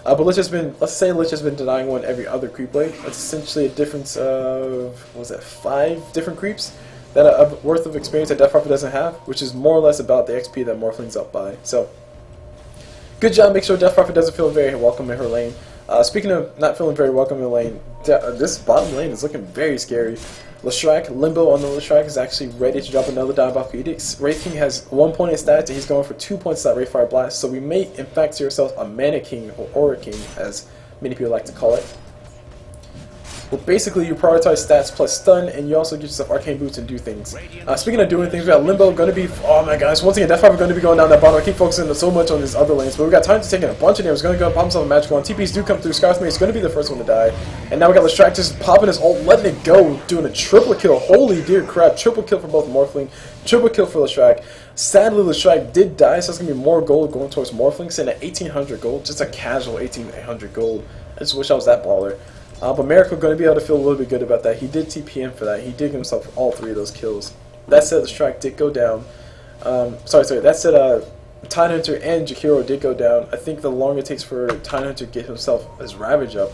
But Lich has been, let's say Lich has been denying 1 every other creep wave. That's essentially a difference of, what was that, 5 different creeps that are worth of experience that Death Prophet doesn't have, which is more or less about the XP that Morphling's up by. So, good job. Make sure Death Prophet doesn't feel very welcome in her lane. Speaking of not feeling very welcome in the lane, this bottom lane is looking very scary. Leshrac, Limbo on the Leshrac is actually ready to drop another Diabolical Edict. Wraith King has 1 point in stats, and he's going for 2 points to that Wraithfire Blast, so we may in fact see ourselves a Mana King, or Aura King, as many people like to call it. Well, basically, you prioritize stats plus stun, and you also get yourself arcane boots and do things. Speaking of doing things, we got Limbo going to be, oh my gosh, once again, Death Prophet going to be going down that bottom. I keep focusing so much on his other lanes, but we got time to take in a bunch of damage. Going to go pop himself a magical one. TPs do come through. Scarthmate is going to be the first one to die. And now we got Leshrac just popping his ult, letting it go, doing a triple kill. Holy dear crap, triple kill for both Morphling, triple kill for Leshrac. Sadly, Leshrac did die, so it's going to be more gold going towards Morphling, sitting at 1800 gold, just a casual 1800 gold. I just wish I was that baller. But Miracle going to be able to feel a little bit good about that. He did TP in for that. He did himself all 3 of those kills. That said, the strike did go down. That said, Tidehunter and Jakiro did go down. I think the longer it takes for Tidehunter to get himself his Ravage up,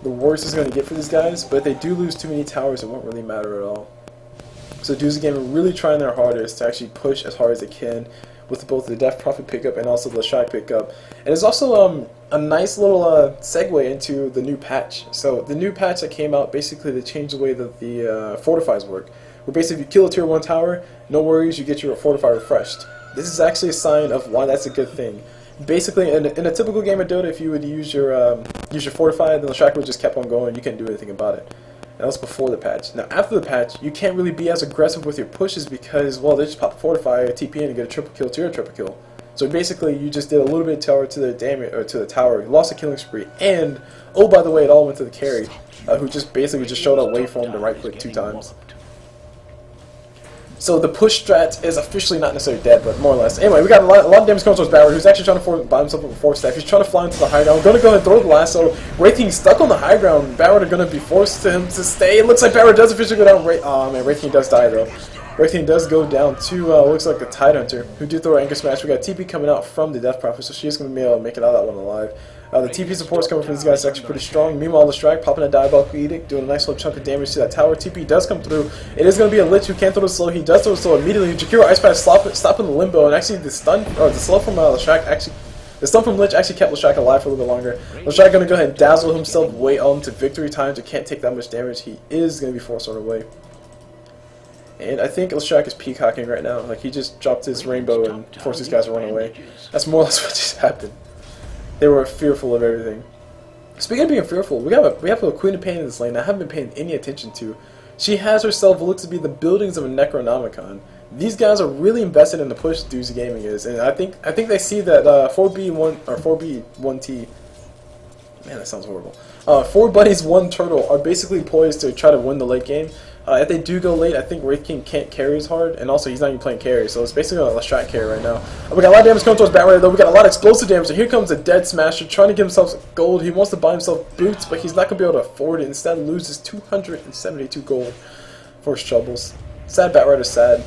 the worse it's going to get for these guys. But if they do lose too many towers, it won't really matter at all. So Dudes Game are really trying their hardest to actually push as hard as they can with both the Death Prophet pickup and also the Leshrac pickup. And it's also a nice little segue into the new patch. So the new patch that came out, basically they changed the way that the fortifies work. Where basically if you kill a tier 1 tower, no worries, you get your fortify refreshed. This is actually a sign of why that's a good thing. Basically, in a typical game of Dota, if you would use your fortify, then the Leshrac would just kept on going, you couldn't do anything about it. That was before the patch. Now after the patch, you can't really be as aggressive with your pushes because, well, they just pop fortify, TP in, and get a triple kill to your triple kill. So basically, you just did a little bit of tower to the damage, or to the tower. You lost a killing spree, and oh, by the way, it all went to the carry, who just basically just showed up waveform to right click 2 times. So the push strat is officially not necessarily dead, but more or less. Anyway, we got a lot of damage coming towards Bauer, who's actually trying to buy himself up a 4-staff. He's trying to fly into the high ground. Going to go ahead and throw the lasso. Wraith King stuck on the high ground. Bauer are going to be forced to him to stay. It looks like Bauer does officially go down. Oh man, Wraith King does die though. Wraith King does go down to looks like the Tidehunter, who did throw an Anchor Smash. We got TP coming out from the Death Prophet, so she's going to be able to make it out of that one alive. The TP supports coming from these guys is actually pretty strong. Meanwhile, Leshrac popping a Diabolical Edict, doing a nice little chunk of damage to that tower. TP does come through. It is going to be a Lich who can't throw the slow. He does throw the slow immediately. Jakiro Ice Path stopping the Limbo, and actually the stun, or the slow from Leshrac actually. The stun from Lich actually kept Leshrac alive for a little bit longer. Leshrac going to go ahead and dazzle himself way on to victory times. He can't take that much damage. He is going to be forced on away. And I think Leshrac is peacocking right now. Like, he just dropped his rainbow and forced these guys to run away. That's more or less what just happened. They were fearful of everything. Speaking of being fearful, we have a Queen of Pain in this lane I haven't been paying any attention to. She has herself what looks to be the buildings of a Necronomicon. These guys are really invested in the push Doozy Gaming is, and I think they see that 4B1 or 4B1T. Man, that sounds horrible. 4 buddies, 1 turtle are basically poised to try to win the late game. If they do go late, I think Wraith King can't carry as hard, and also he's not even playing carry, so it's basically a Leshrac carry right now. We got a lot of damage coming towards Bat though. We got a lot of explosive damage, so here comes a Dead Smasher trying to get himself gold. He wants to buy himself boots, but he's not going to be able to afford it. Instead, loses 272 gold for his troubles. Sad Bat Rider, sad.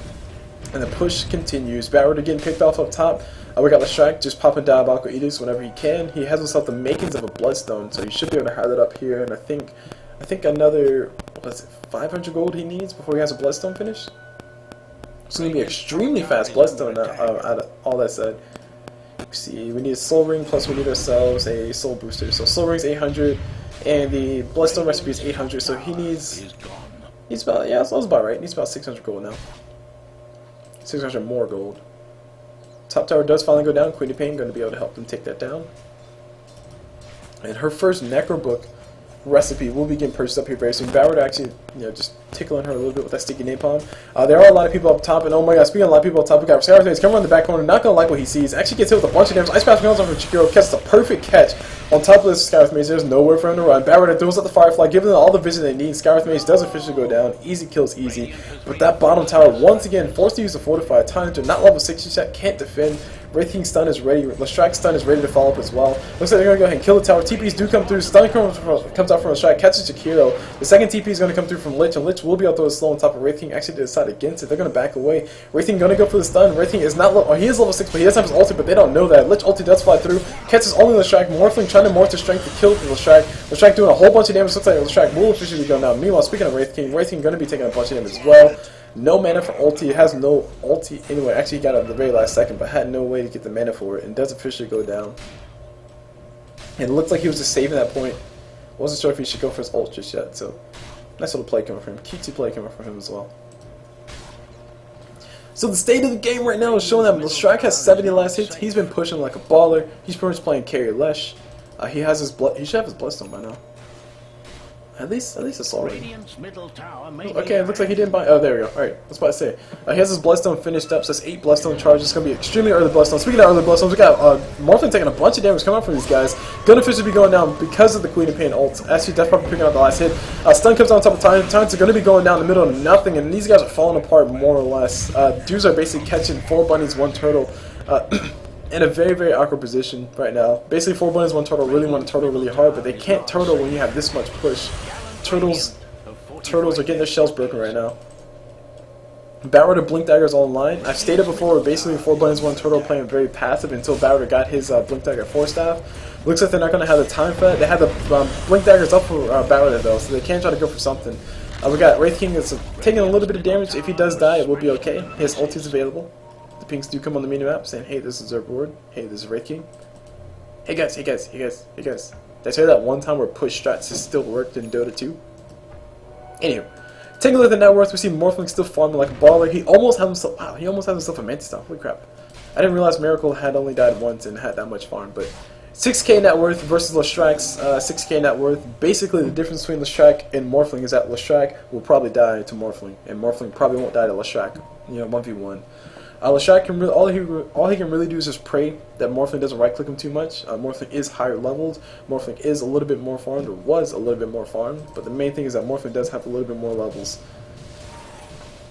And the push continues. Bat Rider getting picked off up top. We got Leshrac just popping Diabolical Edicts whenever he can. He has himself the makings of a Bloodstone, so he should be able to have that up here, and I think another, what is it, 500 gold he needs before he has a Bloodstone finish? It's going to be extremely fast Bloodstone out of all that said. Let's see, we need a Soul Ring, plus we need ourselves a Soul Booster. So Soul Ring's 800, and the Bloodstone recipe is 800, so he needs about, yeah, that's about right. He needs about 600 gold now. 600 more gold. Top tower does finally go down. Queen of Pain going to be able to help them take that down. And her first Necrobook recipe will be getting purchased up here very soon. Bauer actually, just tickling her a little bit with that sticky napalm. There are a lot of people up top, and oh my god, speaking of a lot of people up top, we got Scarface coming around the back corner, not gonna like what he sees. Actually gets hit with a bunch of damage. Ice Path comes on from Jakiro, catches a perfect catch. On top of this, Scarface Maze, there's nowhere for him to run. Bauer throws out the Firefly, giving them all the vision they need. Scarface Maze does officially go down. Easy kills easy. But that bottom tower, once again, forced to use the Fortify. Tidehunter, not level 60 yet, can't defend. Wraith King stun is ready. Leshrac stun is ready to follow up as well. Looks like they're going to go ahead and kill the tower. TPs do come through. Stun comes out from Leshrac. Catches Jakiro. The second TP is going to come through from Lich, and Lich will be able to throw a slow on top of Wraith King. Actually, decide against it. They're going to back away. Wraith King going to go for the stun. Wraith King is not low. Oh, he is level 6, but he does have his ulti, but they don't know that. Lich ulti does fly through. Catches only Leshrac. Morphling trying to morph to strength to kill Leshrac. Leshrac doing a whole bunch of damage. Looks like Leshrac will officially go down. Meanwhile, speaking of Wraith King going to be taking a bunch of damage as well. No mana for ulti. It has no ulti anyway. Actually, he got it at the very last second, but had no way to get the mana for it, and does officially go down. And it looks like he was just saving that point. Wasn't sure if he should go for his ult just yet, so nice little play coming from him. Cutesy play coming from him as well. So the state of the game right now is showing that Leshrac has 70 last hits. He's been pushing like a baller. He's pretty much playing carry Lesh. He has his blood. He should have his Bloodstone by now. At least it's already. Radiant's middle tower may Okay, it looks like he didn't buy. Oh, there we go. Alright, I was about to say. He has his Bloodstone finished up, so that's 8 Bloodstone charges. It's going to be extremely early Bloodstone. Speaking of early Bloodstones, we got Morphling taking a bunch of damage coming out from these guys. Gonna officially be going down because of the Queen of Pain ult. Actually, Death Puffer picking out the last hit. Stun comes on top of Tyrants. Tyrants are going to be going down in the middle of nothing, and these guys are falling apart more or less. Dudes are basically catching 4 bunnies, 1 turtle. In a very, very awkward position right now. Basically, 4 bunnies, 1 turtle really want to turtle really hard, but they can't turtle when you have this much push. Turtles are getting their shells broken right now. Battler Blink Dagger's online. I've stated before, basically 4 bunnies, 1 turtle playing very passive until Battler got his Blink Dagger 4 staff. Looks like they're not going to have the time for that. They have the Blink Daggers up for Battler though, so they can try to go for something. We got Wraith King that's taking a little bit of damage. If he does die, it will be okay. His ult is available. The pinks do come on the minimap saying, hey, this is our board. Hey, this is Wraith King. Hey guys. Did I tell you that one time where push strats has still worked in Dota 2? Anywho, take a look at the net worth. We see Morphling still farming like a baller. He almost had himself. Wow, he almost had himself a Mantis Stomp. Holy crap! I didn't realize Miracle had only died once and had that much farm. But 6k net worth versus Leshrac's 6k net worth. Basically, the difference between Leshrac and Morphling is that Leshrac will probably die to Morphling, and Morphling probably won't die to Leshrac. You know, 1v1. Leshrac can really, all he can really do is just pray that Morphling doesn't right click him too much. Morphling is higher leveled. Morphling is a little bit more farmed, or was a little bit more farmed. But the main thing is that Morphling does have a little bit more levels.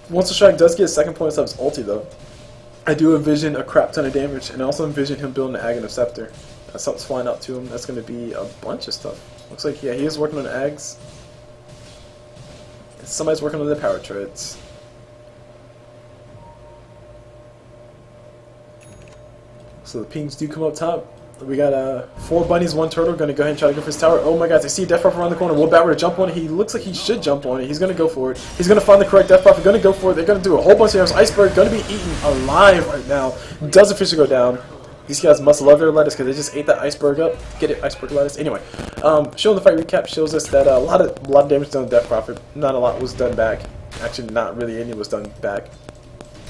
Once Leshrac does get 2nd point of his ulti though, I do envision a crap ton of damage, and I also envision him building an Aghanim Scepter. Something's flying out to him. That's going to be a bunch of stuff. Looks like, yeah, he is working on Ags. Somebody's working on the power treads. So the pings do come up top. We got 4 bunnies, 1 turtle. Going to go ahead and try to go for his tower. Oh my god, I see Death Buff around the corner. Will Battler jump on it? He looks like he should jump on it. He's going to go for it. He's going to find the correct Death Buff. He's going to go for it. They're going to do a whole bunch of damage. Iceberg going to be eaten alive right now. Does officially go down. These guys must love their lettuce because they just ate that iceberg up. Get it, iceberg lettuce. Anyway, showing the fight recap shows us that a lot of damage done to Death Prophet. Not a lot was done back. Actually, not really any was done back.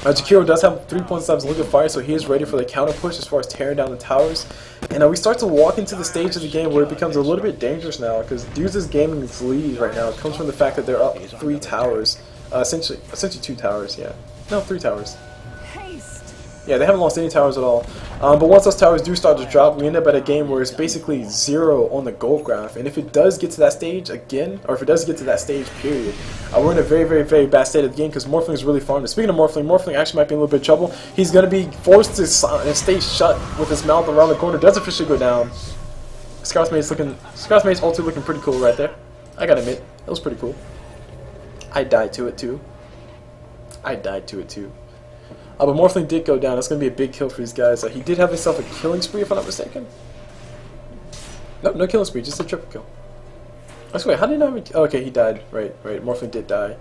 Jakiro does have 3.7 Liquid Fire, so he is ready for the counter push as far as tearing down the towers. And we start to walk into the stage of the game where it becomes a little bit dangerous now, because Dudes' gaming's lead right now comes from the fact that they're up 3 towers. Essentially 2 towers, yeah. No, 3 towers. Yeah, they haven't lost any towers at all. But once those towers do start to drop, we end up at a game where it's basically 0 on the gold graph. And if it does get to that stage again, or if it does get to that stage, period, we're in a very, very, very bad state of the game because Morphling is really farming. Speaking of Morphling, Morphling actually might be in a little bit of trouble. He's going to be forced to stay shut with his mouth around the corner. Does officially go down. Scout's Mate's ulti looking pretty cool right there. I gotta admit, that was pretty cool. I died to it too. But Morphling did go down. That's going to be a big kill for these guys. He did have himself a killing spree, if I'm not mistaken. Nope, no killing spree, just a triple kill. Wait, how did he not... Oh, okay, he died. Right. Morphling did die.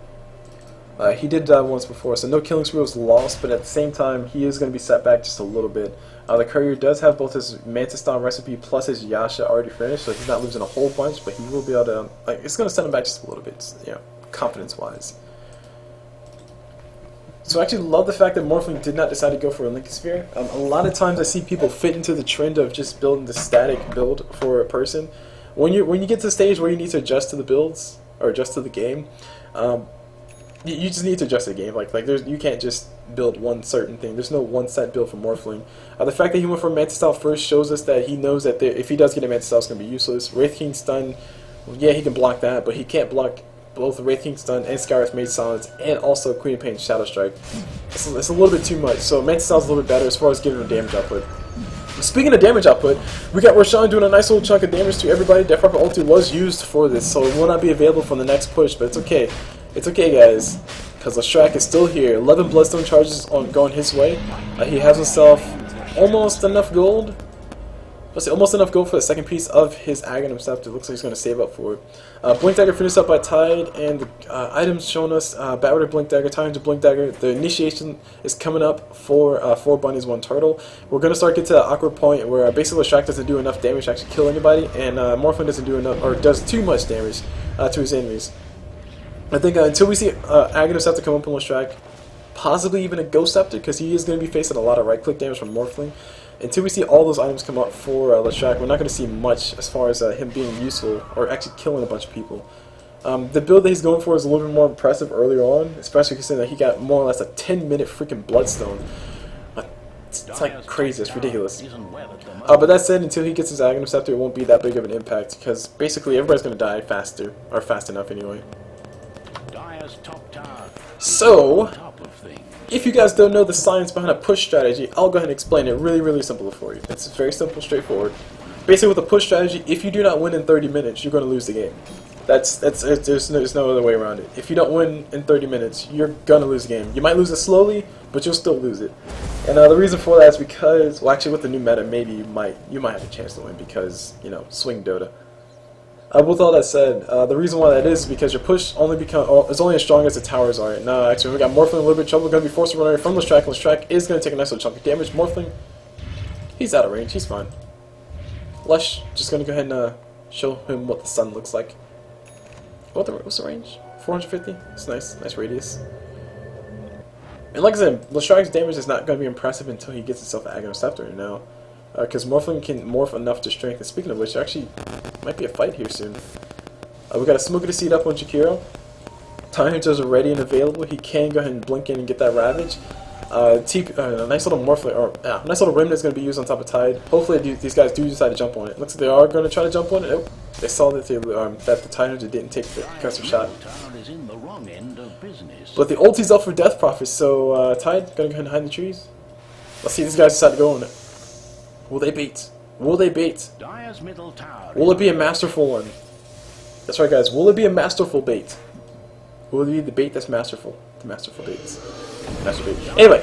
He did die once before, so no killing spree was lost, but at the same time, he is going to be set back just a little bit. The Courier does have both his Mantis Stomp recipe plus his Yasha already finished, so he's not losing a whole bunch, but he will be able to... it's going to set him back just a little bit, you know, confidence-wise. So I actually love the fact that Morphling did not decide to go for a Lincoln Sphere. A lot of times I see people fit into the trend of just building the static build for a person. When you get to the stage where you need to adjust to the builds, or adjust to the game, you just need to adjust to the game. You can't just build one certain thing. There's no one set build for Morphling. The fact that he went for Mantis Style first shows us that he knows that if he does get a Mantis Style, it's going to be useless. Wraith King stun, well, yeah, he can block that, but he can't block both Wraith King Stun and Skywrath Mage Silence, and also Queen of Pain Shadow Strike. It's a little bit too much, so Mantis sounds a little bit better as far as giving him damage output. Speaking of damage output, we got Roshan doing a nice little chunk of damage to everybody. Death Prophet ulti was used for this, so it will not be available for the next push, but it's okay. It's okay, guys, because Leshrac is still here. 11 Bloodstone charges going his way. He has himself almost enough gold. Let's see, almost enough gold for the second piece of his Aghanim Scepter. It looks like he's going to save up for it. Blink Dagger finished up by Tide, and the items shown us, Battered Blink Dagger, Time to Blink Dagger. The initiation is coming up for 4 bunnies, 1 turtle. We're going to start getting to that awkward point where basically Leshrac doesn't do enough damage to actually kill anybody, and Morphin doesn't do enough, or does too much damage to his enemies. I think until we see Aghanim Scepter come up on Leshrac, possibly even a Ghost Scepter, because he is going to be facing a lot of right-click damage from Morphling. Until we see all those items come up for Leshrac, we're not going to see much as far as him being useful or actually killing a bunch of people. The build that he's going for is a little bit more impressive earlier on, especially considering that he got more or less a 10-minute freaking Bloodstone. It's like crazy, it's ridiculous. But that said, until he gets his Aghanim Scepter, it won't be that big of an impact, because basically everybody's going to die faster, or fast enough anyway. So, if you guys don't know the science behind a push strategy, I'll go ahead and explain it really simple for you. It's very simple, straightforward. Basically, with a push strategy, if you do not win in 30 minutes, you're going to lose the game. There's no other way around it. If you don't win in 30 minutes, you're going to lose the game. You might lose it slowly, but you'll still lose it. And the reason for that is because, well, actually with the new meta, maybe you might have a chance to win because, you know, swing Dota. With all that said, the reason why that is because your push is only as strong as the towers are. Now, actually, we got Morphling in a little bit of trouble. We're going to be forced to run away from Leshrac. Leshrac is going to take a nice little chunk of damage. Morphling, he's out of range. He's fine. Lush, just going to go ahead and show him what the sun looks like. What's the range? 450? It's nice. Nice radius. And like I said, Leshrac's damage is not going to be impressive until he gets himself an Aghanim Scepter now. Because Morphling can morph enough to strength. And speaking of which, actually, might be a fight here soon. We got a Smoke of the Seed up on Jakiro. Time Hunters are ready and available. He can go ahead and blink in and get that Ravage. A nice little Morphling, or nice little Remnant is going to be used on top of Tide. Hopefully these guys do decide to jump on it. Looks like they are going to try to jump on it. Oh, they saw that the Tide Hunter didn't take the concussive shot. But the ulti's up for Death Prophet, so Tide going to go ahead and hide in the trees. Let's see if these guys decide to go on it. Will they bait? Will they bait? Will it be a masterful one? That's right, guys. Will it be a masterful bait? Will it be the bait that's masterful? The masterful baits. Master bait. Anyway,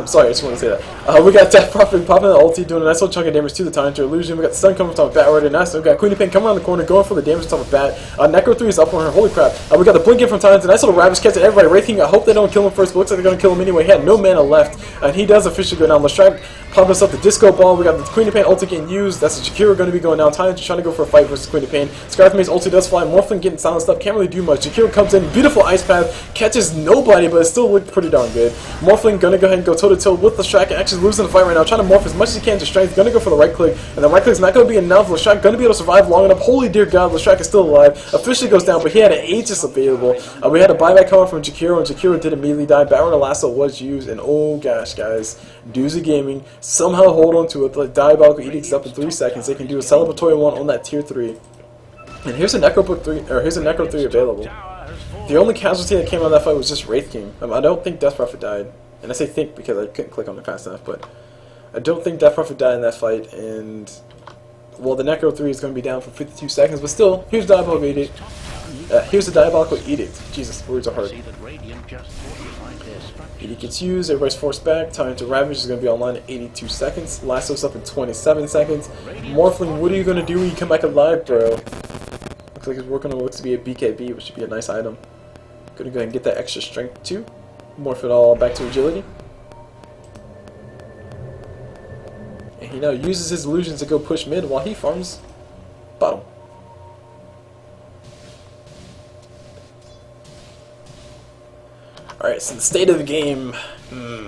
sorry, I just want to say that. We got Death Prophet popping the ulti, doing a nice little chunk of damage to the Time Hunter Illusion. We got the stun coming from top of Bat already. Nice. We got Queen of Pain coming around the corner, going for the damage on top of Bat. Necro 3 is up on her. Holy crap. We got the blink in from Time Hunter. Nice little Ravage catching everybody. Wraith King, I hope they don't kill him first, but looks like they're going to kill him anyway. He had no mana left, and he does officially go down. Leshrac popping us up the Disco Ball. We got the Queen of Pain ulti getting used. That's the Jakiro going to be going down. Time Hunter trying to go for a fight versus Queen of Pain. Skywrath Mage's ulti does fly. Morphling getting silenced up. Can't really do much. Jakiro comes in. Beautiful Ice Path. Catches nobody, but it still looked pretty darn good. Morphling going to go ahead and go toe-to-toe with Leshrac, and actually losing the fight right now, trying to morph as much as he can to strength, going to go for the right click, and the right click's not going to be enough. Leshrac going to be able to survive long enough. Holy dear God, Leshrac is still alive. Officially goes down, but he had an Aegis available. We had a buyback coming from Jakiro, and Jakiro did immediately die. Baron Lasso was used, and oh gosh, guys, Doozy Gaming somehow hold on to it. The Diabolical Edict's up in 3 seconds. They can do a celebratory one on that tier 3. And here's a here's a Necro 3 available. The only casualty that came out of that fight was just Wraith King. I don't think Death Prophet died. And I say think because I couldn't click on it fast enough, but I don't think Death Prophet died in that fight, and well, the Necro 3 is going to be down for 52 seconds, but still, here's Diabolical Edict. Here's the Diabolical Edict. Jesus, words are hard. Edict gets used, everybody's forced back. Time to Ravage is going to be online in 82 seconds. Lasso's up in 27 seconds. Morphling, what are you going to do when you come back alive, bro? Looks like he's working on what looks to be a BKB, which should be a nice item. Gonna go ahead and get that extra strength too. Morph it all back to agility. And he now uses his illusions to go push mid while he farms bottom. Alright, so the state of the game.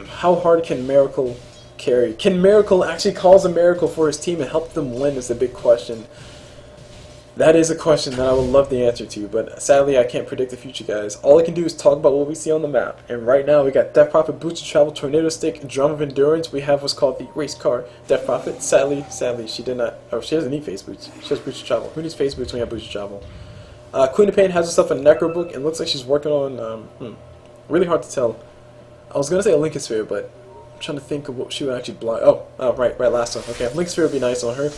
How hard can Miracle carry? Can Miracle actually cause a miracle for his team and help them win is the big question. That is a question that I would love the answer to, but sadly I can't predict the future, guys. All I can do is talk about what we see on the map. And right now we got Death Prophet, Boots of Travel, Tornado Stick, Drum of Endurance. We have what's called the race car, Death Prophet. Sadly, she did not, she doesn't need face boots. She has Boots of Travel. Who needs face boots when you have Boots of Travel? Queen of Pain has herself a Necro book, and looks like she's working on, really hard to tell. I was going to say a Lincoln Sphere, but I'm trying to think of what she would actually block. Oh, right, last one. Okay, Lincoln Sphere would be nice on her.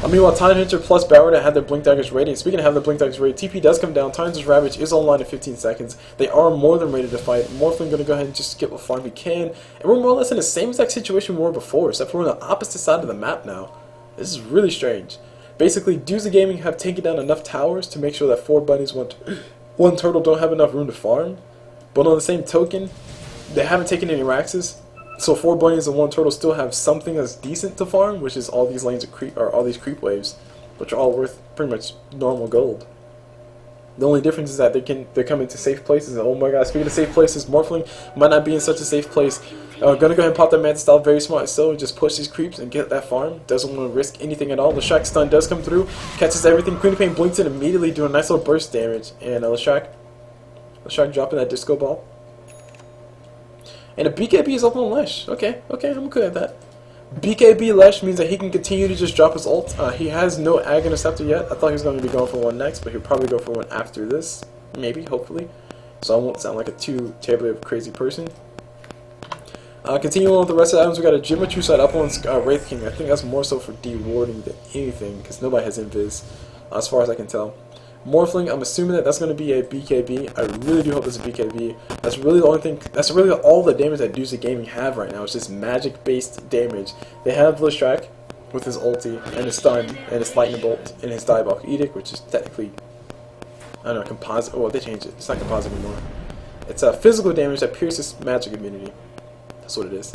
Meanwhile, Time Hunter plus Barrow had their Blink Daggers ready. And speaking of having the Blink Daggers ready, TP does come down. Time Hunter's Ravage is online in 15 seconds. They are more than ready to fight. Morphling going to go ahead and just get what farm he can. And we're more or less in the same exact situation we were before, except for we're on the opposite side of the map now. This is really strange. Basically, Doozy Gaming have taken down enough towers to make sure that 4 bunnies, one turtle don't have enough room to farm. But on the same token, they haven't taken any Raxes. So 4 bunnies and 1 turtle still have something that's decent to farm, which is all these lanes of creep, or all these creep waves, which are all worth pretty much normal gold. The only difference is that they're coming to safe places. And oh my god, speaking of safe places, Morphling might not be in such a safe place. Gonna go ahead and pop that Manta Style, very smart. So just push these creeps and get that farm. Doesn't want to risk anything at all. The Leshrac stun does come through, catches everything. Queen of Pain blinks in immediately, doing a nice little burst damage. And Leshrac dropping that disco ball. And a BKB is up on Lesh. Okay, I'm good at that. BKB Lesh means that he can continue to just drop his ult. He has no Ag Interceptor yet. I thought he was going to be going for one next, but he'll probably go for one after this. Maybe, hopefully. So I won't sound like a too terribly crazy person. Continuing on with the rest of the items, we got a Jimmy side up on Wraith King. I think that's more so for de-warding than anything, because nobody has Invis, as far as I can tell. Morphling, I'm assuming that that's going to be a BKB. I really do hope it's a BKB. That's really the only thing. That's really all the damage that Doozy Gaming have right now. It's just magic-based damage. They have Leshrac with his ulti and his stun and his lightning bolt and his Diabolical Edict, which is technically, I don't know, composite. Oh, they changed it. It's not composite anymore. It's a physical damage that pierces magic immunity. That's what it is.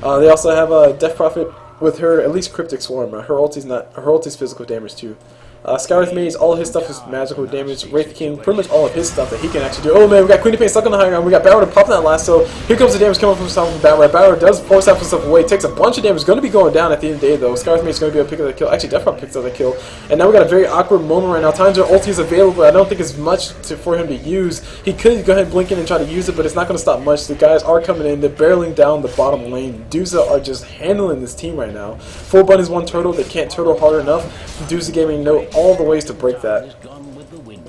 They also have a Death Prophet with her at least Cryptic Swarm. Her ulti's physical damage too. Skywrath Mage, all his stuff is magical damage. Wraith King, pretty much all of his stuff that he can actually do. Oh man, we got Queen of Pain stuck on the high ground. We got Barrow to pop that last. So here comes the damage coming from South of Barrow. Barrow does force half himself away, takes a bunch of damage. Going to be going down at the end of the day though. Skywrath Mage is going to be able to pick up the kill. Actually, definitely picks up the kill. And now we got a very awkward moment right now. Times our ulti is available, but I don't think it's much for him to use. He could go ahead and blink in and try to use it, but it's not going to stop much. The guys are coming in. They're barreling down the bottom lane. Dooza are just handling this team right now. 4 bunnies, 1 turtle. They can't turtle hard enough. Dooza Gaming know all the ways to break that.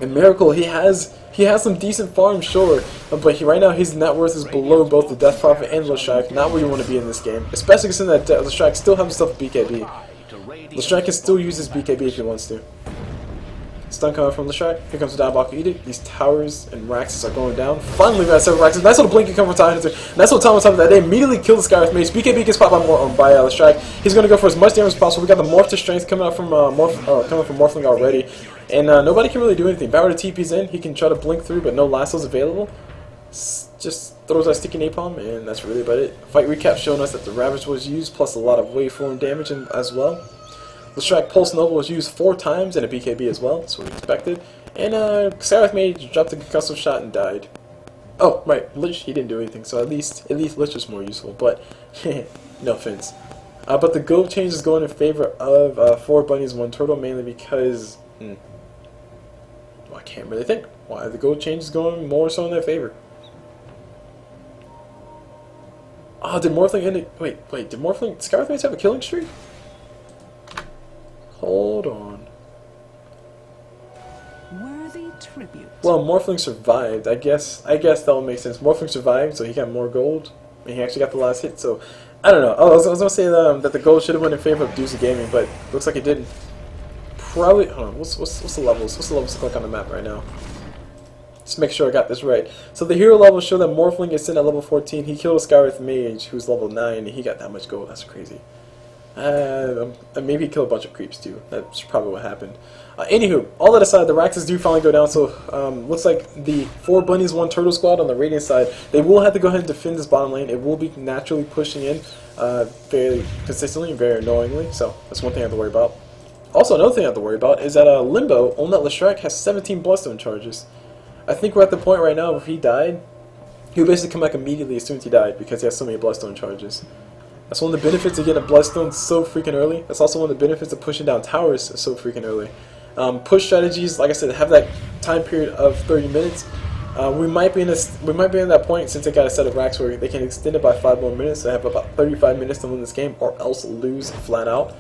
And Miracle, he has some decent farms, sure, but right now his net worth is below both the Death Prophet and Leshrac. Not where you want to be in this game, especially considering that Leshrac still has himself a BKB. Leshrac can still use his BKB if he wants to. Stun coming from Leshrac. Here comes the Diabolical Edict. These towers and Raxes are going down. Finally, we got 7 Raxes. Nice little blinking coming from Time Hunter. Nice little time on top of that. They immediately kill the Skywrath Mage. BKB gets popped by Leshrac. He's going to go for as much damage as possible. We got the Morph to Strength coming out from Morphling already. And nobody can really do anything. Barrow to TP's in. He can try to blink through, but no lassos available. Just throws that sticky napalm, and that's really about it. Fight recap showing us that the Ravage was used, plus a lot of waveform damage as well. Leshrac Pulse Nova was used 4 times and a BKB as well. That's what we expected. And Skywrath Mage dropped a concussive shot and died. Oh, right, Lich, he didn't do anything, so at least Lich was more useful, but no offense. But the gold change is going in favor of 4 bunnies, 1 turtle, mainly because well, I can't really think why the gold change is going more so in their favor. Oh, did Morphling end it? Wait, did Skywrath Mage have a killing streak? Hold on. Worthy tribute. Well, Morphling survived. I guess that will make sense. Morphling survived, so he got more gold, and he actually got the last hit. So I don't know. I was gonna say that the gold should have went in favor of Doozy Gaming, but looks like it didn't. Probably. Hold on. What's the levels? What's the levels to click on the map right now? Just make sure I got this right. So the hero levels show that Morphling is sitting at level 14. He killed a Skywrath Mage, who's level 9, and he got that much gold. That's crazy. Maybe he killed a bunch of creeps too. That's probably what happened. Anywho, all that aside, the Raxes do finally go down. So looks like the 4 bunnies, 1 turtle squad on the Radiant side, they will have to go ahead and defend this bottom lane. It will be naturally pushing in fairly consistently and very annoyingly. So that's one thing I have to worry about. Also, another thing I have to worry about is that Limbo on that Leshrac has 17 Bloodstone charges. I think we're at the point right now where if he died, he would basically come back immediately as soon as he died because he has so many Bloodstone charges. That's one of the benefits of getting a Bloodstone so freaking early. That's also one of the benefits of pushing down towers so freaking early. Push strategies, like I said, have that time period of 30 minutes. We might be in that point since they got a set of racks where they can extend it by 5 more minutes. They have about 35 minutes to win this game, or else lose flat out.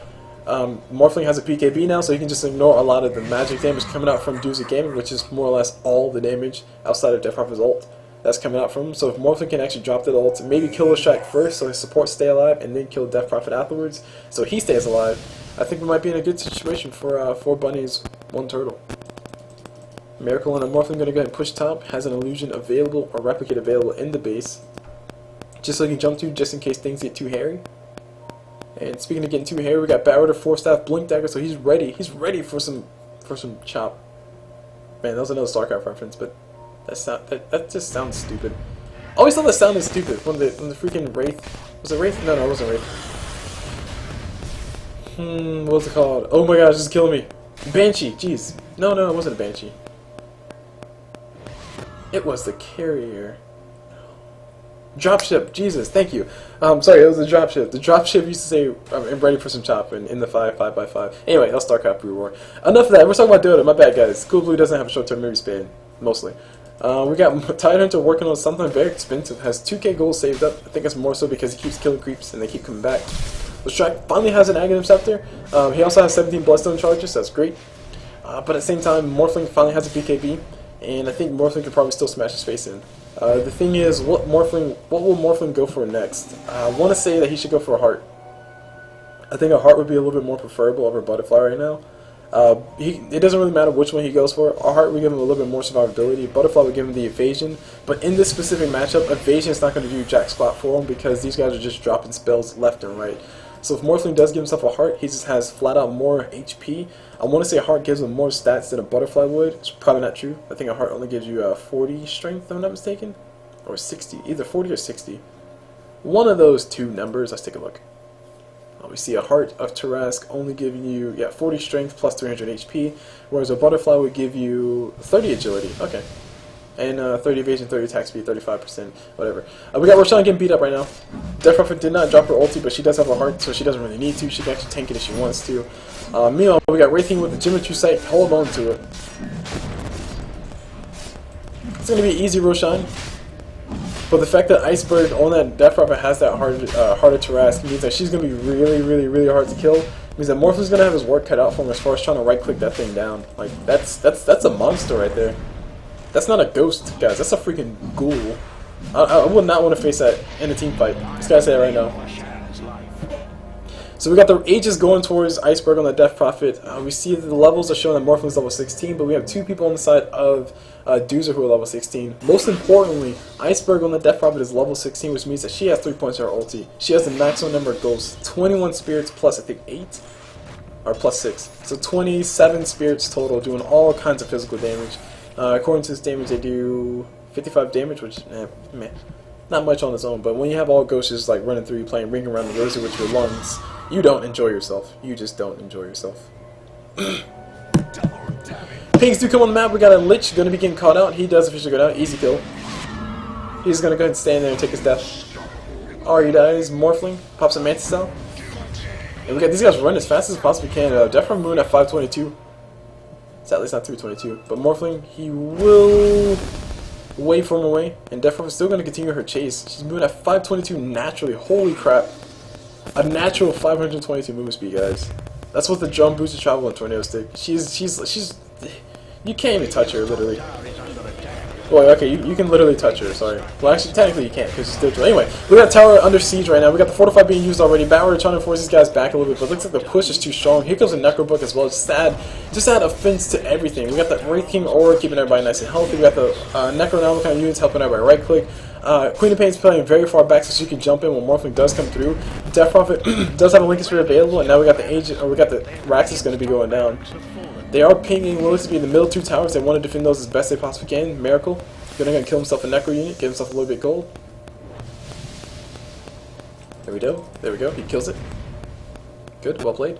Morphling has a PKB now, so he can just ignore a lot of the magic damage coming out from Doozy Gaming, which is more or less all the damage outside of Death Prophet's ult that's coming out from him. So if Morphling can actually drop that ult, maybe kill the Shack first so his supports stay alive, and then kill Death Prophet afterwards so he stays alive, I think we might be in a good situation for 4 bunnies, 1 turtle. Miracle and a Morphling going to go ahead and push top, has an illusion available or replicate available in the base, just so he can jump to, just in case things get too hairy. And speaking of getting too hairy, we got Barrow, 4-staff, Blink Dagger, so he's ready. He's ready for some chop. Man, that was another StarCraft reference, but that just sounds stupid. I always thought that sounded stupid when the freaking Wraith, was it Wraith? No, it wasn't Wraith. What's it called? Oh my gosh, it's killing me. Banshee, jeez. No, it wasn't a Banshee. It was the carrier. Dropship, Jesus, thank you. Sorry, it was the dropship. The dropship used to say, I'm ready for some chop in the 5x5. Anyway, that's StarCraft Pre-War. Enough of that, we're talking about Dota, my bad guys. Cool Blue doesn't have a short-term memory span, mostly. We got Tide Hunter working on something very expensive, has 2k gold saved up. I think it's more so because he keeps killing creeps and they keep coming back. Lestrak finally has an Aghanim Scepter. He also has 17 Bloodstone charges, so that's great. But at the same time, Morphling finally has a BKB, and I think Morphling could probably still smash his face in. The thing is, what will Morphling go for next? I want to say that he should go for a heart. I think a heart would be a little bit more preferable over a butterfly right now. It doesn't really matter which one he goes for. A heart would give him a little bit more survivability. Butterfly would give him the evasion. But in this specific matchup, evasion is not going to do jack squat for him because these guys are just dropping spells left and right. So if Morphling does give himself a heart, he just has flat out more HP. I want to say a heart gives him more stats than a butterfly would. It's probably not true. I think a heart only gives you 40 strength, if I'm not mistaken. Or 60. Either 40 or 60. One of those two numbers. Let's take a look. We see a heart of Tarask only giving you 40 strength plus 300 HP, whereas a butterfly would give you 30 agility. Okay. And 30 evasion, 30 attack speed, 35%, whatever. We got Roshan getting beat up right now. Death Prophet did not drop her ulti, but she does have a heart, so she doesn't really need to. She can actually tank it if she wants to. Meanwhile, we got Wraithing with the Geometry Sight. Hold on to it. It's going to be easy, Roshan. But the fact that Iceberg on that Death Prophet has that heart of Tarask means that she's going to be really hard to kill. Means that Morphlin's going to have his work cut out for him as far as trying to right-click that thing down. Like, that's a monster right there. That's not a ghost, guys. That's a freaking ghoul. I would not want to face that in a team fight. Just gotta say that right now. So we got the Aegis going towards Iceberg on the Death Prophet. We see that the levels are showing that Morphling's level 16, but we have 2 people on the side of Doozer who are level 16. Most importantly, Iceberg on the Death Prophet is level 16, which means that she has 3 points to her ulti. She has the maximum number of ghosts, 21 spirits plus I think 8, or plus 6. So 27 spirits total, doing all kinds of physical damage. According to this damage, they do 55 damage, which, man, not much on its own. But when you have all ghosts just like running through you, playing Ring Around the Rosie with your lungs, you don't enjoy yourself. You just don't enjoy yourself. Pings do come on the map. We got a Lich going to be getting caught out. He does officially go down. Easy kill. He's going to go ahead and stand there and take his death. Ari dies. Morphling pops a Mantis out. And we got these guys running as fast as possibly can. Death from Moon at 522. Sadly, it's not 322. But Morphling, he will wave from away. And Death is still going to continue her chase. She's moving at 522 naturally. Holy crap. A natural 522 movement speed, guys. That's what the drum boosted travel and tornado stick. She's you can't even touch her, literally. Well, okay, you can literally touch her, sorry. Well, actually, technically you can't, because she's still... Anyway, we got tower under siege right now. We got the fortify being used already. Bower trying to force these guys back a little bit, but it looks like the push is too strong. Here comes the Necrobook as well. Just add offense to everything. We got the Wraith King Aura keeping everybody nice and healthy. We got the Necronomicon units helping everybody right-click. Queen of Pain's playing very far back so she can jump in when Morphling does come through. Death Prophet does have a Lincoln Sphere available, and now we got the Agent, or we got the Raxus going to be going down. They are pinging what looks to be in the middle 2 towers. They want to defend those as best they possibly can. Miracle going to kill himself a Necro unit, give himself a little bit of gold. There we go. There we go. He kills it. Good. Well played.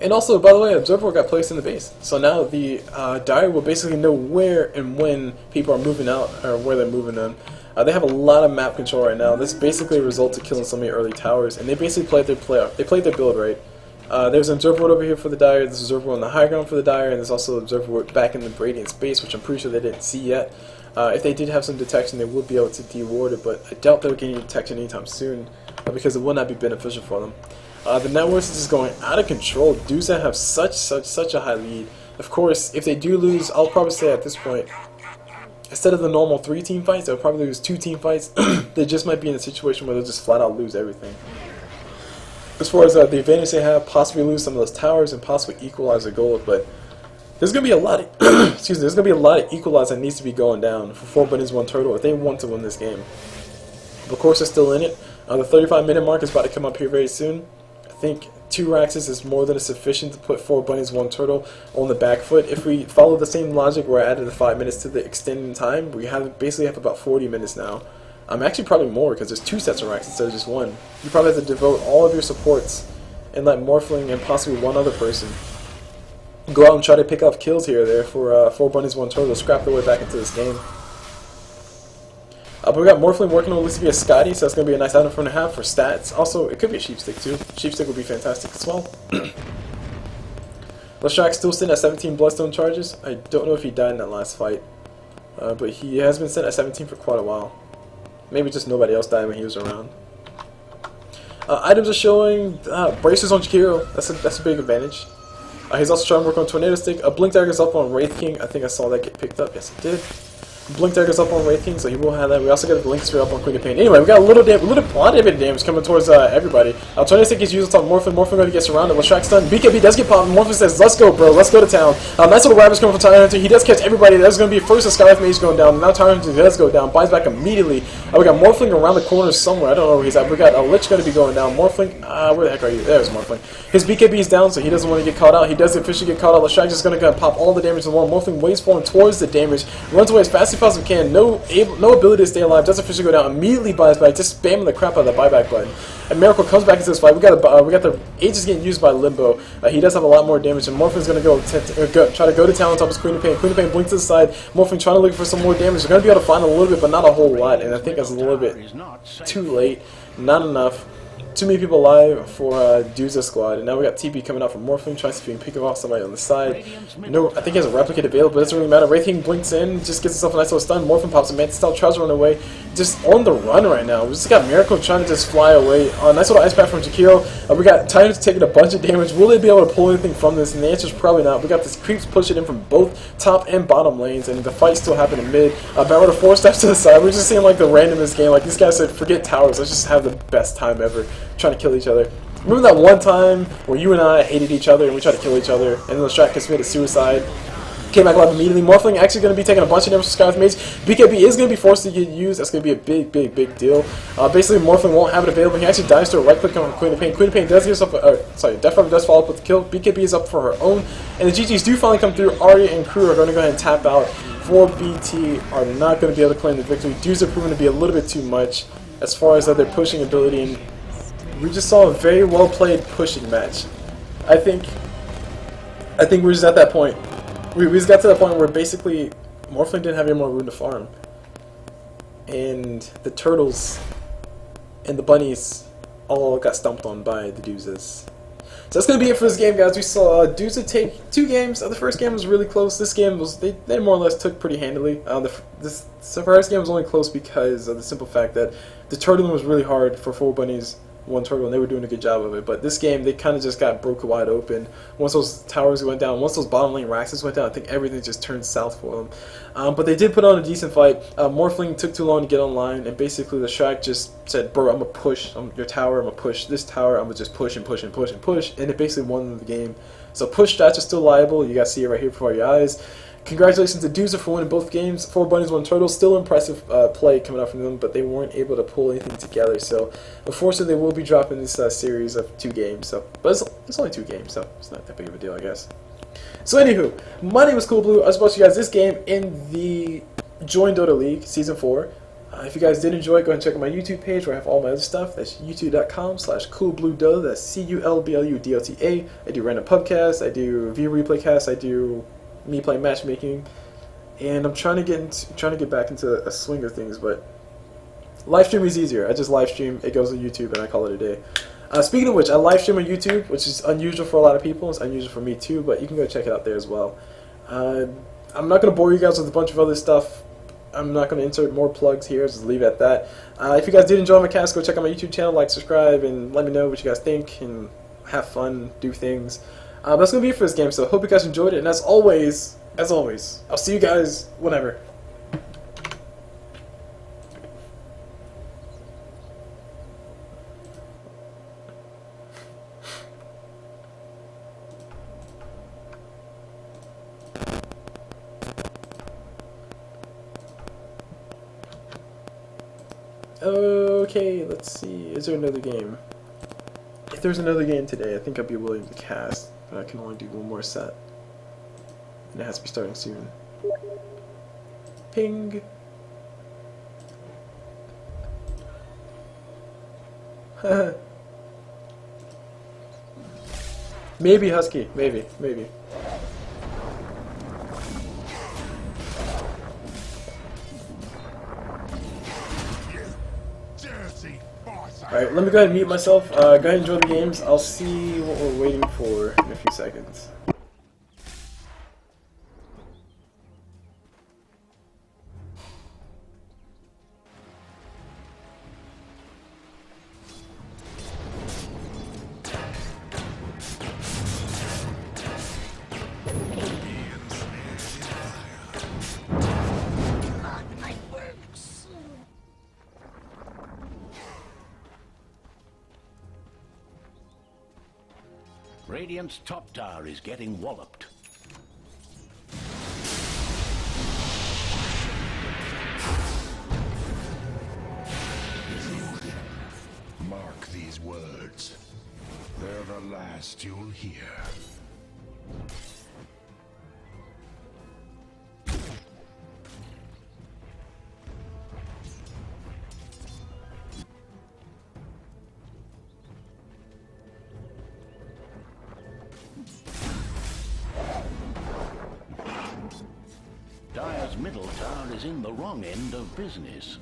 And also, by the way, Observer got placed in the base. So now the Dire will basically know where and when people are moving out, or where they're moving them. They have a lot of map control right now. This basically results in killing so many early towers, and they basically played their build right. There's an Observer over here for the Dire, there's an Observer on the high ground for the Dire, and there's also an Observer back in the Radiant space, which I'm pretty sure they didn't see yet. If they did have some detection, they would be able to deward it, but I doubt they'll get any detection anytime soon, because it will not be beneficial for them. The net worth is just going out of control. Duza have such a high lead. Of course, if they do lose, I'll probably say at this point, instead of the normal 3 team fights, they'll probably lose 2 team fights. They just might be in a situation where they'll just flat out lose everything. As far as the advantage they have, possibly lose some of those towers and possibly equalize their gold, but there's gonna be a lot of excuse me, there's gonna be a lot of equalize that needs to be going down for 4 bunnies 1 turtle if they want to win this game. Of course, they're still in it. The 35-minute mark is about to come up here very soon. I think 2 Raxes is more than sufficient to put 4 bunnies 1 turtle on the back foot. If we follow the same logic where I added the 5 minutes to the extended time, we basically have about 40 minutes now. Actually probably more because there's 2 sets of racks instead of just 1. You probably have to devote all of your supports and let Morphling and possibly 1 other person go out and try to pick up kills here or there for 4 bunnies 1 turtle to scrap their way back into this game. But we got Morphling working on Lucy via Scotty, so that's going to be a nice item for him to have for stats. Also, it could be a Sheepstick too. Sheepstick would be fantastic as well. Leshrac still sitting at 17 Bloodstone charges. I don't know if he died in that last fight, but he has been sitting at 17 for quite a while. Maybe just nobody else died when he was around. Items are showing bracers on Jakiro. That's a big advantage. He's also trying to work on Tornado Stick. Blink Dagger's up on Wraith King. I think I saw that get picked up. Yes, it did. Blink Dagger's up on Wraith King, so he will have that. We also got the Blink Sphere up on Queen of Pain. Anyway, we got a lot of damage coming towards everybody. Tornado Stick is used on top Morphin. Morphin going to get surrounded. Leshrac stun. BKB does get popped. Morphin says, "Let's go, bro. Let's go to town." Nice little rabbits coming from Tyrant Hunter. He does catch everybody. That's going to be first a Skylife Mage going down. Now Tyrant Hunter does go down. Buys back immediately. We got Morphling around the corner somewhere. I don't know where he's at. We got a Lich going to be going down. Morphling. Where the heck are you? There's Morphling. His BKB is down, so he doesn't want to get caught out. He does officially get caught out. Leshrac is going to pop all the damage to the wall. Morphling waves falling towards the damage. Runs away as fast as he possibly can. No ability to stay alive. Does officially go down. Immediately buys back. Just spamming the crap out of the buyback button. And Miracle comes back into this fight. We got the Aegis getting used by Limbo. He does have a lot more damage, and Morphin's going to try to go to town on top of Queen of Pain. Queen of Pain blinks to the side. Morphin trying to look for some more damage. They're going to be able to find a little bit, but not a whole lot. And I think that's a little bit too late. Not enough. Too many people alive for Duza squad, and now we got TP coming out from Morphling, trying to see if he can pick off somebody on the side. No, I think he has a replicate available, but it doesn't really matter. Wraith King blinks in, just gets himself a nice little stun. Morphling pops a Mantis Style, tries to run away. Just on the run right now. We just got Miracle trying to just fly away. Nice little ice pack from Jakiro. We got Titans taking a bunch of damage. Will they be able to pull anything from this? And the answer is probably not. We got this creeps pushing in from both top and bottom lanes, and the fight still happening mid. Barrow to 4 steps to the side. We're just seeing like the randomest game. Like these guys said, forget towers. Let's just have the best time ever trying to kill each other. Remember that one time where you and I hated each other and we tried to kill each other, and then Leshrac committed suicide? Came back alive immediately. Morphling actually going to be taking a bunch of damage from Skylife Mage. BKB is going to be forced to get used. That's going to be a big deal. Basically, Morphling won't have it available. He actually dies to a right click on Queen of Pain. Queen of Pain does give us up. Death does follow up with the kill. BKB is up for her own, and the GGs do finally come through. Arya and crew are going to go ahead and tap out. 4BT are not going to be able to claim the victory. Dudes are proven to be a little bit too much as far as their pushing ability, and we just saw a very well played pushing match. I think we're just at that point. We just got to that point where basically Morphling didn't have any more room to farm, and the turtles and the bunnies all got stumped on by the Duzas. So that's going to be it for this game, guys. We saw Duza take 2 games. The first game was really close. This game was they more or less took pretty handily. The first game was only close because of the simple fact that the turtling was really hard for 4 bunnies 1 turtle, and they were doing a good job of it. But this game, they kind of just got broke wide open. Once those towers went down, once those bottom lane Raxes went down, I think everything just turned south for them. But they did put on a decent fight. Morphling took too long to get online, and basically the Shrek just said, "Bro, I'm gonna push your tower. I'm gonna push this tower. I'm gonna just push and push and push and push," and it basically won the game. So push stats are still liable. You guys see it right here before your eyes. Congratulations to Duza for winning both games. 4 bunnies, 1 turtle. Still impressive play coming out from them, but they weren't able to pull anything together. So, unfortunately, they will be dropping this series of 2 games. So, but it's only 2 games, so it's not that big of a deal, I guess. So, anywho, my name is Cool Blue. I was watching you guys this game in the JoinDota League Season 4. If you guys did enjoy it, go ahead and check out my YouTube page where I have all my other stuff. That's youtube.com/coolbluedota. That's CULBLUDOTA. I do random pubcasts. I do view replay casts. I do me playing matchmaking, and I'm trying to get back into a swing of things, but live stream is easier. I just live stream, it goes on YouTube, and I call it a day. Speaking of which, I live stream on YouTube, which is unusual for a lot of people. It's unusual for me too, but you can go check it out there as well. I'm not going to bore you guys with a bunch of other stuff. I'm not going to insert more plugs here, just leave it at that. If you guys did enjoy my cast, go check out my YouTube channel, like, subscribe, and let me know what you guys think, and have fun, do things. But that's going to be it for this game, so hope you guys enjoyed it, and as always, I'll see you guys whenever. Okay, let's see. Is there another game? If there's another game today, I think I'd be willing to cast, but I can only do one more set. And it has to be starting soon. Ping! Maybe Husky. Maybe. Alright, let me go ahead and mute myself. Go ahead and enjoy the games. I'll see what we're waiting for in a few seconds. Radiant's top tower is getting walloped. Mark these words. They're the last you'll hear. Dire's middle tower is in the wrong end of business.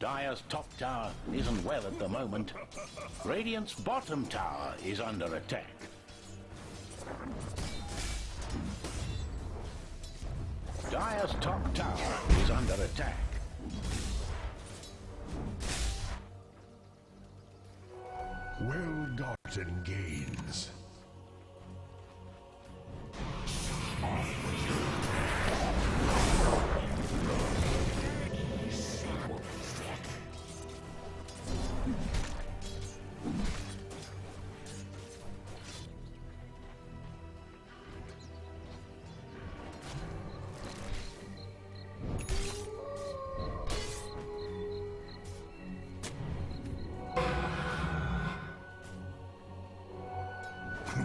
Dire's top tower isn't well at the moment. Radiant's bottom tower is under attack. Dire's top tower is under attack. Well-gotten gains.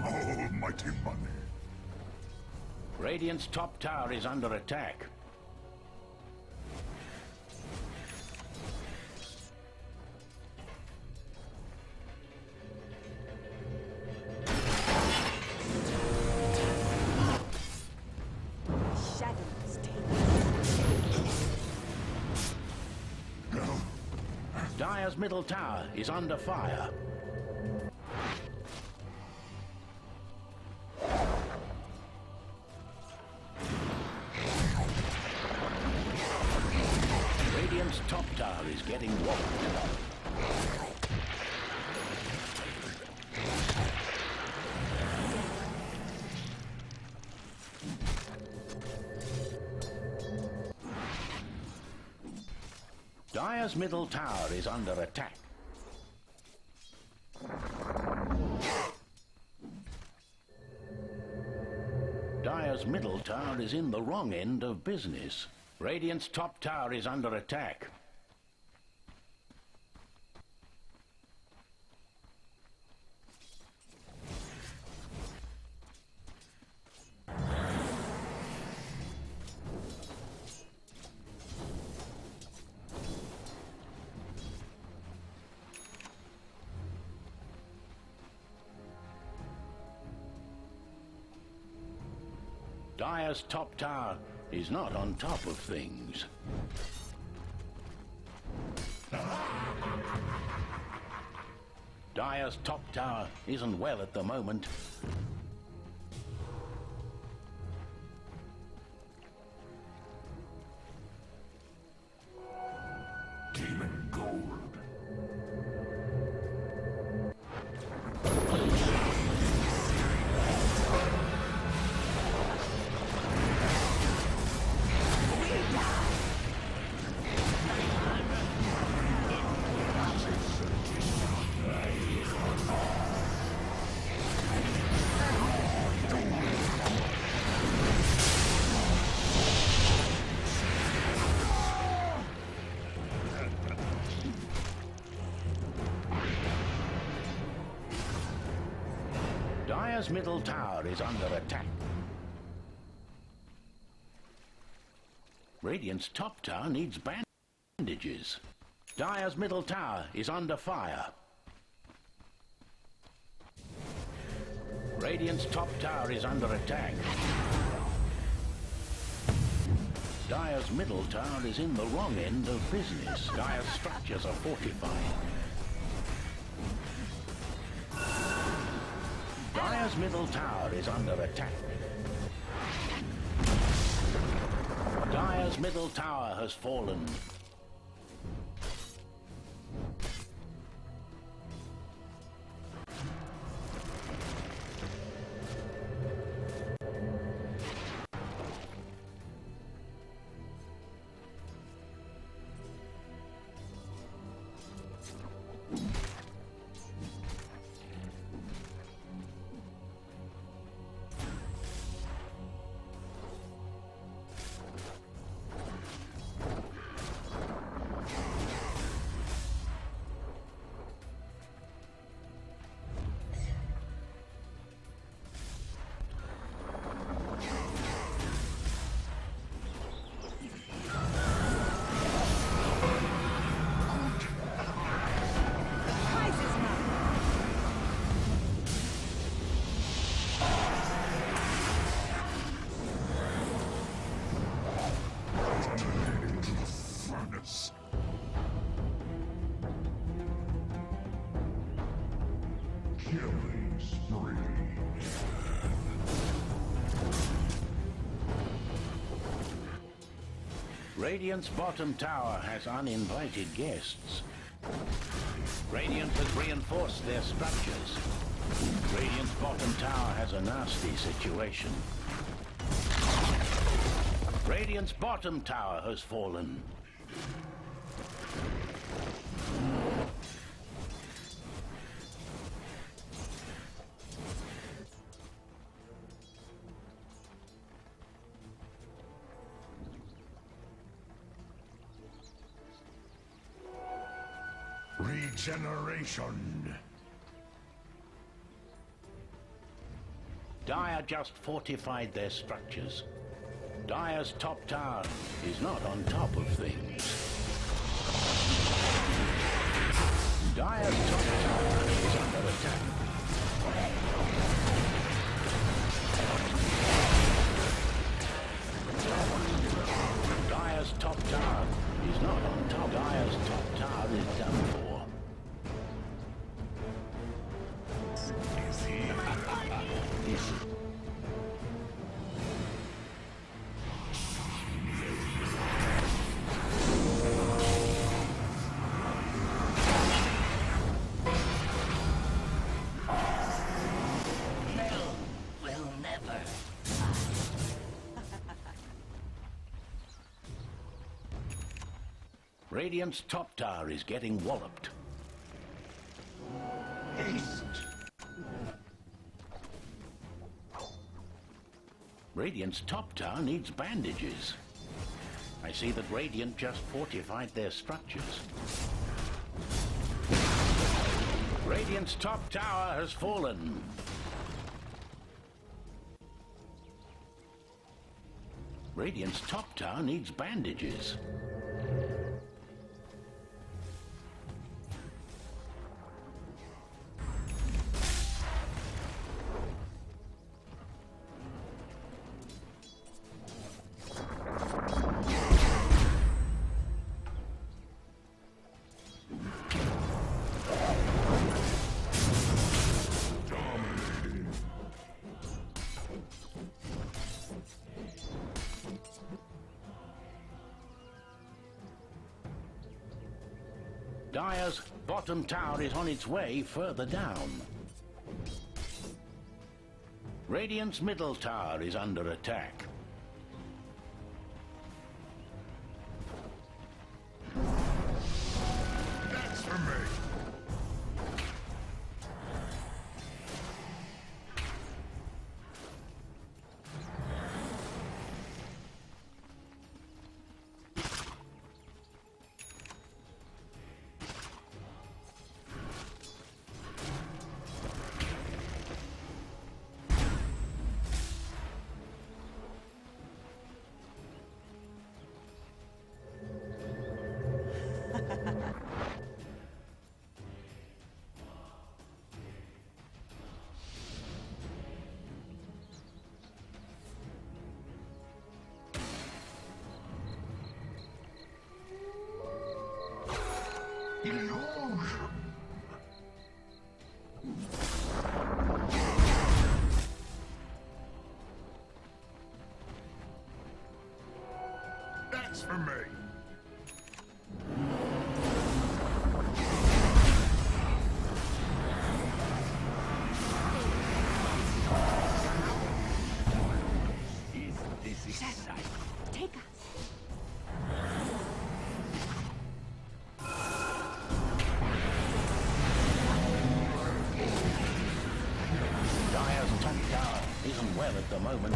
Almighty money. Radiant's top tower is under attack. Shadows take. Dire's middle tower is under fire. Radiant's top tower is getting walloped. Dire's middle tower is under attack. Dire's middle tower is in the wrong end of business. Radiant's top tower is under attack. Dire's top tower is not on top of things. Dire's top tower isn't well at the moment. Demon gold. Dire's middle tower is under attack. Radiant's top tower needs bandages. Dire's middle tower is under fire. Radiant's top tower is under attack. Dire's middle tower is in the wrong end of business. Dire's structures are fortified. Dire's middle tower is under attack. Dire's middle tower has fallen. Killing spree. Radiant's bottom tower has uninvited guests. Radiant has reinforced their structures. Radiant's bottom tower has a nasty situation. Radiant's bottom tower has fallen. Regeneration. Dire just fortified their structures. Dire's top tower is not on top of things. Dire's top tower is under attack. Dire's top tower is not on top. Dire's top tower is done for. Radiant's top tower is getting walloped. Haste. Radiant's top tower needs bandages. I see that Radiant just fortified their structures. Radiant's top tower has fallen. Radiant's top tower needs bandages. Dire's bottom tower is on its way further down. Radiant's middle tower is under attack. That's for me. That's for me. Is this exciting? Take us. Dire's top tower isn't well at the moment.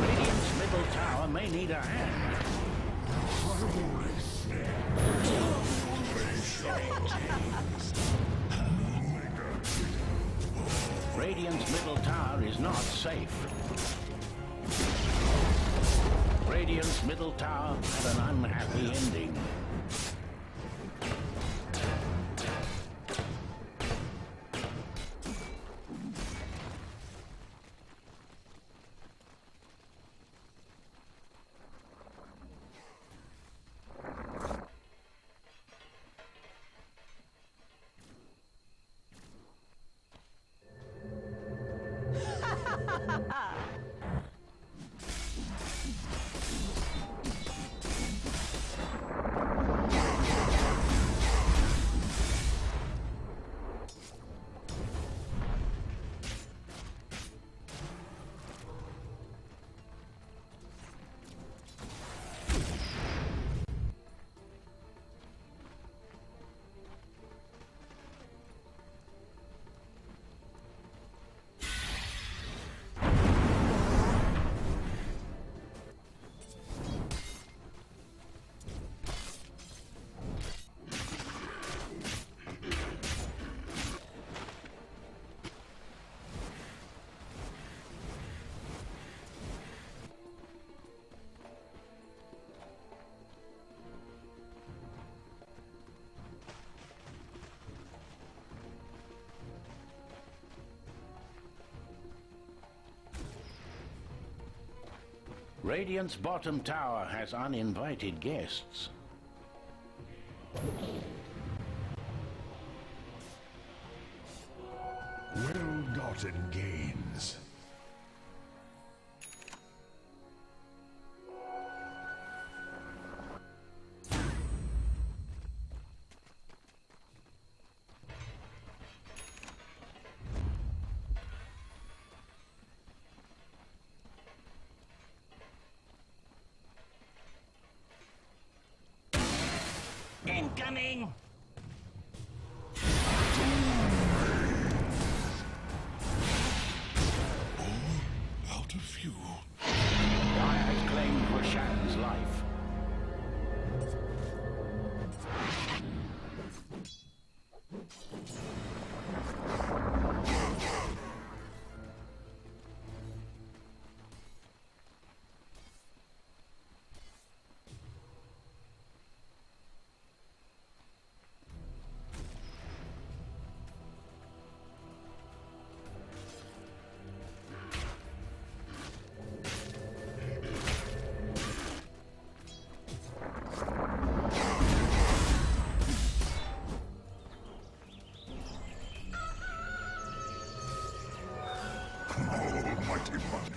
Radiant's middle tower may need a hand. Radiant's middle tower is not safe. Radiant's middle tower had an unhappy ending. Radiant's bottom tower has uninvited guests. Well-gotten gains. Incoming! Out of fuel. Dire has claimed Roshan's life. Almighty money.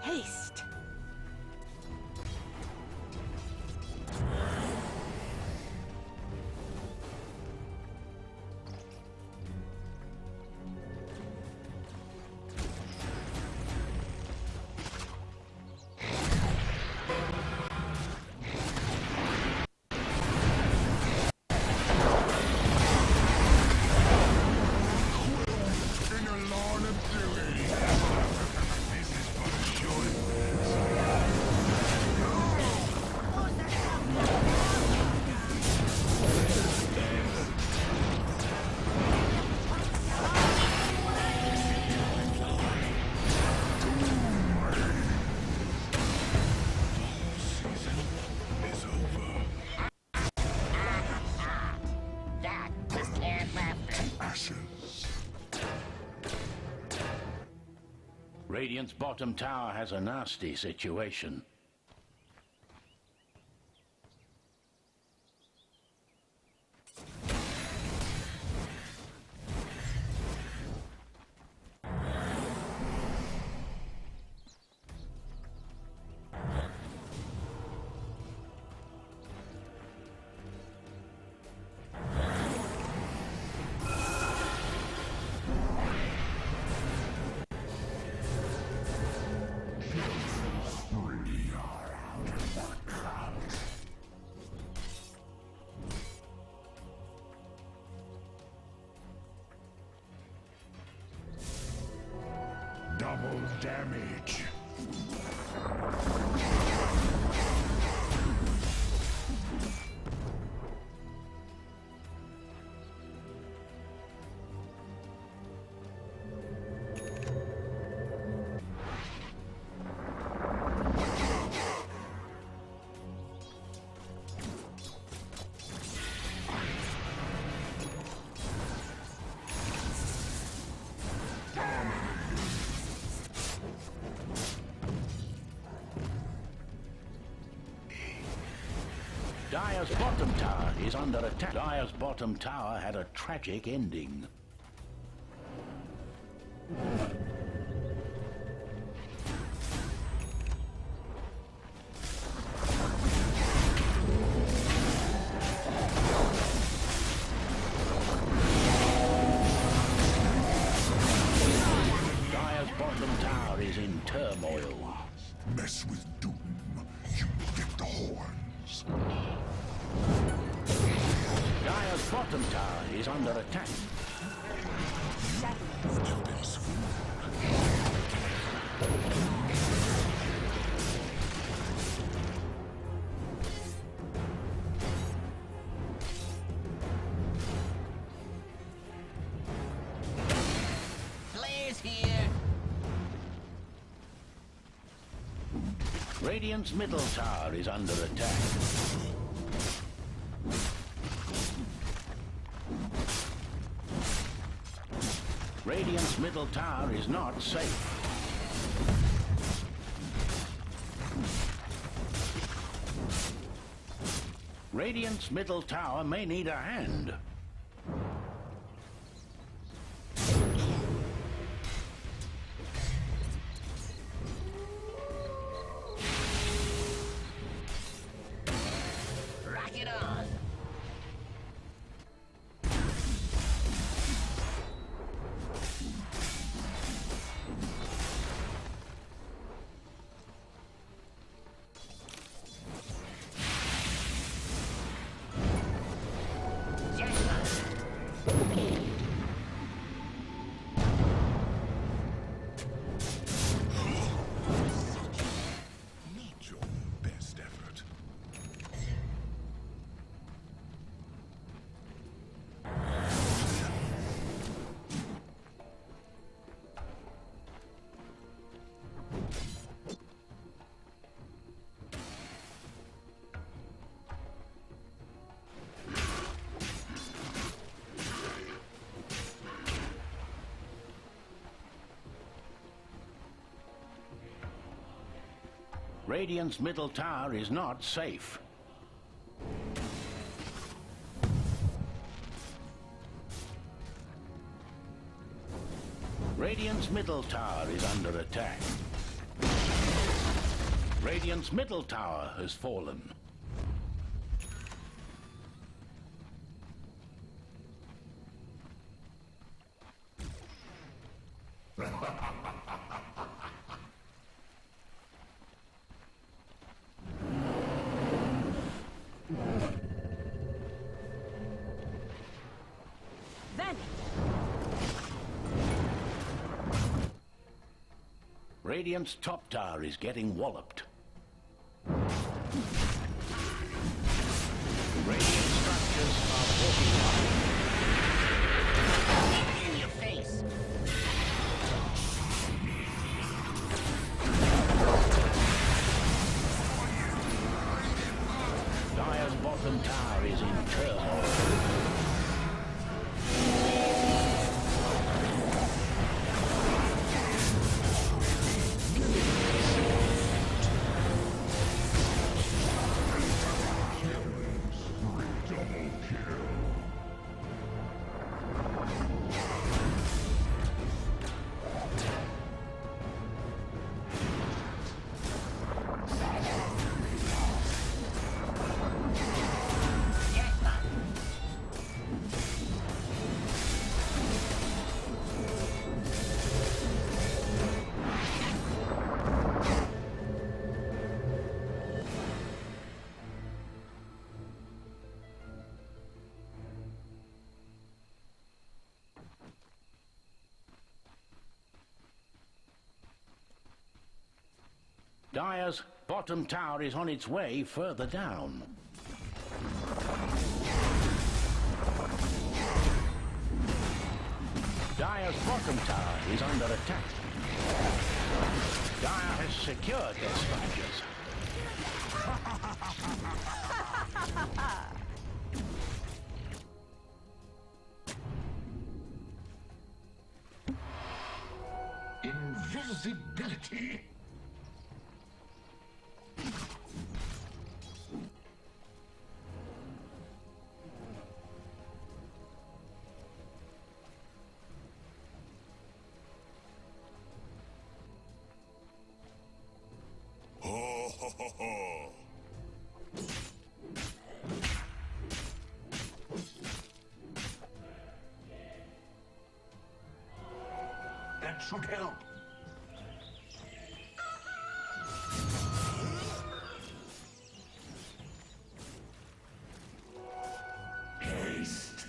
Haste. In a line of duty. This is for the short. Is over. That was can't Ashes. Radiant's bottom tower has a nasty situation. Double damage. Dire's bottom tower is under attack. Dire's bottom tower had a tragic ending. Dire's bottom tower is in turmoil. Mess with Doom, you get the horns. Dire's bottom tower is under attack. Players here. Radiant's middle tower is under attack. Radiant's middle tower is not safe. Radiant's middle tower may need a hand. Rock it on. Radiant's middle tower is not safe. Radiant's middle tower is under attack. Radiant's middle tower has fallen. Then Radiant's top tower is getting walloped. Radiant structures are fortified. In your face. Dire's bottom tower is in turmoil. Dire's bottom tower is on its way further down. Dire's bottom tower is under attack. Dire has secured their structures. Invisibility. Ho ho ho ho! That should help. Haste.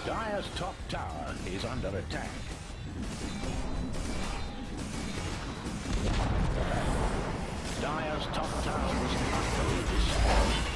Dire's top tower is under attack. Dire's top tower was utterly destroyed.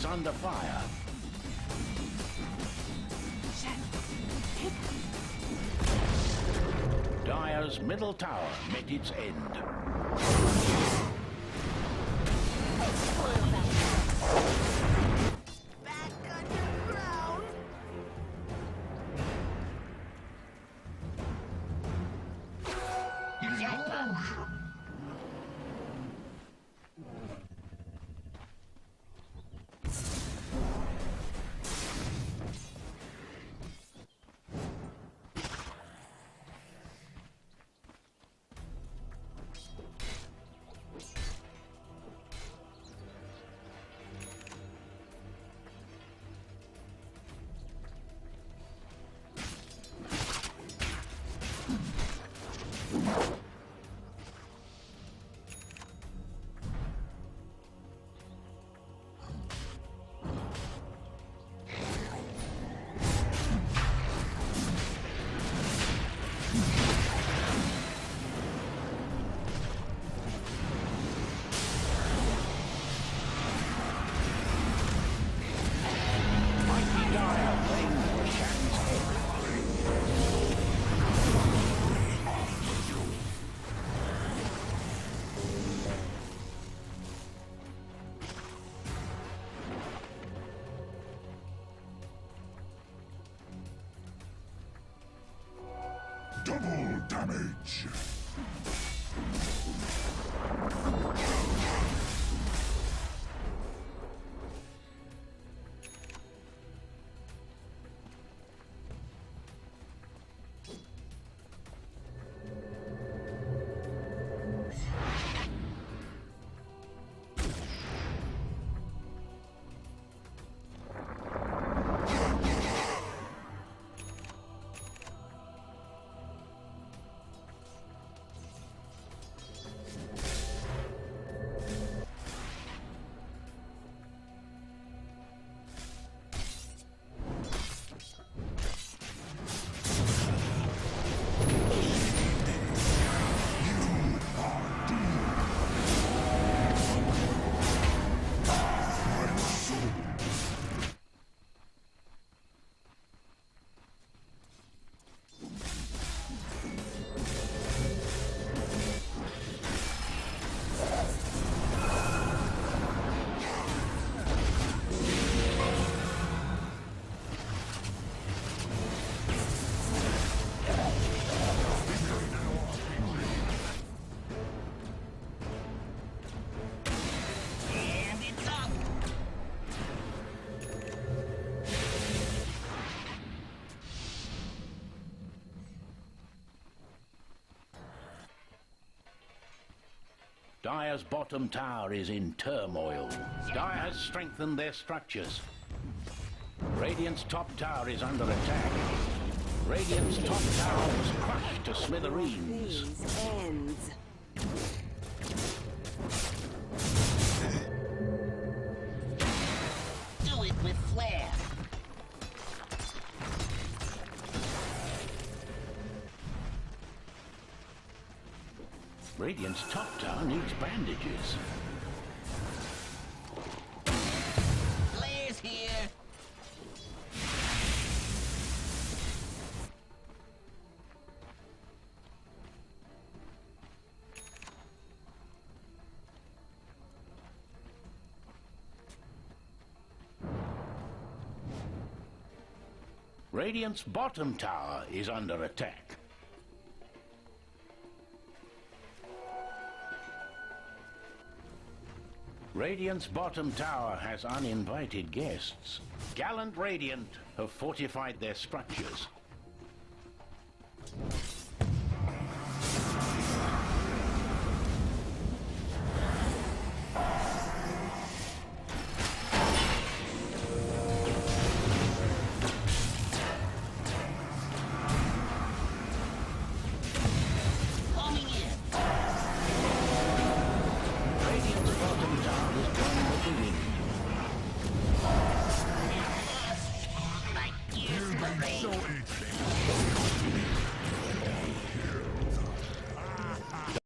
is under fire. Dire's middle tower met its end. Back underground. Double damage. Dire's bottom tower is in turmoil. Dire has strengthened their structures. Radiant's top tower is under attack. Radiant's top tower was crushed to smithereens. These ends. Do it with flair. Radiant's top tower needs bandages. Flair's here. Radiant's bottom tower is under attack. Radiant's bottom tower has uninvited guests. Gallant Radiant have fortified their structures. Coming in. Radiant's bottom tower is going with the wind. Like years So